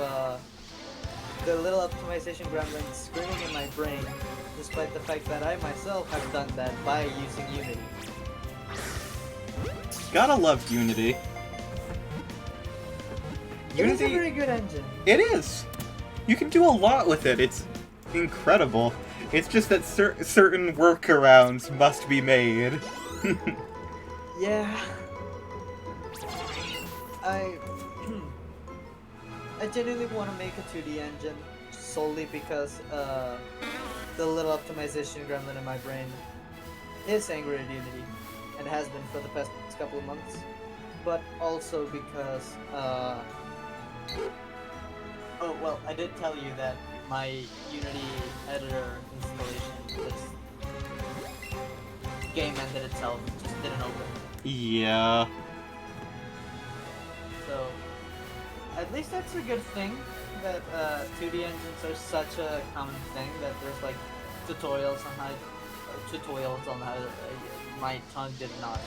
the little optimization gremlin screaming in my brain, despite the fact that I myself have done that by using Unity. Gotta love Unity. It is a very good engine. It is. You can do a lot with it. It's incredible. It's just that certain workarounds must be made. Yeah. I genuinely want to make a 2D engine solely because the little optimization gremlin in my brain is angry at Unity and has been for the past couple of months, but also because oh well, I did tell you that my Unity editor installation game ended itself, just didn't open. Yeah. So I at least that's a good thing that 2D engines are such a common thing that there's like tutorials on how my tongue did not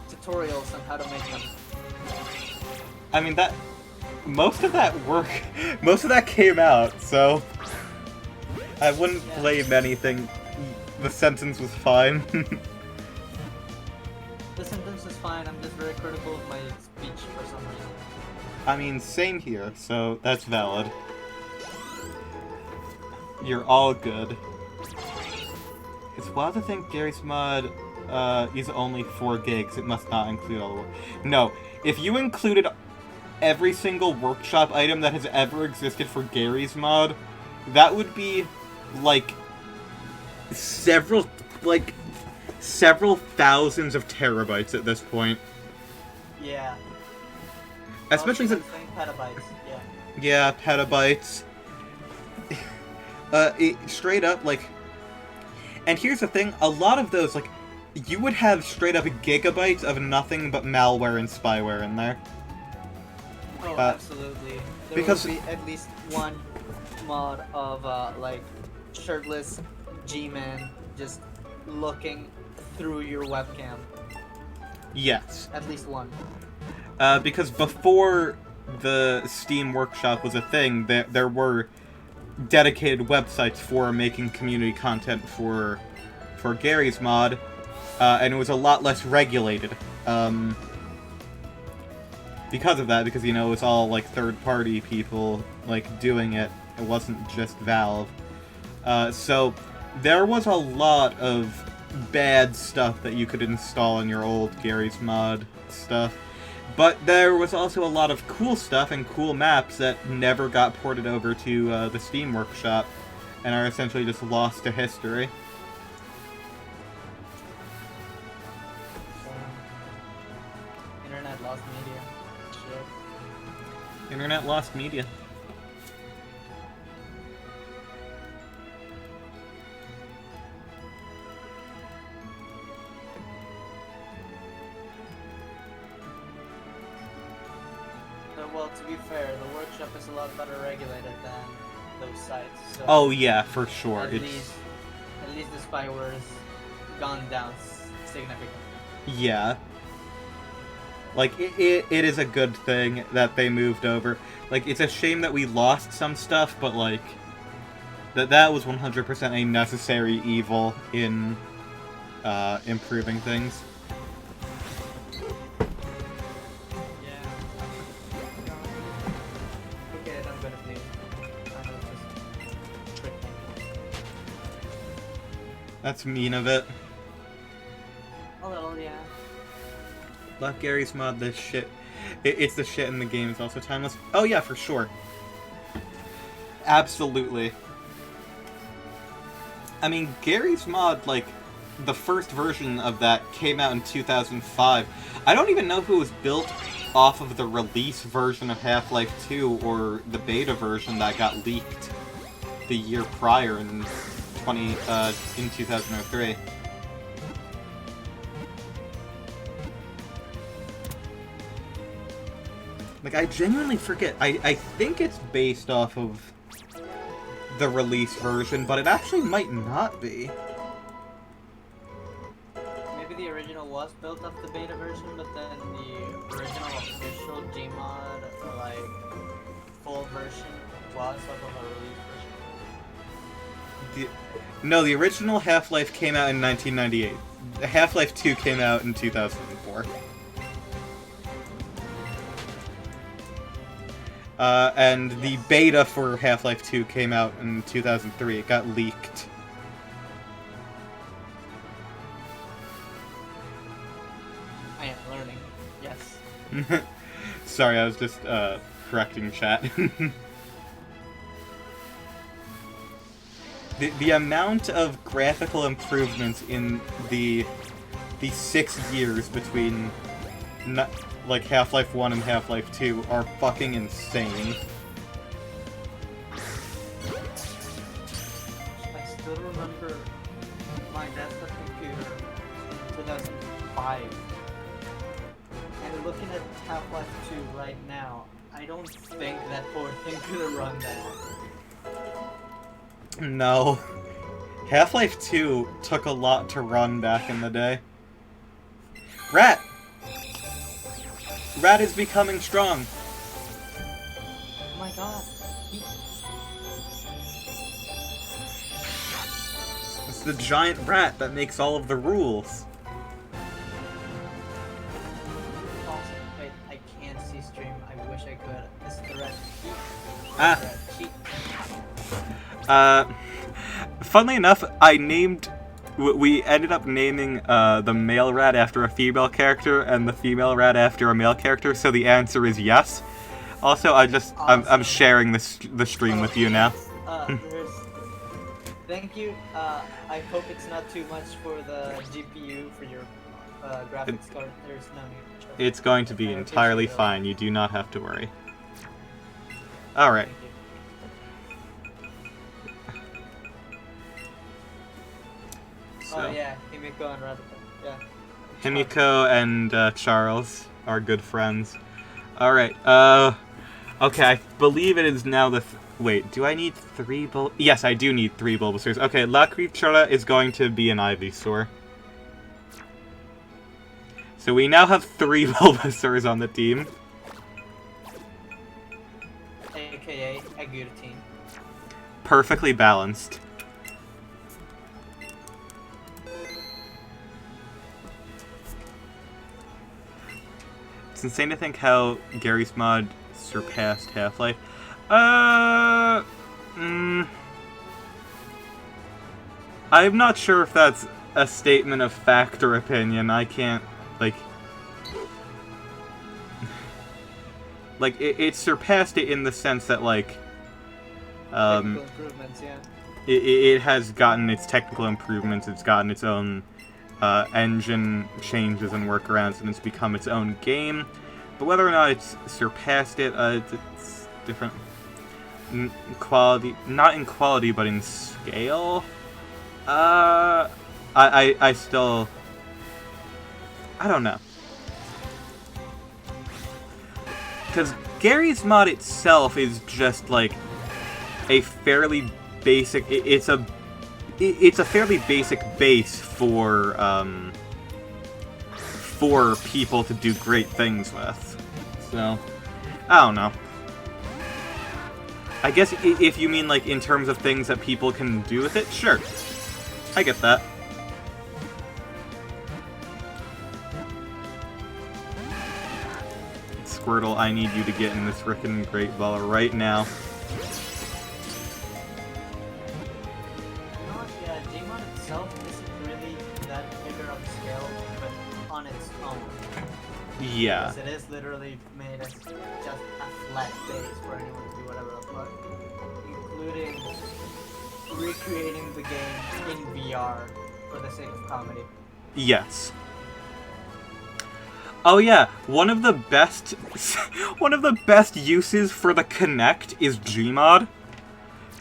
tutorials on how to make them. I mean, most of that came out, so I wouldn't blame anything. The sentence was fine. The sentence is fine. I'm just very critical of my speech for some reason. I mean, same here, so that's valid. You're all good. It's wild to think Gary's mod is only 4 gigs. It must not include all the work. No, if you included every single workshop item that has ever existed for Gary's mod, that would be like several thousands of terabytes at this point. Yeah. Especially since petabytes. Yeah. Yeah, petabytes. Straight up, like... And here's the thing, a lot of those, like, you would have straight up gigabytes of nothing but malware and spyware in there. Oh, absolutely. There because would be at least one mod of, like, shirtless G-Man just looking through your webcam. Yes. At least one. Because before the Steam Workshop was a thing, there were dedicated websites for making community content for Gary's mod, and it was a lot less regulated. Because of that, because, you know, it was all, like, third-party people, like, doing it. It wasn't just Valve. So there was a lot of bad stuff that you could install in your old Gary's mod stuff. But there was also a lot of cool stuff and cool maps that never got ported over to the Steam Workshop and are essentially just lost to history. Internet lost media. Shit. Internet lost media. Well, to be fair, the workshop is a lot better regulated than those sites. So Oh yeah, for sure. At least the spyware has gone down significantly. Yeah. Like, it is a good thing that they moved over. Like, it's a shame that we lost some stuff, but, like, that was 100% a necessary evil in improving things. That's mean of it. A little, yeah. Left Gary's mod, this shit. It's the shit in the game. It's also timeless. Oh yeah, for sure. Absolutely. I mean, Gary's mod, like, the first version of that came out in 2005. I don't even know if it was built off of the release version of Half-Life 2 or the beta version that got leaked the year prior in 2003. Like, I genuinely forget. I think it's based off of the release version, but it actually might not be. Maybe the original was built off the beta version, but then the original official Gmod, like, full version was off of a release version. No, the original Half-Life came out in 1998. Half-Life 2 came out in 2004. And the beta for Half-Life 2 came out in 2003. It got leaked. I am learning. Yes. Sorry, I was just correcting chat. The amount of graphical improvements in the 6 years between like Half-Life 1 and Half-Life 2 are fucking insane. I still remember my desktop computer in 2005. And looking at Half-Life 2 right now, I don't think that poor thing could have run that. No. Half-Life 2 took a lot to run back in the day. Rat! Rat is becoming strong. Oh my god. It's the giant rat that makes all of the rules. Awesome. Wait, I can't see stream. I wish I could. This is the red sheet. Ah. Red sheet. Funnily enough, we ended up naming the male rat after a female character and the female rat after a male character, so the answer is yes. Also, I'm sharing the stream with you now. Thank you. I hope it's not too much for the GPU for your graphics card. There's no need to charge. It's going to be entirely fine. You do not have to worry. Alright. So, Oh yeah, Himiko and Radha. Yeah. Himiko and Charles are good friends. Alright, okay, I believe it is now the... Wait, do I need 3 Yes, I do need 3 Bulbasaurs. Okay, La Creatura is going to be an Ivysaur. So we now have 3 Bulbasaurs on the team. AKA a good team. Perfectly balanced. It's insane to think how Gary's mod surpassed Half-Life. I'm not sure if that's a statement of fact or opinion. I can't, like... it surpassed it in the sense that, like... Technical improvements, yeah. It has gotten its technical improvements, it's gotten its own engine changes and workarounds, and it's become its own game. But whether or not it's surpassed it, it's different. Quality, not in quality, but in scale. I still, I don't know. Because Gary's mod itself is just like a fairly basic. It's a fairly basic base for people to do great things with. So, I don't know. I guess if you mean like in terms of things that people can do with it, sure. I get that. Squirtle, I need you to get in this frickin' Great Ball right now. Yeah, Gmod itself isn't really that bigger of a scale, but on its own. Yeah. Because it is literally made as just a flat base for anyone to do whatever the fuck. Including recreating the game in VR for the sake of comedy. Yes. Oh yeah, one of the best uses for the Kinect is Gmod.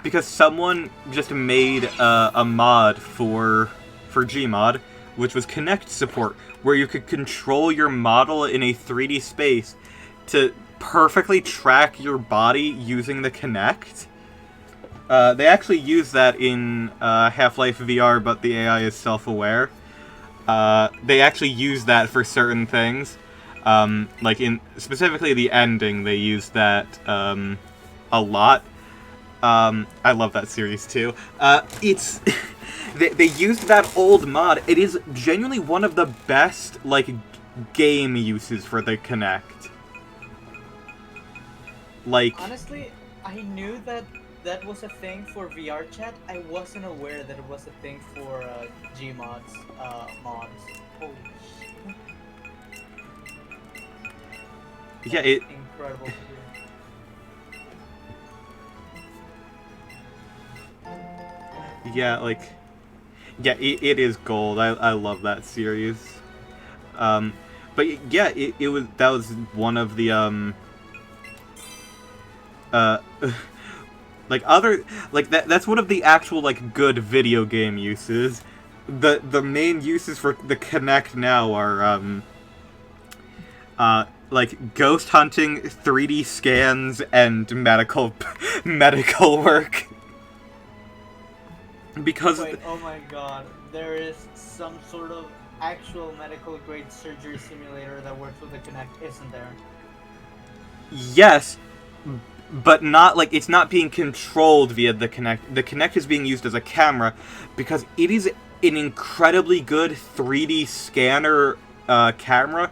Because someone just made a mod for Gmod, which was Kinect support, where you could control your model in a 3D space to perfectly track your body using the Kinect. They actually use that in Half-Life VR, but the AI is self-aware. They actually use that for certain things. Like in specifically the ending, they use that a lot. I love that series too. It's they used that old mod. It is genuinely one of the best like game uses for the Kinect. Like honestly, I knew that that was a thing for VR chat. I wasn't aware that it was a thing for Gmod's mods. Holy shit. yeah, it Incredible to hear. yeah, like yeah, it is gold. I love that series. But yeah, that was one of the like other like that's one of the actual like good video game uses. The main uses for the Kinect now are like ghost hunting, 3D scans, and medical work. Because Wait, oh my god. There is some sort of actual medical grade surgery simulator that works with the Kinect, isn't there? yes, but not like it's not being controlled via the Kinect. The Kinect is being used as a camera because it is an incredibly good 3D scanner camera,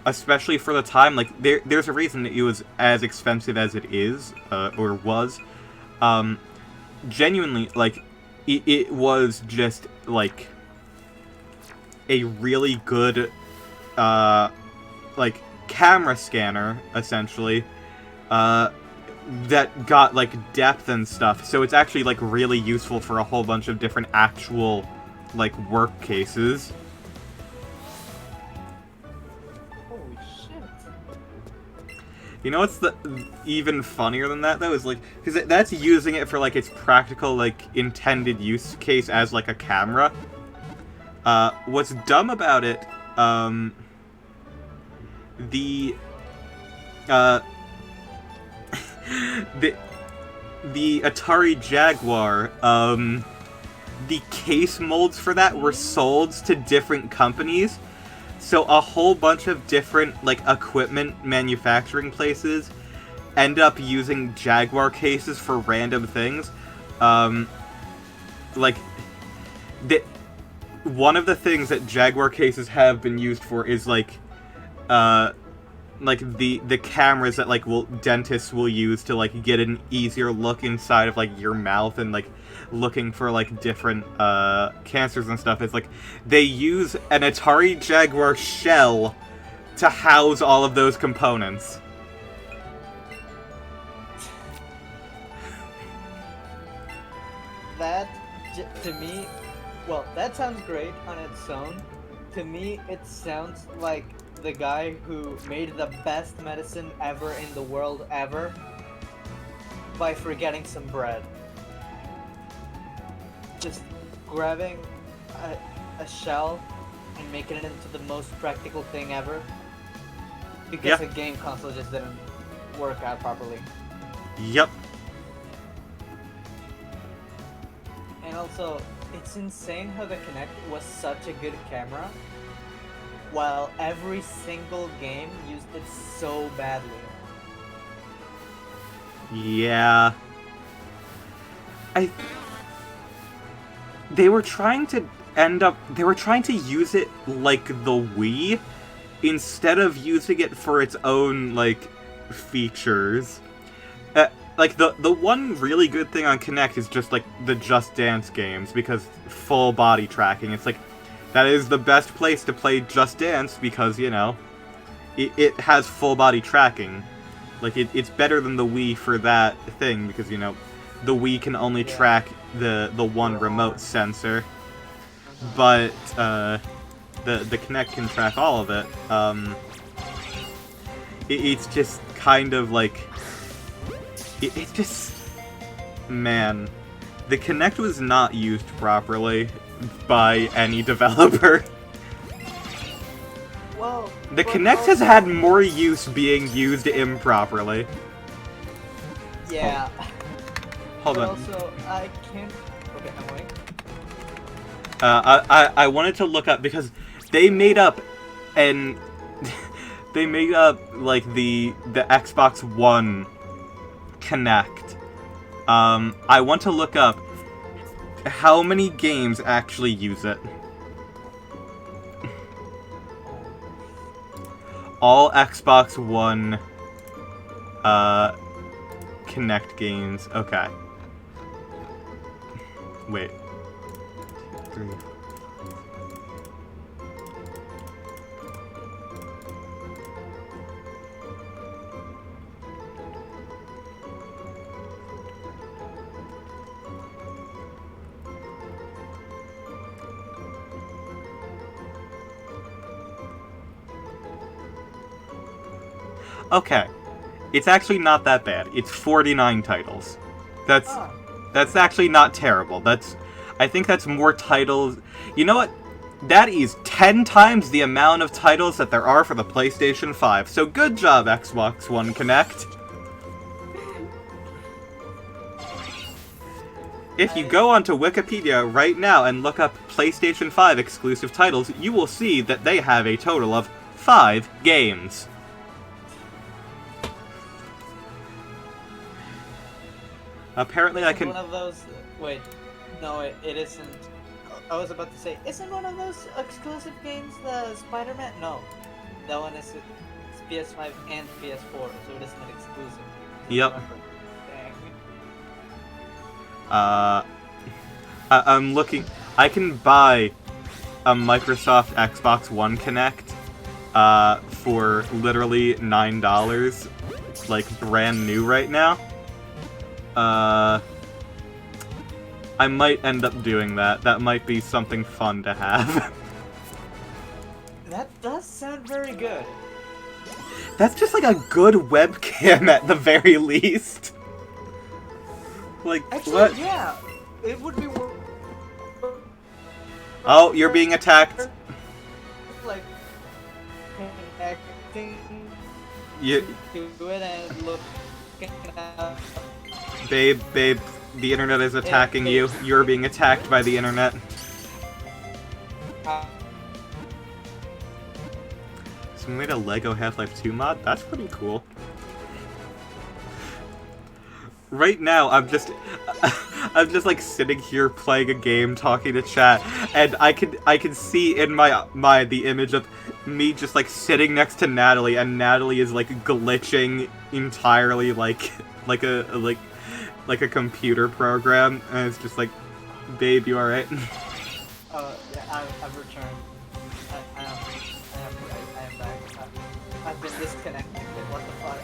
especially for the time. Like there's a reason that it was as expensive as it is or was. Genuinely, like it was just like a really good like camera scanner essentially that got like depth and stuff, so it's actually like really useful for a whole bunch of different actual like work cases. Holy shit. You know what's the even funnier than that though is like because that's using it for like its practical like intended use case as like a camera. What's dumb about it, the Atari Jaguar, the case molds for that were sold to different companies, so a whole bunch of different like equipment manufacturing places end up using Jaguar cases for random things. Like one of the things that Jaguar cases have been used for is like the cameras that like dentists will use to like get an easier look inside of like your mouth and like looking for like different cancers and stuff. It's like they use an Atari Jaguar shell to house all of those components. That, to me, well, that sounds great on its own. To me, it sounds like the guy who made the best medicine ever in the world ever by forgetting some bread. Just grabbing a shell and making it into the most practical thing ever because Yeah. the game console just didn't work out properly. Yep. And also, it's insane how the Kinect was such a good camera, while every single game used it so badly. Yeah. They were trying to use it like the Wii instead of using it for its own like features. Like the one really good thing on Kinect is just like the Just Dance games, because full body tracking. It's like that is the best place to play Just Dance because, you know, it has full body tracking. Like it's better than the Wii for that thing because, you know, the Wii can only track the one remote sensor, but the Kinect can track all of it. It's just kind of like it just, man, the Kinect was not used properly by any developer. Well, The but Kinect has also- had more use being used improperly. Yeah. Hold But on. also, I can't. Okay, I'm waiting. I wanted to look up because they made up they made up like the Xbox One Kinect. I want to look up how many games actually use it. All Xbox One Kinect games. Okay. Wait. 2, 3. Okay. It's actually not that bad. It's 49 titles. That's Ah, actually not terrible. I think that's more titles. You know what? That is 10 times the amount of titles that there are for the PlayStation 5. So good job, Xbox One Connect. If you go onto Wikipedia right now and look up PlayStation 5 exclusive titles, you will see that they have a total of 5 games. Apparently I can... One of those... Wait. No, it isn't. I was about to say, isn't one of those exclusive games the Spider-Man? No. That one is PS5 and PS4, so it isn't exclusive. Yep. Dang. I'm looking... I can buy a Microsoft Xbox One Connect for literally $9, like brand new right now. I might end up doing that. That might be something fun to have. That does sound very good. That's just like a good webcam at the very least. Like, Actually, what? yeah. It would be worth... Oh, you're being attacked. Like, connecting You, to it and look at... babe, the internet is attacking you. You're being attacked by the internet. Someone made a Lego Half-Life 2 mod? That's pretty cool. Right now, I'm just like sitting here playing a game, talking to chat, and I can see in my mind the image of me just like sitting next to Natalie, and Natalie is like glitching entirely like a computer program, and it's just like, babe, you alright? Yeah, I've returned. I am back. I've been disconnected. What the fuck?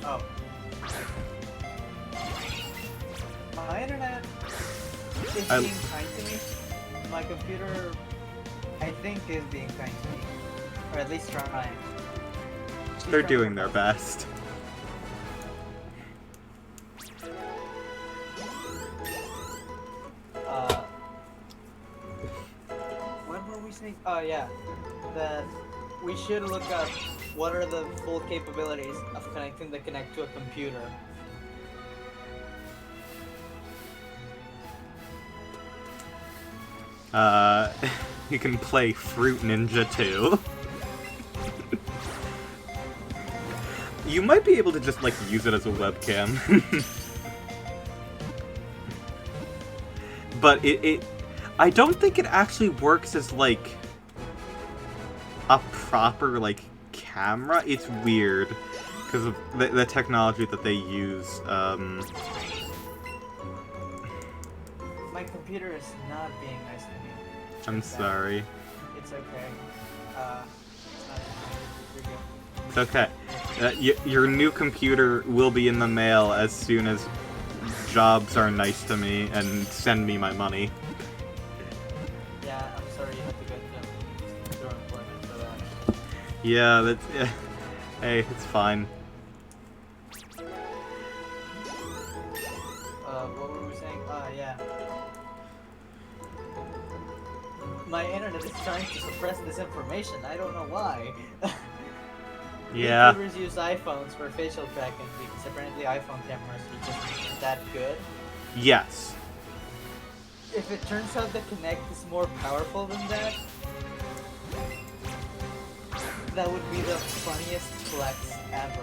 Oh. My internet is being kind to me. My computer, I think, is being kind to me. Or at least trying. They're doing their best. What were we saying? Oh yeah, that we should look up what are the full capabilities of connecting the Kinect to a computer. You can play Fruit Ninja 2. You might be able to just, like, use it as a webcam. But I don't think it actually works as, like, a proper, like, camera. It's weird, because of the technology that they use, My computer is not being nice to me. I'm sorry. It's okay. It's not. It's okay. Your new computer will be in the mail as soon as jobs are nice to me and send me my money. Yeah, I'm sorry you had to go through employment for that. Yeah, that's... Yeah. Hey, it's fine. What were we saying? Yeah. My internet is trying to suppress this information. I don't know why. Yeah. YouTubers use iPhones for facial tracking because apparently iPhone cameras are just that good. Yes. If it turns out the Kinect is more powerful than that, that would be the funniest flex ever.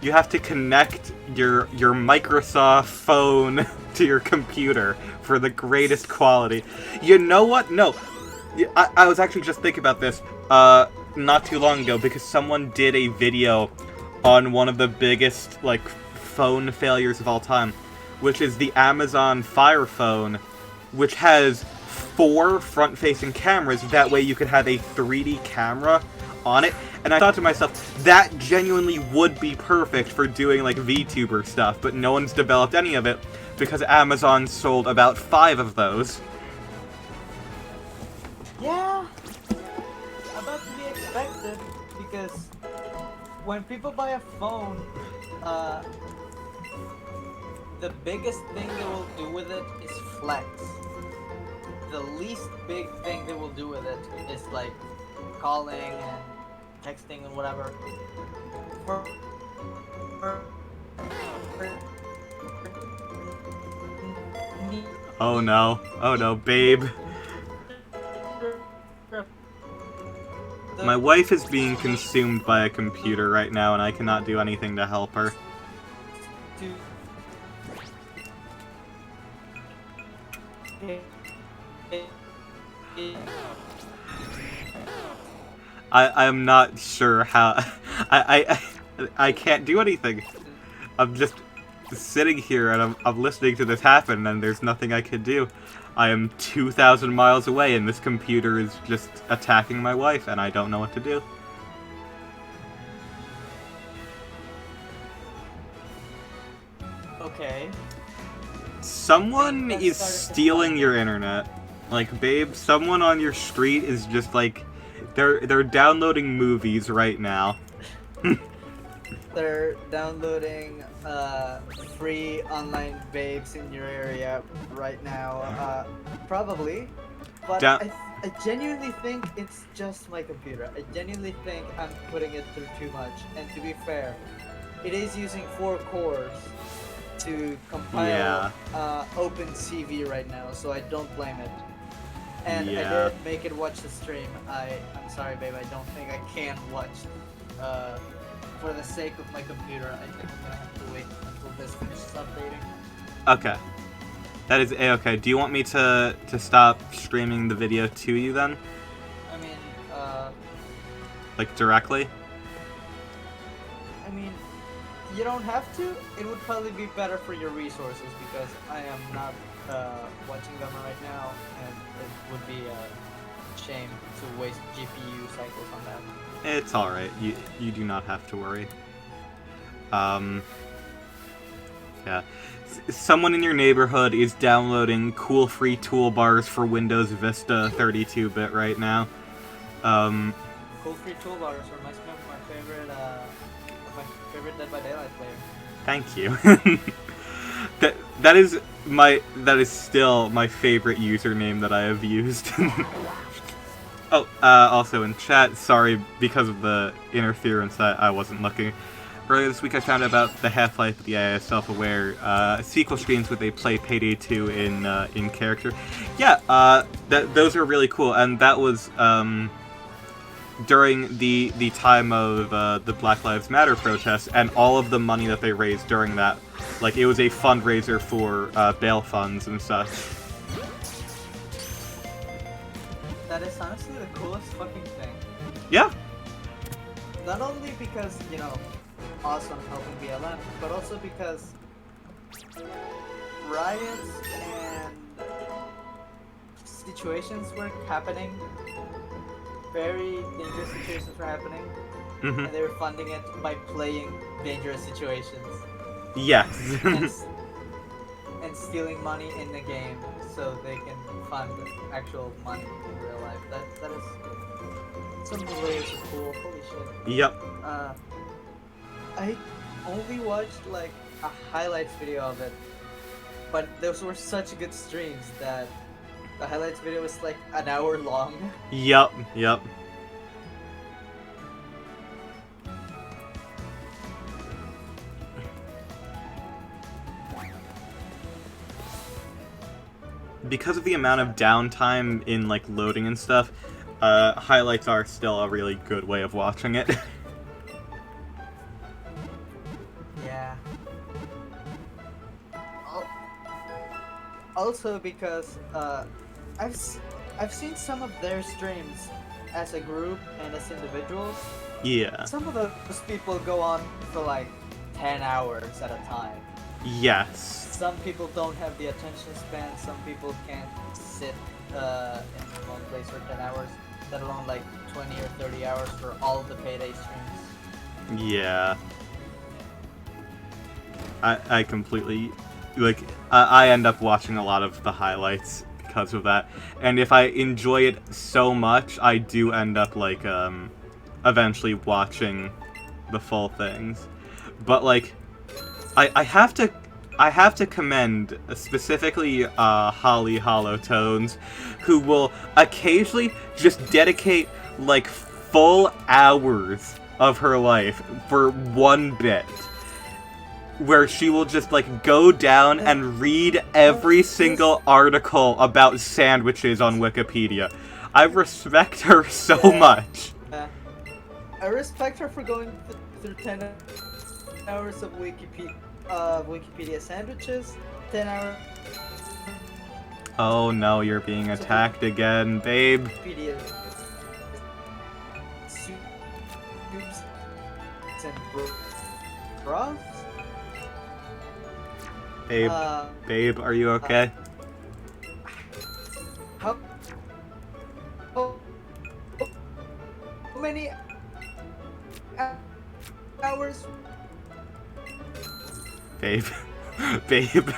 You have to connect your Microsoft phone to your computer for the greatest quality. You know what? No. I was actually just thinking about this not too long ago because someone did a video on one of the biggest like phone failures of all time, which is the Amazon Fire Phone, which has 4 front-facing cameras. That way you could have a 3D camera on it. And I thought to myself, that genuinely would be perfect for doing like VTuber stuff, but no one's developed any of it because Amazon sold about 5 of those. Yeah, about to be expected because when people buy a phone, the biggest thing they will do with it is flex. the least big thing they will do with it is like calling and texting and whatever. For- Oh no, babe. My wife is being consumed by a computer right now, and I cannot do anything to help her. I'm not sure how. I can't do anything. I'm just sitting here and I'm listening to this happen, and there's nothing I can do. I am 2,000 miles away, and this computer is just attacking my wife, and I don't know what to do. Okay. Someone That is started to stealing happen. your internet. Like, babe, someone on your street is just like, they're downloading movies right now. They're downloading free online babes in your area right now. Probably. But I genuinely think it's just my computer. I genuinely think I'm putting it through too much. And to be fair, it is using 4 cores to compile OpenCV right now, so I don't blame it. And I did make it watch the stream. I'm sorry, babe. I don't think I can watch. For the sake of my computer, I think I'm gonna have to wait until this finishes updating. Okay. That is A-okay. Do you want me to stop streaming the video to you then? I mean, Like, directly? you don't have to. It would probably be better for your resources because I am not watching them right now, and it would be a shame to waste GPU cycles on them. It's alright. You do not have to worry. Yeah. Someone in your neighborhood is downloading cool free toolbars for Windows Vista 32-bit right now. Cool free toolbars reminds me of my favorite Dead by Daylight player. Thank you. that is still my favorite username that I have used. Oh, also in chat, sorry, because of the interference, I wasn't looking. Earlier this week I found out about the Half-Life, the AI Self-Aware sequel streams where they play Payday 2 in character. Yeah, those are really cool, and that was during the time of the Black Lives Matter protests, and all of the money that they raised during that, like, it was a fundraiser for bail funds and such. That is honestly the coolest fucking thing. Yeah. Not only because, you know, awesome helping BLM, but also because riots and situations were happening. Very dangerous situations were happening. Mm-hmm. And they were funding it by playing dangerous situations. Yes. and stealing money in the game so they can fund actual money in real life. That is some layers of cool. Holy shit. Yep. I only watched like a highlights video of it, but those were such good streams that the highlights video was like an hour long. Yep. Because of the amount of downtime in like loading and stuff, highlights are still a really good way of watching it. Yeah. Also because I've seen some of their streams as a group and as individuals. Yeah. Some of those people go on for like 10 hours at a time. Yes. Some people don't have the attention span, some people can't sit in one place for 10 hours, let alone like 20 or 30 hours for all of the Payday streams. Yeah. I completely, like, I end up watching a lot of the highlights because of that. And if I enjoy it so much, I do end up, like, eventually watching the full things. But, like, I have to I have to commend specifically Holly Hollow-Tones, who will occasionally just dedicate like full hours of her life for one bit, where she will just like go down and read every single article about sandwiches on Wikipedia. I respect her so much. I respect her for going through 10 hours of Wikipedia sandwiches, 10 hours Oh no, you're being attacked again, babe. Wikipedia soups and broths. Babe, babe, are you okay? How many hours? Babe. Babe.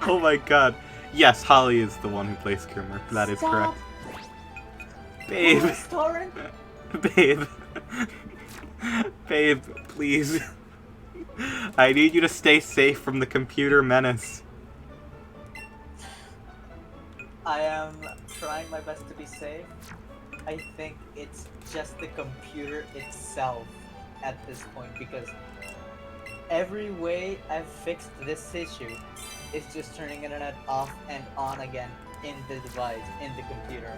Oh my god. Yes, Holly is the one who plays Krimmer. That is Stop. correct. Babe. Torrent? Babe. Babe, please. I need you to stay safe from the computer menace. I am trying my best to be safe. I think it's just the computer itself at this point, because every way I've fixed this issue is just turning internet off and on again in the device, in the computer.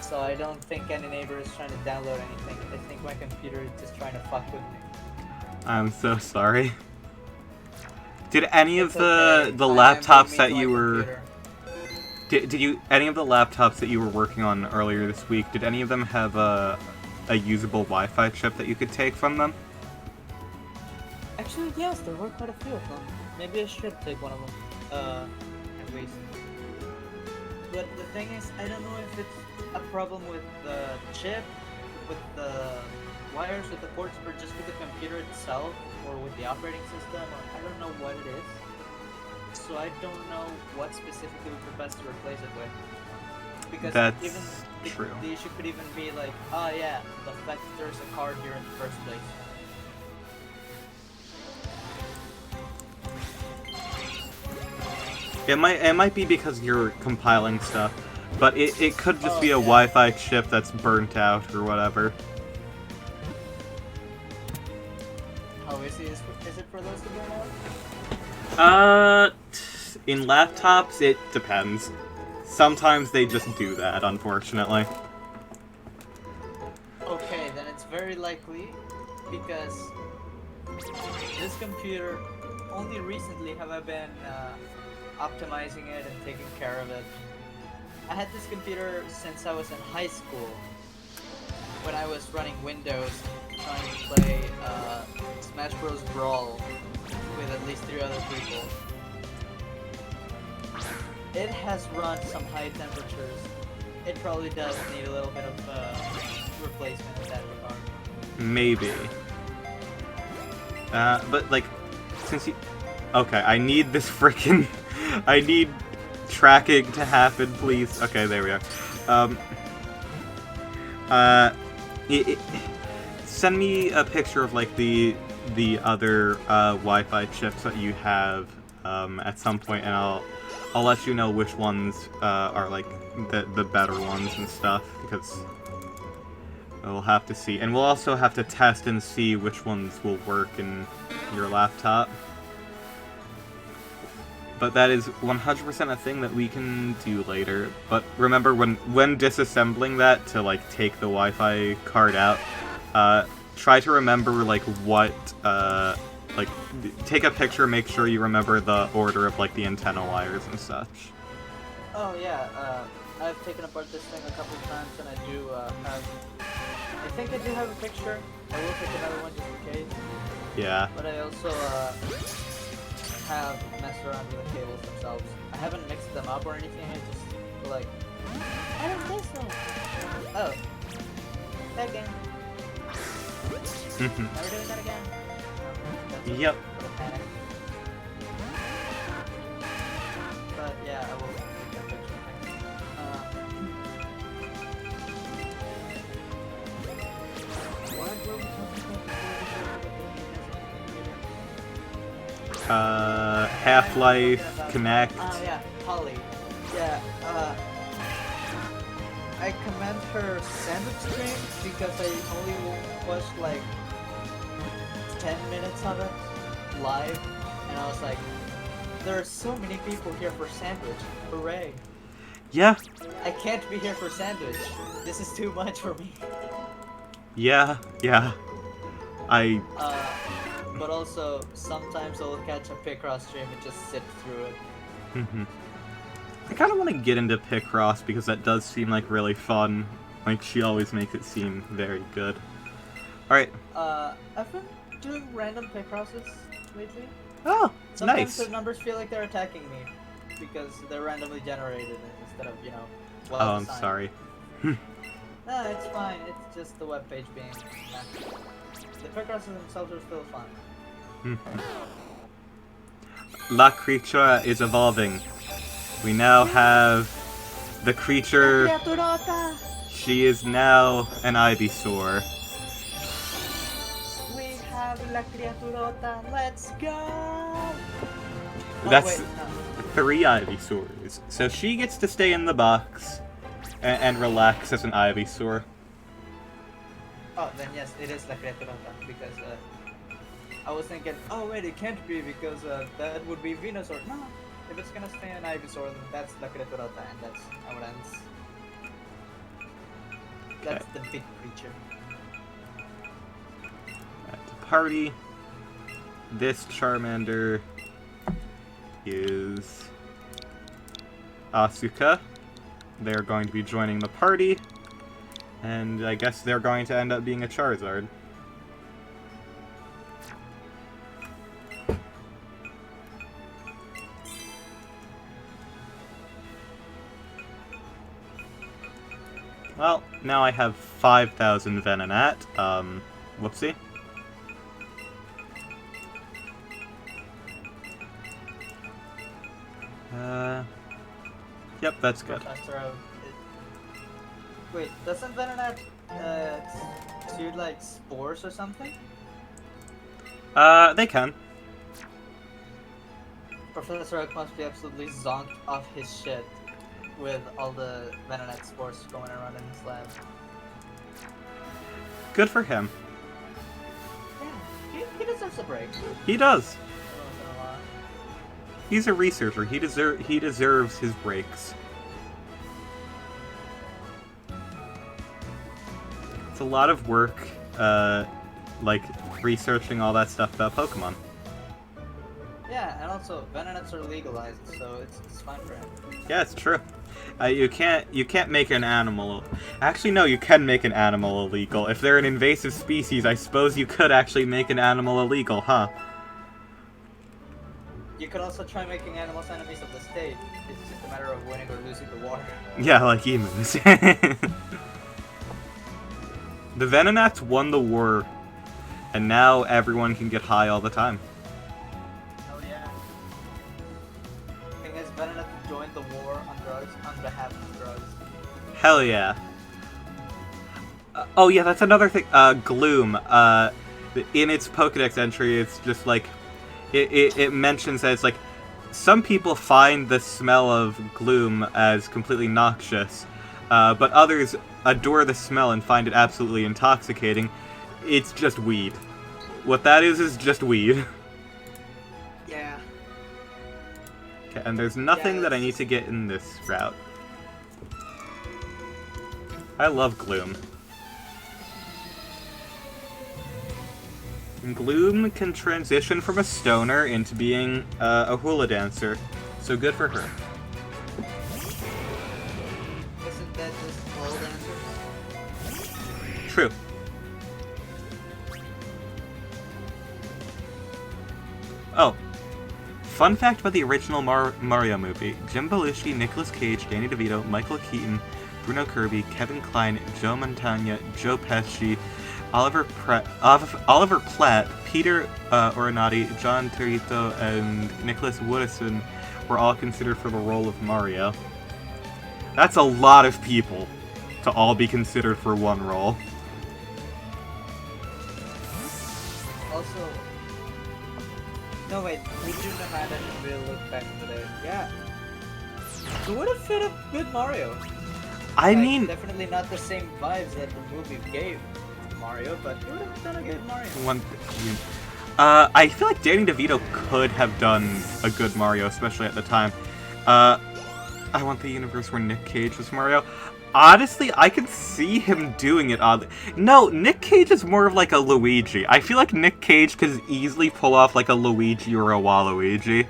So I don't think any neighbor is trying to download anything. I think my computer is just trying to fuck with me. I'm so sorry. Did any of It's okay. the I am laptops being that mean to you my were computer. did you any of the laptops that you were working on earlier this week, did any of them have a usable Wi-Fi chip that you could take from them? Actually, yes, there were quite a few of them. Maybe I should take one of them. At least. But the thing is, I don't know if it's a problem with the chip, with the wires, with the ports, or just with the computer itself, or with the operating system, or I don't know what it is. So I don't know what specifically would be best to replace it with. Because That's even true. the issue could even be like, oh yeah, the fact that there's a card here in the first place. It might be because you're compiling stuff, but it could just Oh, be a yeah. Wi-Fi chip that's burnt out or whatever. How easy is it for those to burn out? In laptops, it depends. Sometimes they just do that, unfortunately. Okay, then it's very likely because this computer, only recently have I been optimizing it and taking care of it. I had this computer since I was in high school, when I was running Windows, trying to play Smash Bros. Brawl with at least 3 other people. It has run some high temperatures. It probably does need a little bit of replacement in that regard. Maybe. But like, since you... Okay, I need this frickin'... I need tracking to happen, please. Okay, there we are. Send me a picture of like the other Wi-Fi chips that you have at some point, and I'll let you know which ones are like the better ones and stuff, because we'll have to see, and we'll also have to test and see which ones will work in your laptop. But that is 100% a thing that we can do later. But remember, when disassembling that to like take the Wi-Fi card out, try to remember like what like take a picture, make sure you remember the order of like the antenna wires and such. Oh yeah, I've taken apart this thing a couple of times, and I do have. I think I do have a picture. I will take another one just in case. Yeah. But I also have messed around with the cables themselves. I haven't mixed them up or anything. I just like. I don't think so. Oh. That again. Never doing that again. That's a Yep. little panic. But yeah, I will take that picture. What Half-Life, about- Connect. yeah, Holly. Yeah, I commend her sandwich stream because I only watched like 10 minutes of it live, and I was like, there are so many people here for sandwich. Hooray. Yeah, I can't be here for sandwich. This is too much for me. yeah. But also, sometimes I'll catch a Picross stream and just sit through it. I kind of want to get into Picross because that does seem like really fun. Like, she always makes it seem very good. Alright. I've been doing random Picrosses lately. Oh, Sometimes nice. the numbers feel like they're attacking me because they're randomly generated instead of, well Oh, I'm designed. sorry. No, it's fine. It's just the webpage being. The Picrosses themselves are still fun. La creature is evolving. We now have the creature. Criaturota! She is now an Ivysaur. We have La Criaturota. Let's go! Oh, That's wait, no. 3 Ivysaurs. So she gets to stay in the box and relax as an Ivysaur. Oh, then yes, it is La Criaturota because I was thinking, oh wait, it can't be because that would be Venusaur. No, if it's gonna stay an Ivysaur, then that's La Criaturota, and that's how it ends. That's the big creature. At the party, this Charmander is Asuka. They're going to be joining the party, and I guess they're going to end up being a Charizard. Well, now I have 5,000 Venonat. Whoopsie. Yep, that's good. Wait, doesn't Venonat shoot like spores or something? They can. Professor Oak must be absolutely zonked off his shit with all the Venonat spores going around in his lab. Good for him. Yeah, he deserves a break. He does. Every once in a while. He's a researcher. He deserves his breaks. It's a lot of work, like researching all that stuff about Pokemon. Yeah, and also Venonats are legalized, so it's fine for him. Yeah, it's true. You can't make an animal. Actually, no, you can make an animal illegal. If they're an invasive species, I suppose you could actually make an animal illegal, huh? You could also try making animals enemies of the state. It's just a matter of winning or losing the war. Yeah, like emus. The Venonats won the war, and now everyone can get high all the time. Oh yeah. Thing is, Venonat joined the war on drugs on behalf of drugs. Hell yeah. Oh yeah, that's another thing. Gloom. In its Pokedex entry, it's just like it mentions that it's like some people find the smell of gloom as completely noxious, but others adore the smell and find it absolutely intoxicating. It's just weed. What that is just weed. Yeah. Okay, and there's nothing Yeah, that I that's need to get in this route. I love Gloom. And Gloom can transition from a stoner into being a hula dancer, so good for her. Isn't that just all dancers? True. Oh. Fun fact about the original Mario movie. Jim Belushi, Nicolas Cage, Danny DeVito, Michael Keaton, Bruno Kirby, Kevin Kline, Joe Montana, Joe Pesci, Oliver Platt, Peter Oronati, John Turito, and Nicholas Woodison were all considered for the role of Mario. That's a lot of people to all be considered for one role. Also, No wait, would you know how that really look back in the day? Yeah. It would have fit a good Mario. I Like, mean, definitely not the same vibes that the movie gave to Mario, but it would have done a good Mario. I feel like Danny DeVito could have done a good Mario, especially at the time. I want the universe where Nick Cage was Mario. Honestly, I can see him doing it oddly. No, Nick Cage is more of like a Luigi. I feel like Nick Cage could easily pull off like a Luigi or a Waluigi.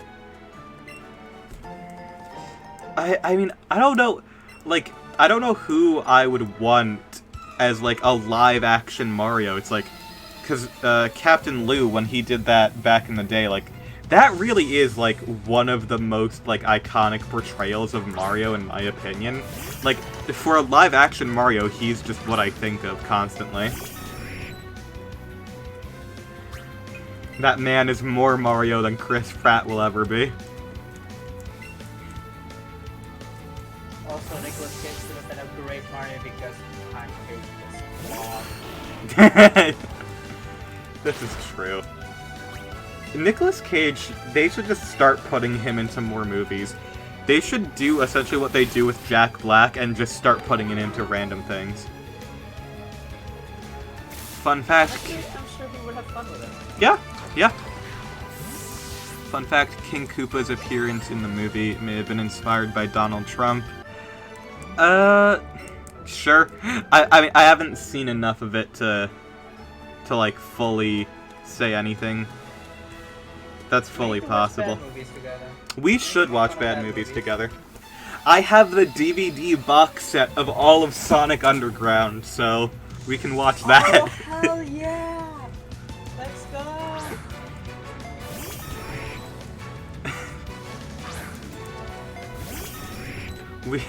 I mean, I don't know, like, I don't know who I would want as like a live-action Mario. It's like, because Captain Lou, when he did that back in the day, like, that really is, like, one of the most, like, iconic portrayals of Mario, in my opinion. Like, for a live-action Mario, he's just what I think of constantly. That man is more Mario than Chris Pratt will ever be. Also, Nicolas Cage would have been a great Mario because I'm Cage was long. This is true. Nicolas Cage, they should just start putting him into more movies. They should do essentially what they do with Jack Black and just start putting it into random things. Fun fact... Actually, I'm sure he would have fun with it. Yeah, yeah. Fun fact, King Koopa's appearance in the movie may have been inspired by Donald Trump. Sure. I mean, I haven't seen enough of it to like, fully say anything. That's fully possible. We should watch bad movies together. I have the DVD box set of all of Sonic Underground, so we can watch that. Oh, hell yeah! Let's go! we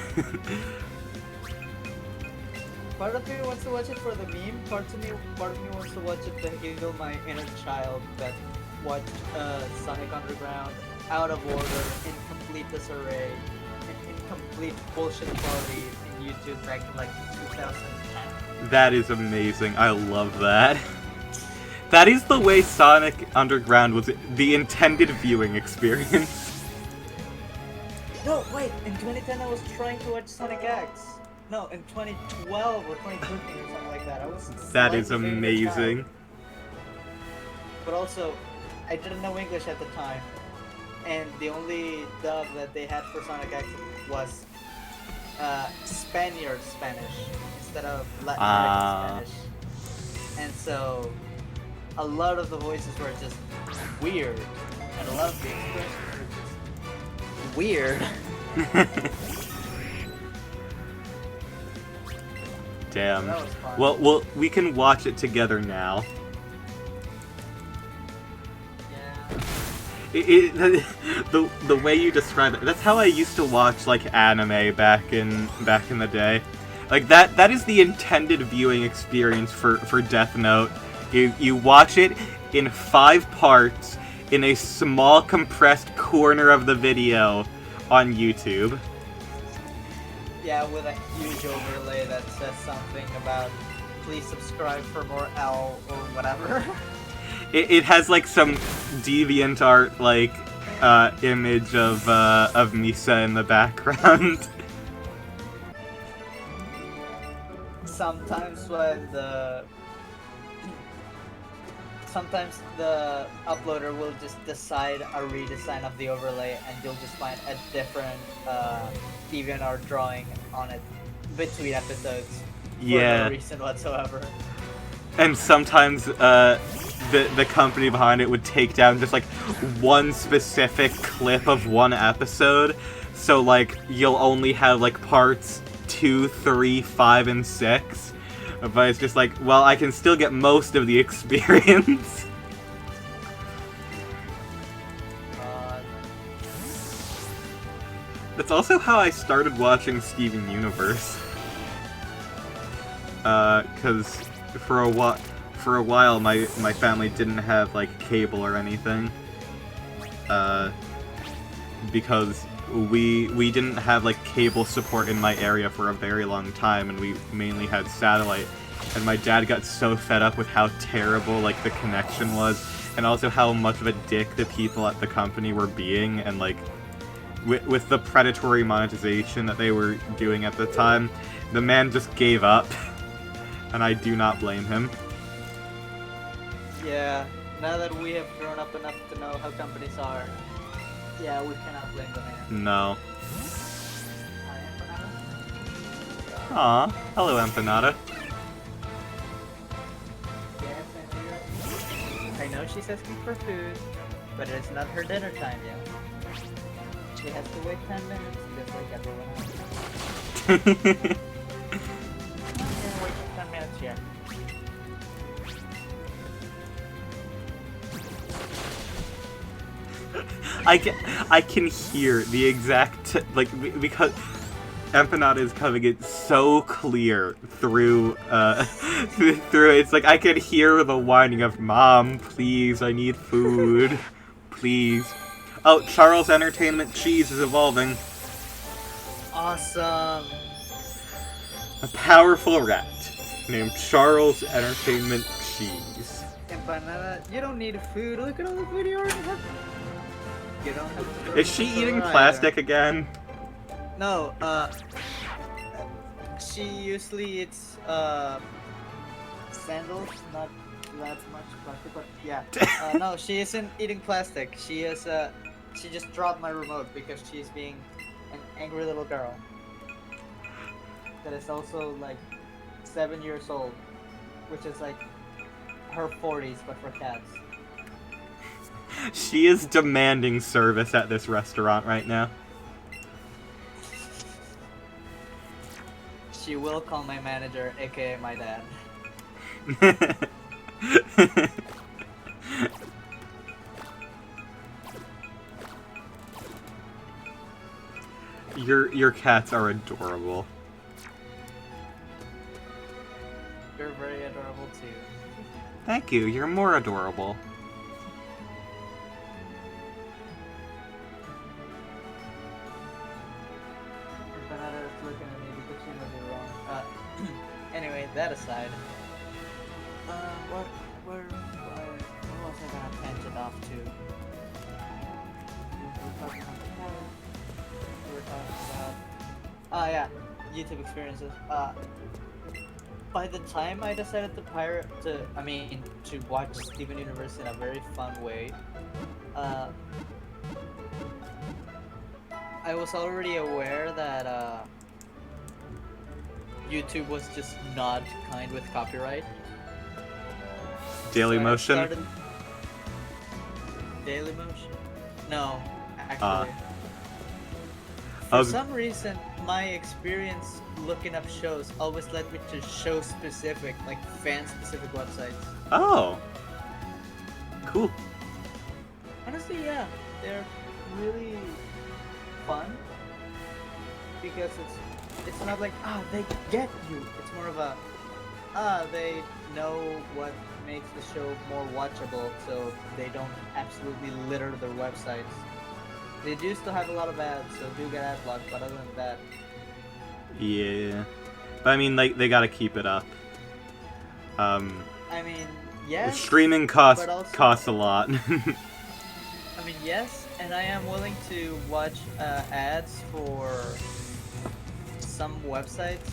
Part of me wants to watch it for the meme, part of me wants to watch it to heal my inner child that watched Sonic Underground out of order, in complete disarray, in complete bullshit quality in YouTube back in like 2010. That is amazing. I love that. That is the way Sonic Underground was the intended viewing experience. No, wait, in 2010 I was trying to watch Sonic X. No, in 2012 or 2013 or something like that. I was. That is amazing. But also, I didn't know English at the time, and the only dub that they had for Sonic X was Spaniard Spanish instead of Latin American Spanish. And so, a lot of the voices were just weird, and a lot of the expressions were just weird. Damn. That was fun. Well, we can watch it together now. Yeah. The way you describe it, that's how I used to watch like anime back in the day. Like that is the intended viewing experience for Death Note. You watch it in 5 parts in a small compressed corner of the video on YouTube. Yeah, with a huge overlay that says something about please subscribe for more L or whatever. It has like some DeviantArt like image of Misa in the background. Sometimes the uploader will just decide a redesign of the overlay, and you'll just find a different DeviantArt drawing on it between episodes. Yeah. For no reason whatsoever. And sometimes the company behind it would take down just like one specific clip of one episode, so like you'll only have like parts 2, 3, 5, and 6. But it's just like, well, I can still get most of the experience. That's also how I started watching Steven Universe. Cause for a while my family didn't have like cable or anything. Because we didn't have like cable support in my area for a very long time, and we mainly had satellite. And my dad got so fed up with how terrible like the connection was, and also how much of a dick the people at the company were being, and like with the predatory monetization that they were doing at the time, the man just gave up, and I do not blame him. Yeah, now that we have grown up enough to know how companies are, yeah, we cannot blame the man. No. Hi, Empanada. Aw, hello, Empanada. Yes, I know she's asking for food, but it's not her dinner time yet. She has to wait 10 minutes, just like everyone else. I'm gonna wait 10 minutes yet. I can hear the exact, like, because Empanada is coming in so clear through, through, it's like I can hear the whining of, Mom, please, I need food, please. Oh, Charles Entertainment Cheese is evolving. Awesome! A powerful rat named Charles Entertainment Cheese. Empanada, you don't need food. Look at all the food you already have. You don't have to. Is she eating plastic again? No, she usually eats, sandals, not that much plastic, but yeah. No, she isn't eating plastic. She is, she just dropped my remote because she's being an angry little girl. That is also, like, 7 years old, which is, like, her 40s, but for cats. She is demanding service at this restaurant right now. She will call my manager, aka my dad. Your cats are adorable. You're very adorable too. Thank you, you're more adorable. Banana is looking at me because she knows you're wrong. Anyway, that aside. Where was I gonna tangent off to? We were talking about... yeah, YouTube experiences. By the time I decided to to watch Steven Universe in a very fun way, I was already aware that YouTube was just not kind with copyright. Daily So I Motion? started- Daily Motion? No, actually. For some reason, my experience looking up shows always led me to show-specific, like fan-specific websites. Oh. Cool. Honestly, yeah, they're really fun because it's not like they get you. It's more of a they know what makes the show more watchable, so they don't absolutely litter their websites. They do still have a lot of ads, so do get ad block, but other than that, Yeah. But I mean, they gotta keep it up. I mean, yes. Streaming costs but also- costs a lot. I mean, yes, and I am willing to watch ads for some websites,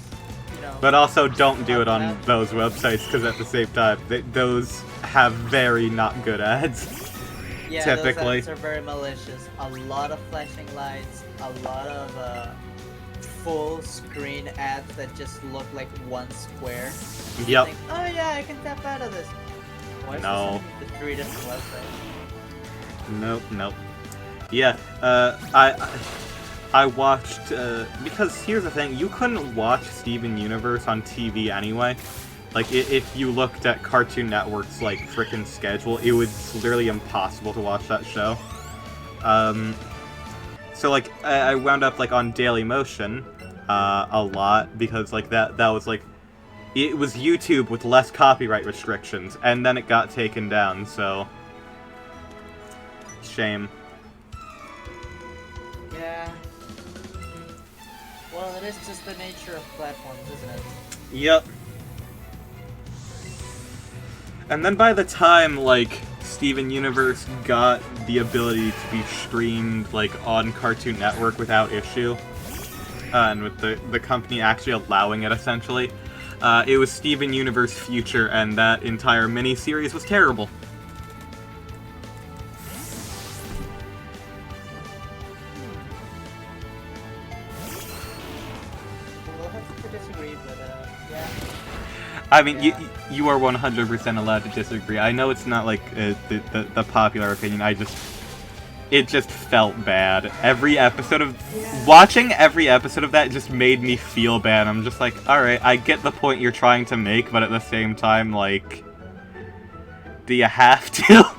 you know. But also don't do it on Ads. those websites, because at the same time, those have very not good ads. Yeah, typically. those ads are very malicious. A lot of flashing lights, a lot of full screen ads that just look like one square. You Yep. think, oh yeah, I can tap out of this. Why is No. this on the 3 different websites? Nope. Yeah, I watched, because here's the thing, you couldn't watch Steven Universe on TV anyway. Like, if you looked at Cartoon Network's, like, frickin' schedule, it was literally impossible to watch that show. So, like, I wound up, like, on Daily Motion, a lot, because, like, that was, like, it was YouTube with less copyright restrictions, and then it got taken down, so... Shame. Yeah. Well, it is just the nature of platforms, isn't it? Yep. And then by the time, like, Steven Universe got the ability to be streamed like on Cartoon Network without issue, and with the company actually allowing it essentially, it was Steven Universe Future, and that entire miniseries was terrible. We'll have to disagree, but yeah. I mean, Yeah. you are 100% allowed to disagree. I know it's not like the popular opinion. It just felt bad. Watching every episode of that just made me feel bad. I'm just like, alright, I get the point you're trying to make, but at the same time, like, do you have to?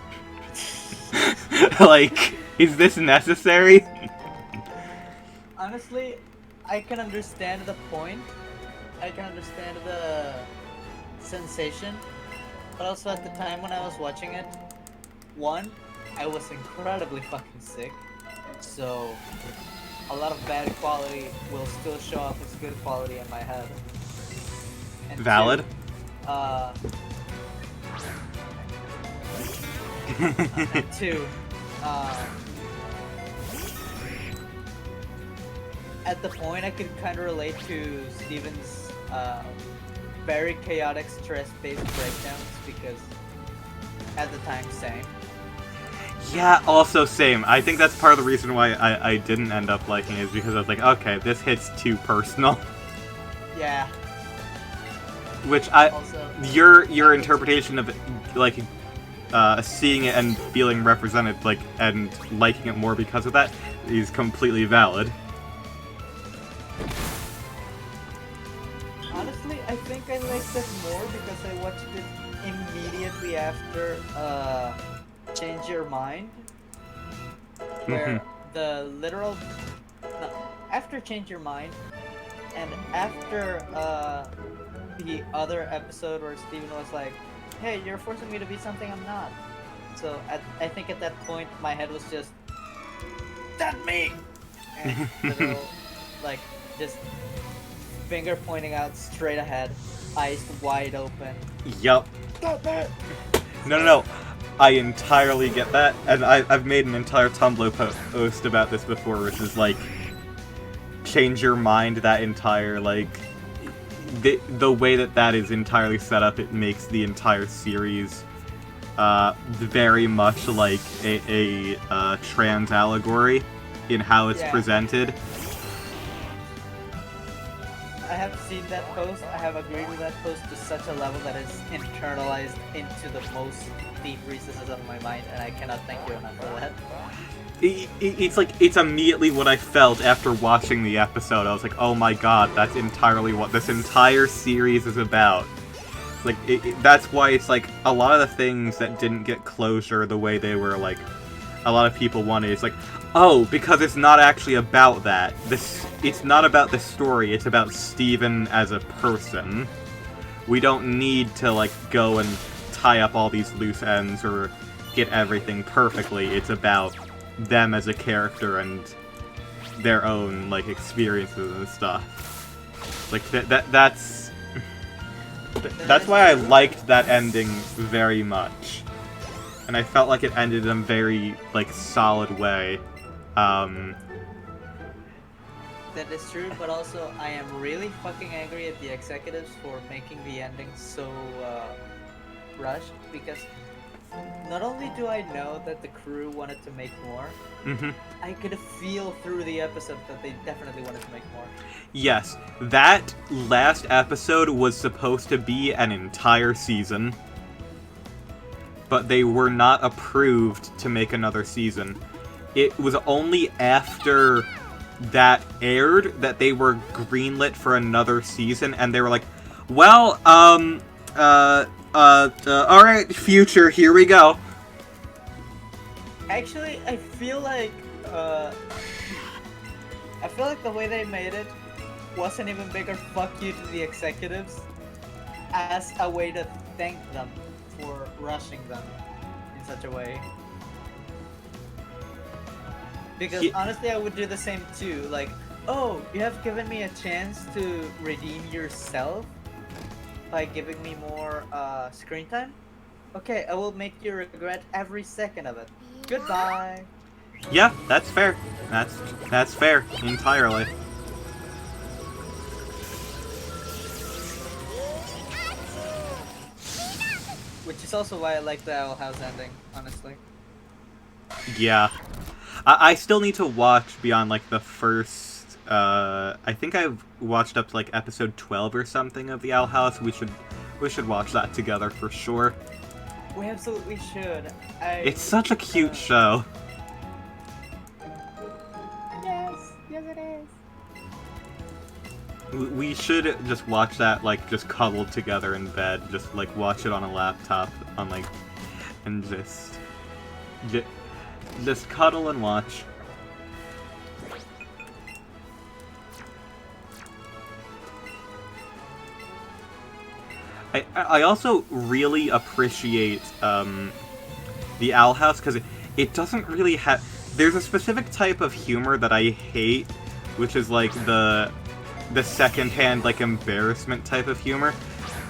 Like, is this necessary? Honestly, I can understand the point. I can understand the sensation. But also at the time when I was watching it, one, I was incredibly fucking sick. So a lot of bad quality will still show up as good quality in my head. And Valid. Two, at the point I could kind of relate to Steven's very chaotic, stress-based breakdowns because at the time, same. Yeah, also same. I think that's part of the reason why I didn't end up liking it, is because I was like, okay, this hits too personal. Yeah. Which Also, your interpretation of it, like, seeing it and feeling represented, like, and liking it more because of that, is completely valid. honestly, I think I liked it more because I watched it immediately after Change Your Mind, where the literal no, after Change Your Mind and after the other episode where Steven was like, hey, you're forcing me to be something I'm not. So I think at that point my head was just, that me! And little, like, just finger pointing out straight ahead, eyes wide open. Yup. No. I entirely get that, and I've made an entire Tumblr post about this before, which is like, Change Your Mind, that entire, like, the way that is entirely set up, it makes the entire series very much like a trans allegory in how it's presented. I have seen that post, I have agreed with that post to such a level that it's internalized into the most deep recesses of my mind, and I cannot thank you enough for that. It's like, it's immediately what I felt after watching the episode. I was like, oh my god, that's entirely what this entire series is about. Like, that's why it's like, a lot of the things that didn't get closure the way they were, like, a lot of people wanted, it's like, oh, because it's not actually about that. It's not about the story, it's about Steven as a person. We don't need to, like, go and tie up all these loose ends or get everything perfectly. It's about them as a character and their own, like, experiences and stuff. Like, that's why I liked that ending very much. And I felt like it ended in a very, like, solid way. That is true, but also I am really fucking angry at the executives for making the ending so rushed, because not only do I know that the crew wanted to make more, I could feel through the episode that they definitely wanted to make more. Yes, that last episode was supposed to be an entire season, but they were not approved to make another season. It was only after that aired that they were greenlit for another season, and they were like, well, alright, Future, here we go. Actually, I feel like the way they made it was an even bigger fuck you to the executives as a way to thank them for rushing them in such a way. Because honestly, I would do the same too. Like, oh, you have given me a chance to redeem yourself by giving me more screen time, Okay, I will make you regret every second of it. Goodbye. Yeah, that's fair. That's fair entirely. Which is also why I like the Owl House ending, honestly. Yeah. I still need to watch beyond like the first I think I've watched up to like episode 12 or something of the Owl House. We should watch that together for sure. We absolutely should. It's such a cute show. Yes, yes it is. We should just watch that like just cuddled together in bed, just like watch it on a laptop on like and just cuddle and watch. I also really appreciate the Owl House because it doesn't really have. There's a specific type of humor that I hate, which is like the secondhand like embarrassment type of humor,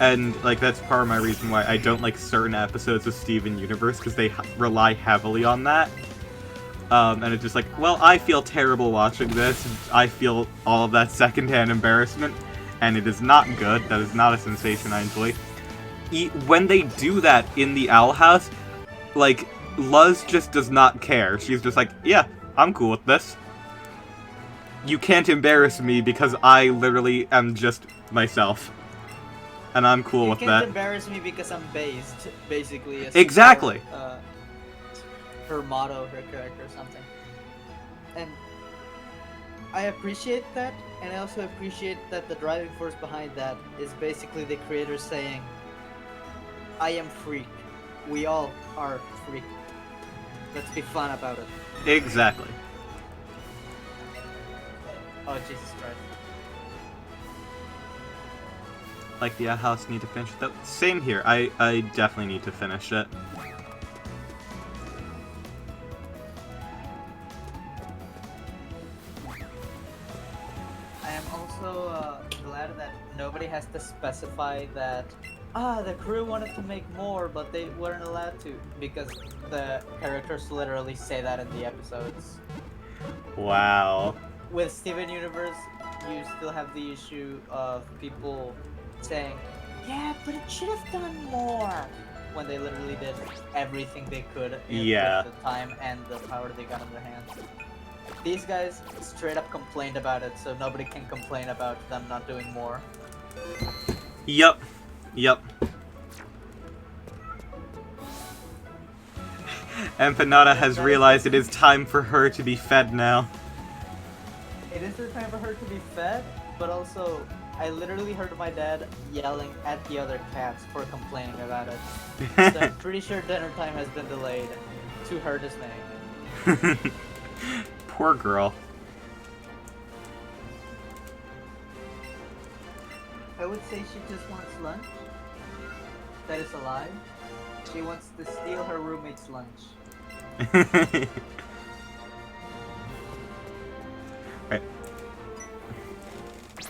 and like that's part of my reason why I don't like certain episodes of Steven Universe because they rely heavily on that. And it's just like, well, I feel terrible watching this. I feel all of that secondhand embarrassment, and it is not good. That is not a sensation I enjoy. When they do that in the Owl House, like, Luz just does not care. She's just like, yeah, I'm cool with this. You can't embarrass me because I literally am just myself. And I'm cool with that. You can't embarrass me because I'm based, basically. Exactly. Her motto, her character, or something. And I appreciate that, and I also appreciate that the driving force behind that is basically the creator saying, I am freak. We all are freak. Let's be fun about it. Exactly. Oh, Jesus Christ. Like the house need to finish it. Same here. I definitely need to finish it. I am also glad that nobody has to specify that the crew wanted to make more, but they weren't allowed to, because the characters literally say that in the episodes. Wow. With Steven Universe, you still have the issue of people saying, yeah, but it should have done more, when they literally did everything they could with the time and the power they got in their hands. These guys straight up complained about it, so nobody can complain about them not doing more. Yep. Empanada has realized it is time for her to be fed now. It is the time for her to be fed, but also, I literally heard my dad yelling at the other cats for complaining about it. So I'm pretty sure dinner time has been delayed, to her dismay. Poor girl. I would say she just wants lunch. That is a lie. She wants to steal her roommate's lunch. Right.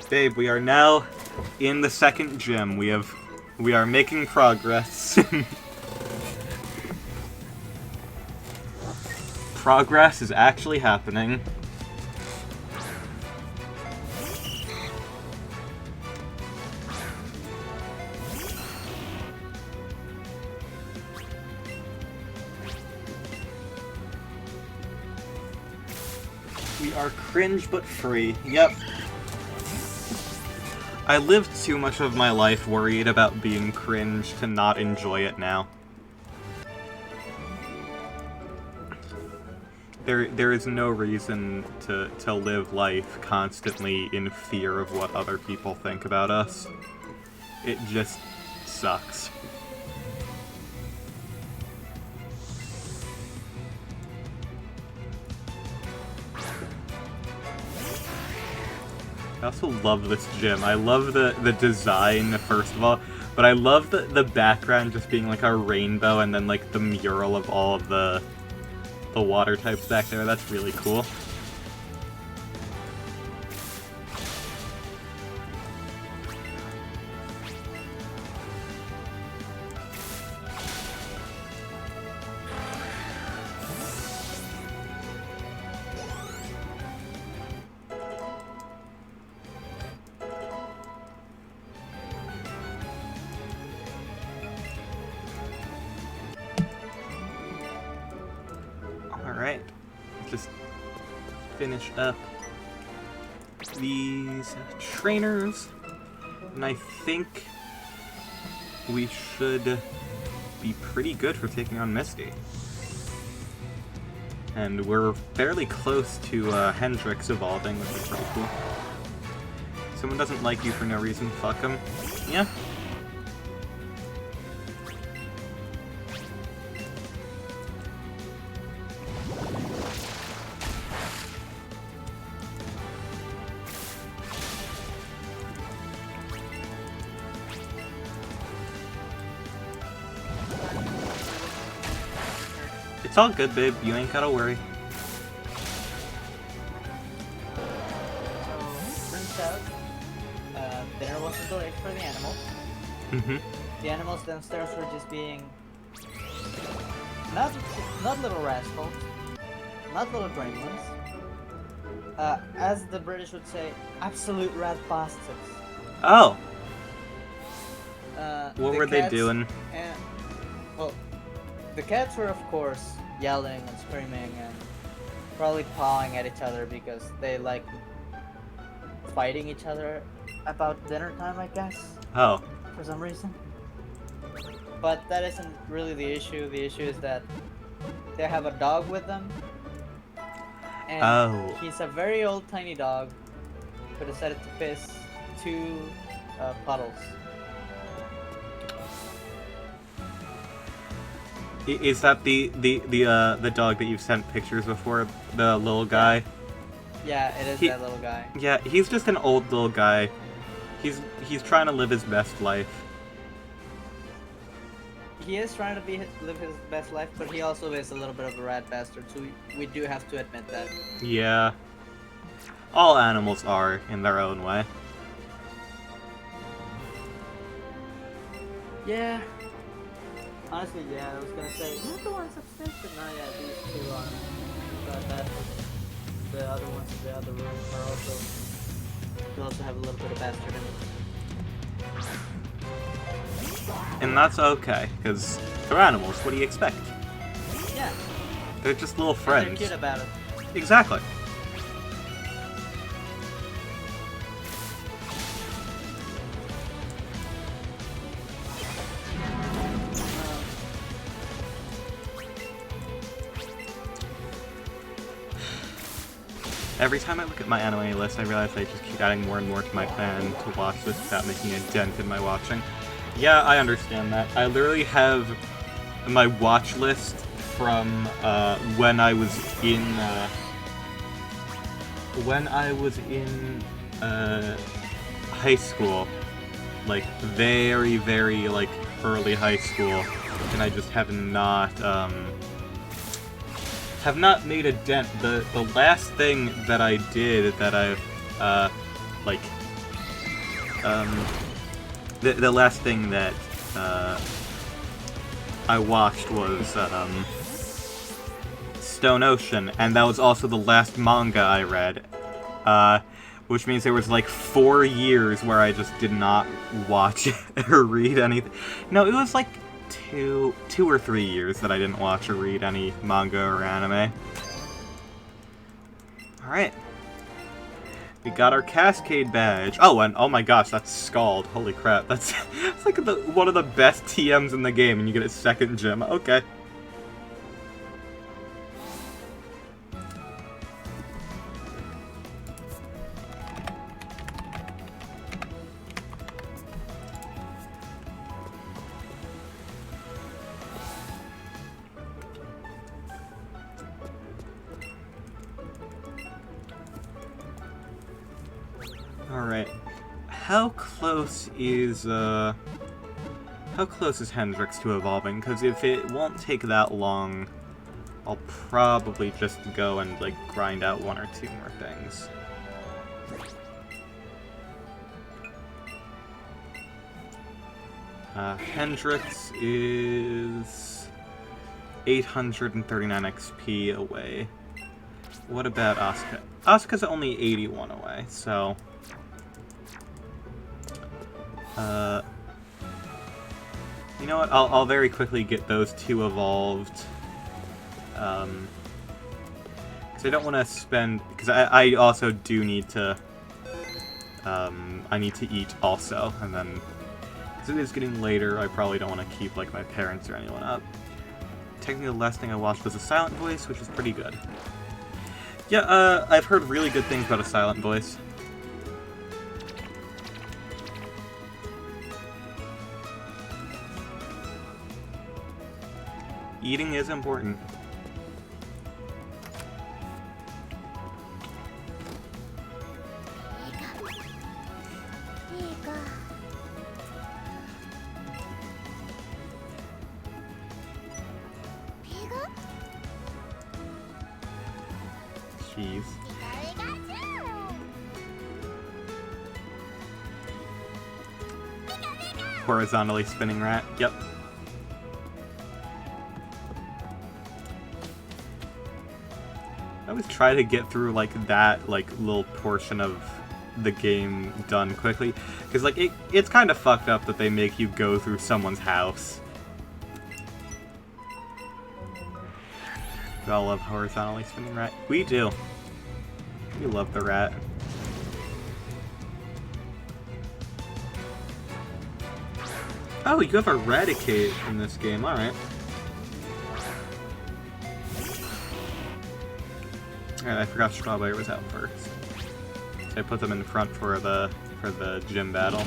Babe, we are now in the second gym. We are making progress. Progress is actually happening. We are cringe but free. Yep. I lived too much of my life worried about being cringe to not enjoy it now. There is no reason to live life constantly in fear of what other people think about us. It just sucks. I also love this gym. I love the design, first of all, but I love the background just being like a rainbow and then like the mural of all of the water types back there. That's really cool. finish up these trainers, and I think we should be pretty good for taking on Misty. And we're fairly close to Hendrix evolving, which is pretty cool. Someone doesn't like you for no reason, fuck him. Yeah. It's all good, babe. You ain't gotta worry. So, turns out, dinner wasn't delayed for the animals. Mm-hmm. The animals downstairs were just being not little rascals, not little gremlins. As the British would say, absolute rat bastards. Oh! The What were they cats doing? And, well, the cats were, of course, yelling and screaming and probably pawing at each other because they like fighting each other about dinner time, I guess, Oh. for some reason. But that isn't really the issue. The issue is that they have a dog with them, and Oh. he's a very old tiny dog who decided to piss two puddles. Is that the dog that you've sent pictures before? The little guy? Yeah, it is that little guy. Yeah, he's just an old little guy. He's trying to live his best life. He is trying to live his best life, but he also is a little bit of a rat bastard, so we do have to admit that. Yeah. All animals are in their own way. Yeah. Honestly, yeah, I was gonna say, not the ones upstairs, but no, yeah, these two are. But the other ones in the other room are also, they also have a little bit of bastard in them. And that's okay, because they're animals. What do you expect? Yeah. They're just little They're friends. cute about it. Exactly. Every time I look at my anime list, I realize I just keep adding more and more to my plan to watch this without making a dent in my watching. Yeah, I understand that. I literally have my watch list from when I was in high school, like very, very like early high school, and I just have not made a dent. The last thing that I did that I've the last thing that I watched was Stone Ocean, and that was also the last manga I read, which means there was like 4 years where I just did not watch or read anything. No, it was like two or 3 years that I didn't watch or read any manga or anime. Alright. We got our Cascade badge. Oh, and oh my gosh, that's Scald. Holy crap. That's like one of the best TMs in the game, and you get a second gem. Okay. Alright. How close is Hendrix to evolving? Because if it won't take that long, I'll probably just go and, like, grind out 1 or 2 more things. Hendrix is 839 XP away. What about Asuka? Asuka's only 81 away, so... you know what? I'll very quickly get those 2 evolved. Because I don't want to spend... Because I also do need to... I need to eat also, and then... Because it is getting later, I probably don't want to keep, like, my parents or anyone up. Technically, the last thing I watched was A Silent Voice, which is pretty good. Yeah, I've heard really good things about A Silent Voice. Eating is important. Jeez. Horizontally spinning rat. Yep. I always try to get through like that little portion of the game done quickly, because like it's kind of fucked up that they make you go through someone's house. We all love horizontally spinning rat. We do. We love the rat. Oh, you have Eradicate in this game. All right. Alright, I forgot Strawberry was out first. So I put them in front for the gym battle.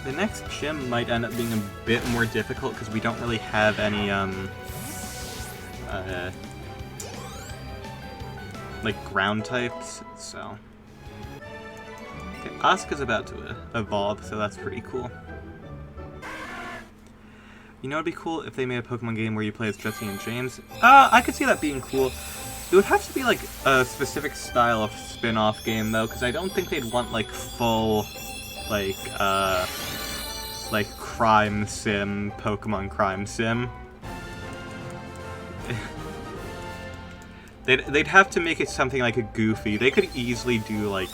The next gym might end up being a bit more difficult because we don't really have any like ground types, so. Okay, Asuka's about to evolve, so that's pretty cool. You know, it'd be cool if they made a Pokemon game where you play as Jesse and James. I could see that being cool. It would have to be like a specific style of spin-off game though, because I don't think they'd want like full, like crime sim, Pokemon crime sim. They'd have to make it something like a Goofy. They could easily do like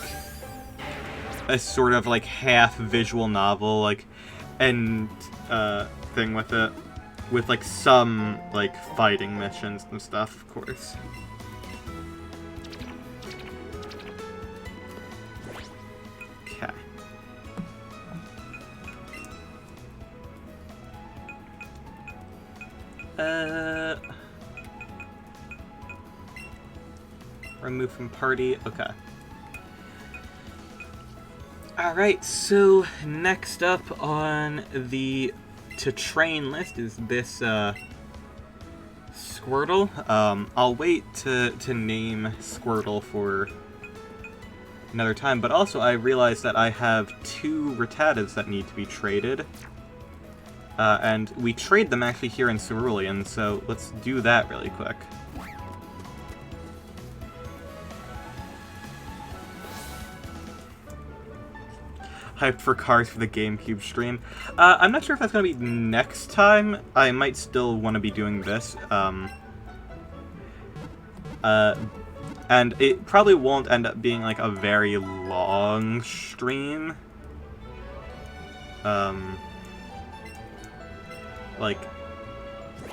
a sort of like half visual novel like and thing with it, with like some like fighting missions and stuff, of course. Okay. Remove from party. Okay. Alright, so next up on the to train list is this Squirtle. I'll wait to name Squirtle for another time, but also I realized that I have 2 Rattatas that need to be traded. And we trade them actually here in Cerulean, so let's do that really quick. Hyped for cars for the GameCube stream. I'm not sure if that's going to be next time. I might still want to be doing this. And it probably won't end up being like a very long stream. Like,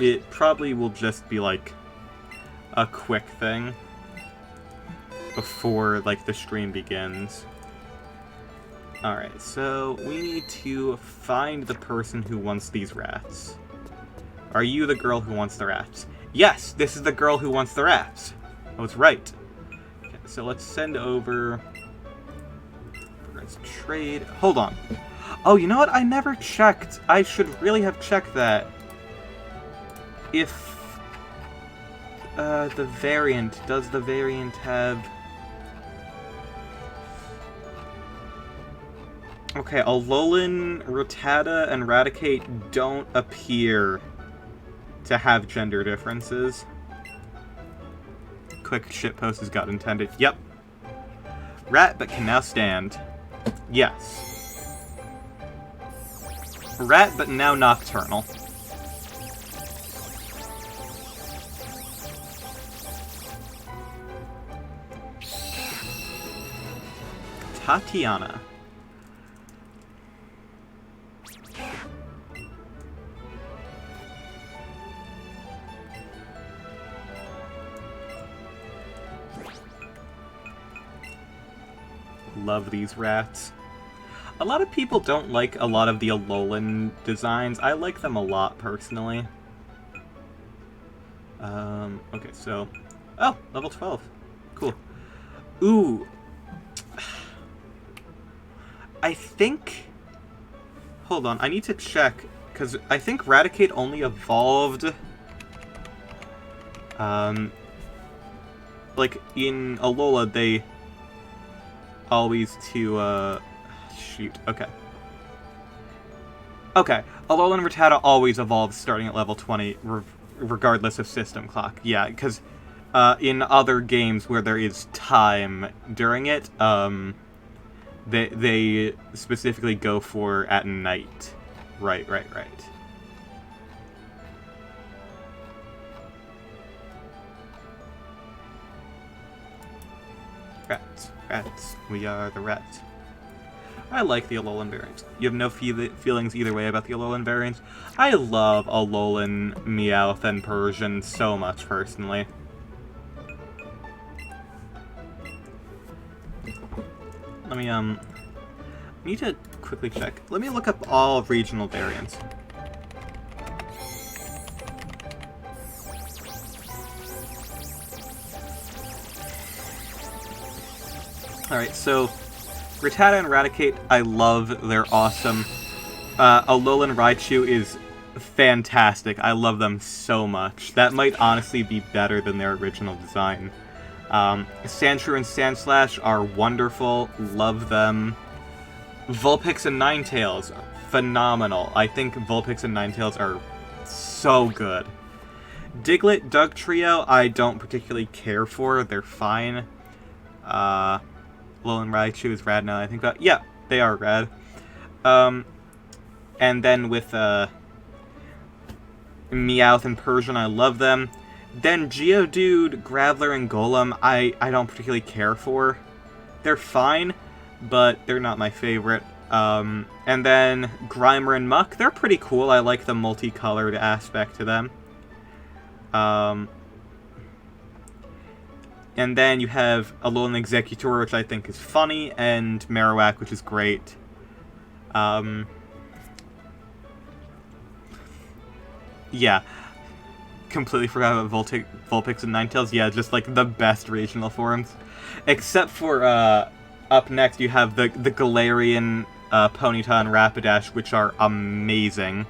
it probably will just be like a quick thing before like the stream begins. Alright, so we need to find the person who wants these rats. Are you the girl who wants the rats? Yes, this is the girl who wants the rats. I was right. Okay, so let's send over... Let's trade... Hold on. Oh, you know what? I never checked. I should really have checked that. If... the variant... Does the variant have... Okay, Alolan, Rattata, and Raticate don't appear to have gender differences. Quick shitpost has got intended. Yep. Rat, but can now stand. Yes. Rat, but now nocturnal. Tatiana. Love these rats. A lot of people don't like a lot of the Alolan designs. I like them a lot, personally. Okay, so... Oh, level 12. Cool. Ooh. I think... Hold on, I need to check, because I think Raticate only evolved... like, in Alola, they always shoot, okay. Okay, Alola and Rattata always evolve starting at level 20, regardless of system clock. Yeah, because in other games where there is time during it, they specifically go for at night. Right. Rats. We are the rats. I like the Alolan variants. You have no feelings either way about the Alolan variants? I love Alolan, Meowth, and Persian so much, personally. Let me, need to quickly check. Let me look up all regional variants. Alright, so Rattata and Raticate, I love. They're awesome. Alolan Raichu is fantastic. I love them so much. That might honestly be better than their original design. Sandshrew and Sandslash are wonderful. Love them. Vulpix and Ninetales, phenomenal. I think Vulpix and Ninetales are so good. Diglett, Dugtrio, I don't particularly care for. They're fine. Alolan Raichu is rad now I think about. Yeah, they are rad. And then with Meowth and Persian, I love them. Then Geodude, Graveler, and Golem, I don't particularly care for. They're fine, but they're not my favorite. And then Grimer and Muck, they're pretty cool. I like the multicolored aspect to them. And then you have Alolan Executor, which I think is funny, and Marowak, which is great. Yeah. Completely forgot about Vulpix and Ninetales. Yeah, just like the best regional forms. Except for, up next you have the Galarian, Ponyta and Rapidash, which are amazing.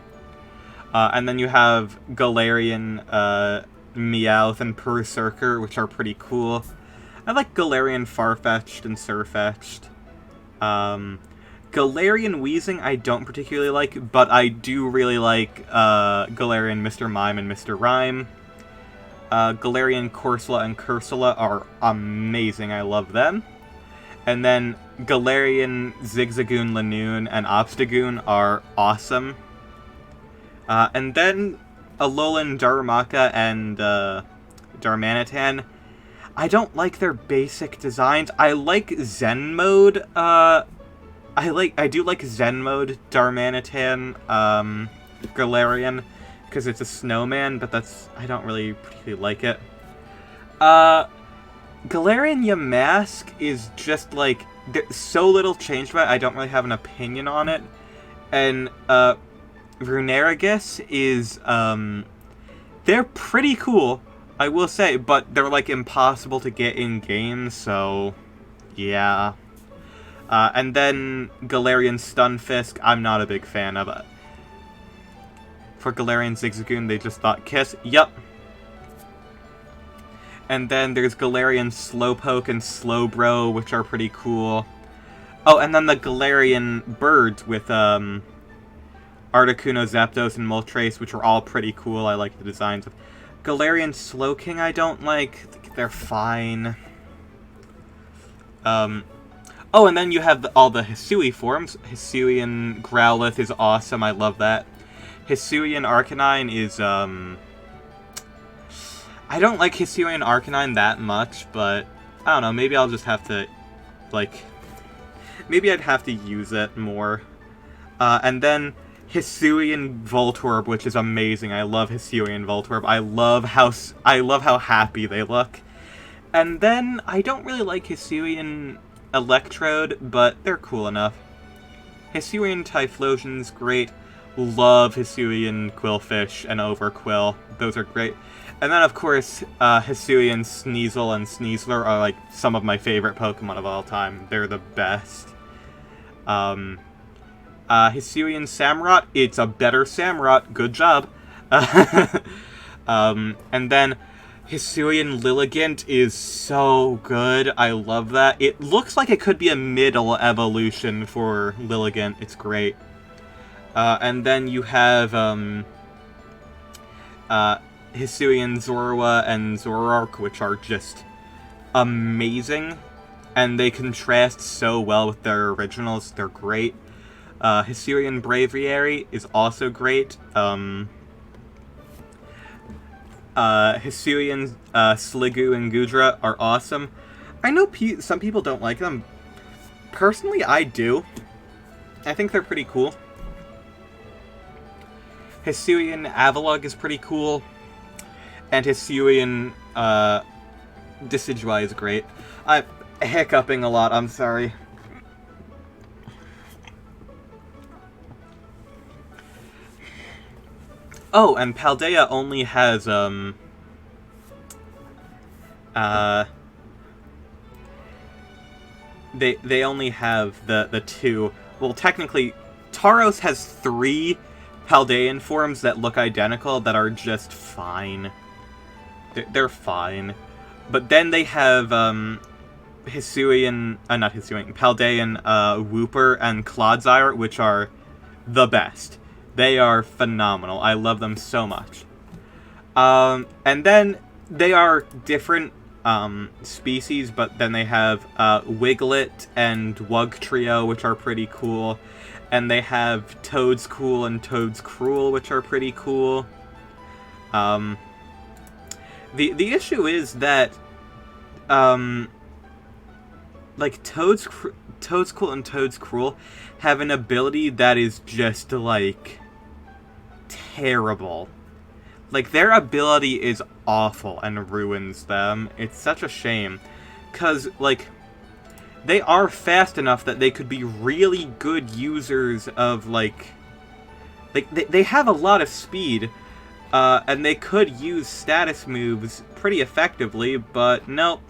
And then you have Galarian, Meowth and Berserker, which are pretty cool. I like Galarian Farfetch'd and Sirfetch'd. Galarian Weezing I don't particularly like, but I do really like Galarian Mr. Mime and Mr. Rhyme. Galarian Corsola and Cursula are amazing, I love them. And then Galarian Zigzagoon, Lanoon, and Obstagoon are awesome. And then Alolan Darumaka and Darmanitan, I don't like their basic designs. I like Zen mode, I do like Zen mode Darmanitan, Galarian, because it's a snowman, but I don't really particularly like it. Galarian Yamask is just like, there's so little changed about it, I don't really have an opinion on it. And, Runerigus is, they're pretty cool, I will say, but they're, like, impossible to get in game, so, yeah. And then Galarian Stunfisk, I'm not a big fan of it. For Galarian Zigzagoon, they just thought Kiss, yup. And then there's Galarian Slowpoke and Slowbro, which are pretty cool. Oh, and then the Galarian birds with, Articuno, Zapdos, and Moltres, which are all pretty cool. I like the designs of Galarian Slowking. I don't like. They're fine. Oh, and then you have all the Hisui forms. Hisuian Growlithe is awesome. I love that. Hisuian Arcanine is, I don't like Hisuian Arcanine that much, but I don't know. Maybe I'll just have to, like, maybe I'd have to use it more. And then Hisuian Voltorb, which is amazing. I love Hisuian Voltorb. I love how happy they look. And then I don't really like Hisuian Electrode, but they're cool enough. Hisuian Typhlosion's great. Love Hisuian Quillfish and Overquill. Those are great. And then, of course, Hisuian Sneasel and Sneasler are, like, some of my favorite Pokemon of all time. They're the best. Hisuian Samurott, it's a better Samurott. Good job. And then Hisuian Lilligant is so good. I love that. It looks like it could be a middle evolution for Lilligant. It's great. And then you have Hisuian Zorua and Zoroark, which are just amazing. And they contrast so well with their originals. They're great. Hisuian Braviary is also great. Hisuian Sliggoo and Gudra are awesome. I know some people don't like them. Personally, I do. I think they're pretty cool. Hisuian Avalugg is pretty cool. And Hisuian Decidueye is great. I'm hiccuping a lot, I'm sorry. Oh, and Paldea only has, they only have the two. Well, technically, Tauros has 3 Paldean forms that look identical that are just fine. They're fine. But then they have, Paldean Wooper and Clodsire, which are the best. They are phenomenal. I love them so much. And then they are different species, but then they have Wiglet and Wugtrio, which are pretty cool. And they have Toadscool and Toadscruel, which are pretty cool. The issue is that like Toadscool and Toadscruel have an ability that is just like terrible. Like, their ability is awful and ruins them. It's such a shame. 'Cause, like, they are fast enough that they could be really good users of, like they have a lot of speed, and they could use status moves pretty effectively, but nope.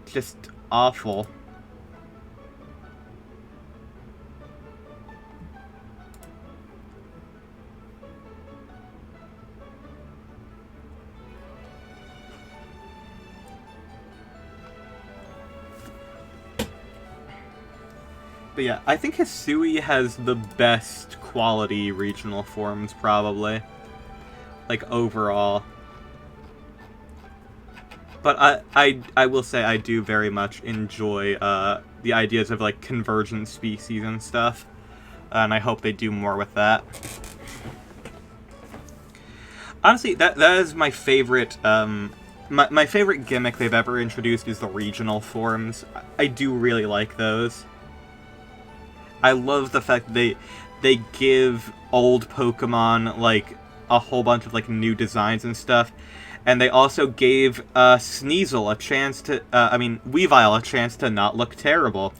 Just awful. But yeah, I think Hisui has the best quality regional forms, probably. Like, overall. But I will say I do very much enjoy the ideas of, like, convergent species and stuff. And I hope they do more with that. Honestly, that is my favorite, my favorite gimmick they've ever introduced is the regional forms. I do really like those. I love the fact that they give old Pokemon, like, a whole bunch of, like, new designs and stuff. And they also gave Sneasel a chance to, Weavile a chance to not look terrible.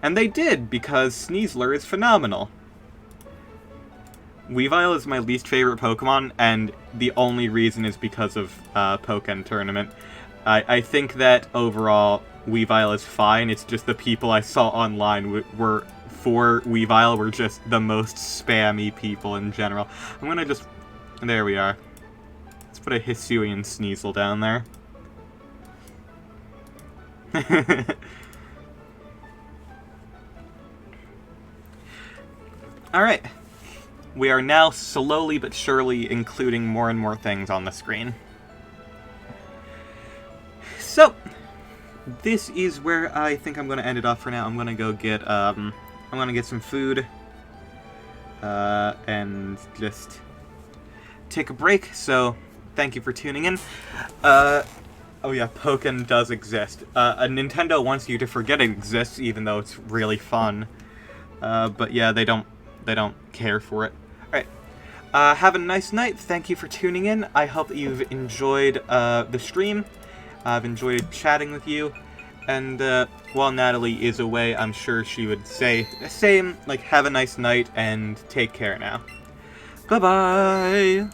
And they did, because Sneasler is phenomenal. Weavile is my least favorite Pokemon, and the only reason is because of Pokken Tournament. I think that, overall, Weavile is fine. It's just the people I saw online were for Weavile were just the most spammy people in general. I'm gonna just... There we are. Let's put a Hisuian Sneasel down there. Alright. We are now slowly but surely including more and more things on the screen. So, this is where I think I'm going to end it off for now. I'm going to go get, I'm going to get some food, and just take a break, so thank you for tuning in. Oh yeah, Pokken does exist. Nintendo wants you to forget it exists, even though it's really fun. But yeah, they don't care for it. Alright, have a nice night, thank you for tuning in. I hope that you've enjoyed the stream. I've enjoyed chatting with you, And while Natalie is away, I'm sure she would say the same, like, have a nice night and take care now. Bye-bye!